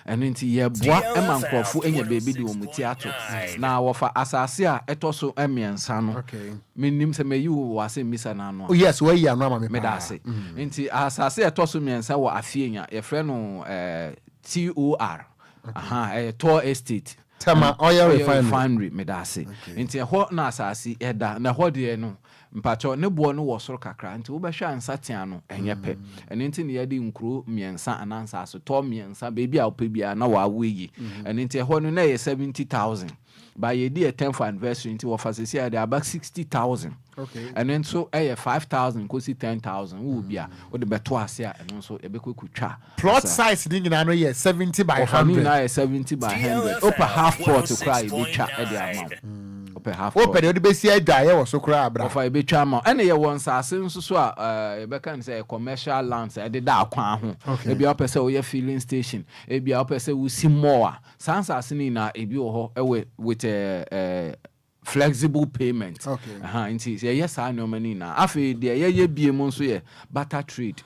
eno enti ye boa ema nkrofo enya bebi de wo muti ato na wofa asase a etoso emiensa no menim se meyi wo ase misa na no yes we yi anu ama me da ase enti asase etoso miensa wo afie nya ye frɛ no TOR Tor Estate Tama oil refinery me da se nti ho na asase eda na ho de no mpacho ne bo no wo soro kakra nti wo behwa ansatea no enye pe ene nti ne yade nkuro miensa anansa so to miensa bebi a opa bia na wa awoyi ene nti ho no na ye 70,000 by ye di a 10th anniversary nti wo fasisi ade about 60,000 okay and then so 5,000 kosi 10,000 wo bia wo de beto ase a eno so ebekotwa plot size ni nyina no ye 70 by 100 na ye 70 by 100 opa half pot kra e betwa e de ama opa half pot opa de besi adwa ye wo so kra abra ofa e betwa ama ene ye won sase nso so a e beka say commercial lands e de da akwan ho e bia opese wo ye filling station e bia opese wo si more sansase ni na e bi wo ho e with flexible payment. Okay. Inti yes I know many na. Afi de ye bie mo nso ye barter trade.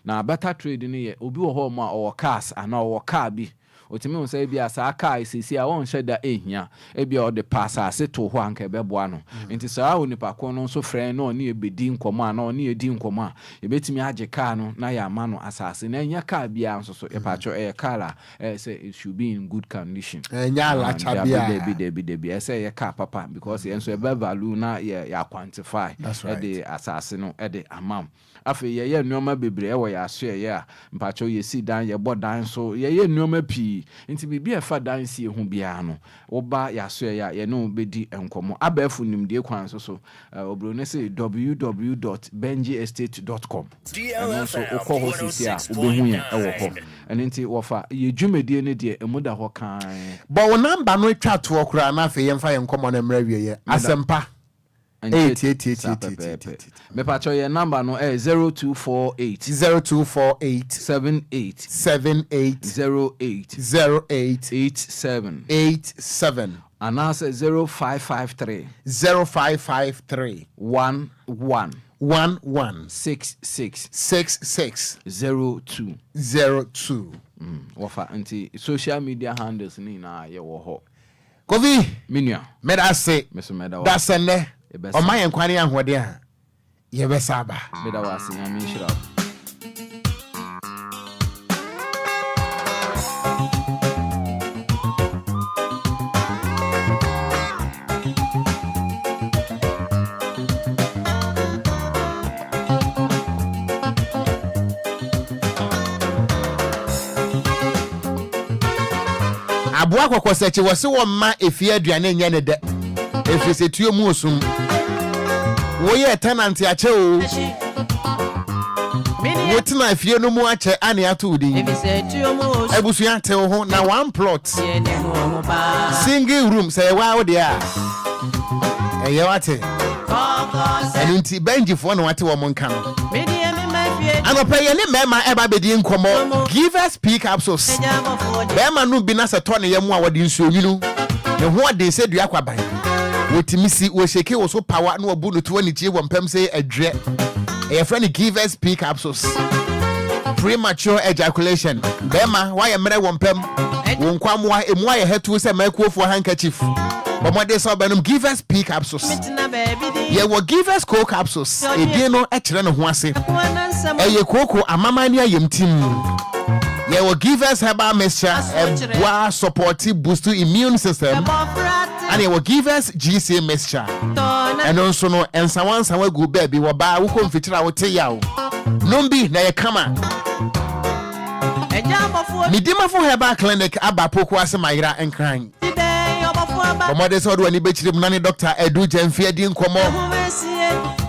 Na barter trade ni ye obi wo ho ma or cars ana or car bi. Otimi won say bia sa car isisi a won hye da ehia. E bia o de pass ase to ho anka beboa no. Inti sa oni pa ko no nso frɛ no oni ebedi nkomo ana oni edi nkomo a ebetimi age car no na ya ama no asase na nya car bia nso so e pa cho car say it should be in good condition. Nya la cha bia. Debi say ye car papa because enso e be value na ya quantify e de asase no e de amam. Afi ye nneoma bebre e wo ya so ye a mpacho ye si dan ye bodan so ye nneoma pi nti bibi e fa dan si ehu bia no wo ba ya so ye no bedi enkomo abafu nimde kwan so obro ne say www.benjiestate.com so ukọ ho sisi a obehu ya e wo ho nti wo fa ye dwumedie ne de emuda ho kan bo wo number no twa to okura na afi ye mfa ye nkomo na mra wie ye asempa 8. Me pacho your number no 0248 78 and answer 0553 11 66 02 wafa anti social media handles ni na ye wo ho Kofi minua meda say da sene o ma yen kwane ahode a ye be saba meda wase na mi shira aboa kokosechi wose wo ma efie aduane nya ne de efise tuo mu osum wo ye tenant ache o wo tina efie no mu ache ane ato udi efise tuo mu osum ebusuya te ho na one plot single room say wa wo de a eye wate enunti benjifo no wate wo monka no anope ye ne mema eba bedi nkomo give us speak capsules bema no bi na se to ne yemu a wode nsuonyinu ne ho ade se dua kwaban wotimisi wo sheke wo so power na obu no to ani tie wo mpem se adwe e friend give us speak capsules premature ejaculation bema wa ye mere wo mpem wo nkwamwa emu aye hetu se makuofo handkerchief bomode so benum give us speak capsules ye wo give us cold capsules edin no e kire ne ho ase eye koko amama ni ayemtim ye wo give us herbal mixture boa support boost immune system and ye wo give us GC mixture and also no ensawansa wa go baby wo ba wo konfitira wo te yawo nombi na ye kama midimafo herbal clinic abapoko ase mayira enkran bomode so do ani bechirim na ne doctor edu jamfie di nkomo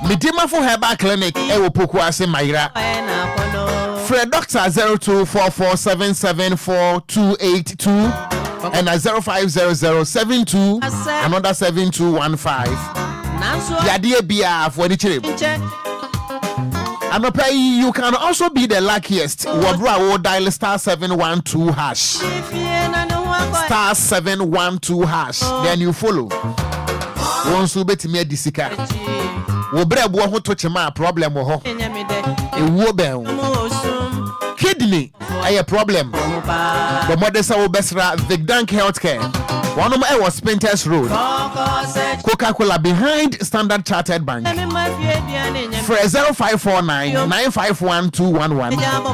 midimafo herbal clinic e wo poko ase mayira Fred Doctor 0244774282 and 050072 another 7215 yade bia for the chirem you can also be the luckiest wobra wo dial star 712 hash star 712 hash then you follow once you bet me disika wo brebo ho to chema problem ho ewo ben kidney a problem the modest wo besra Vigdank Healthcare one of my was Spinters Road Coca-Cola behind Standard Chartered Bank for 0549 951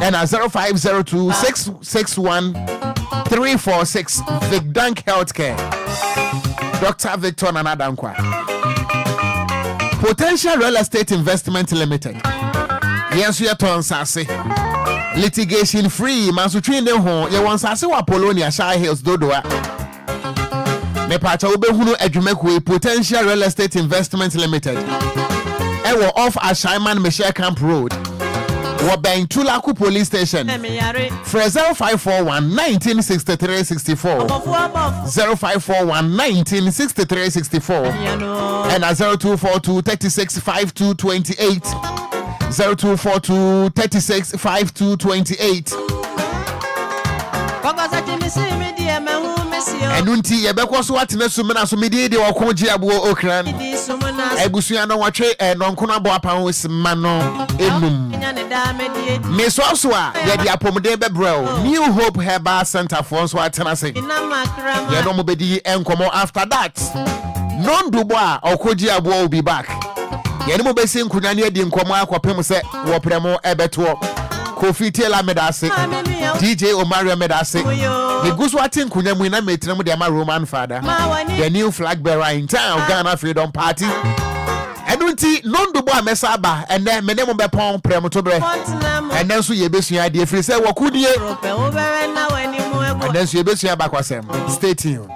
and 0502 661 346 Vigdank Healthcare Dr. Victor Nanadankwa Potential Real Estate Investment Limited. Yes, we are to answer. Litigation free. Masutrin de ho. You want answer wa Polonia Shire Hills Dodoa. Me pacha ube hunu edwumekwe Potential Real Estate Investment Limited. Ewo off Ashaiman Michelle Camp Road. Wabang Tulaku Police Station. Frezel 541 1963 64. 0541 1963 64. And 0242 36 5228. 0242 36 5228. And unti yebekwa so atene sumena so medi de Okogyeabour Ocran. Ebusua no watwe nonkona bo apan wesima no enum. Me so a ye de apomde bebrel. New Hope Herbal Center for so atena se. Ye no mo bedi enkomo after that. Non dubo a Okogyeabour will be back. Ye no mo besi nkunya ne di nkomo akopem se wo premo ebeto. Kofi Taylor medase. DJ Omario medase. The goose watching Kunyamina Metram de my Roman father. The new flag bearer in town, Ghana Freedom Party. And unti non do bois mesaba, and then Menemo Bepon Premotobre. And then so ye besi idea free say what could ye? And then so ye besi back was stay tuned.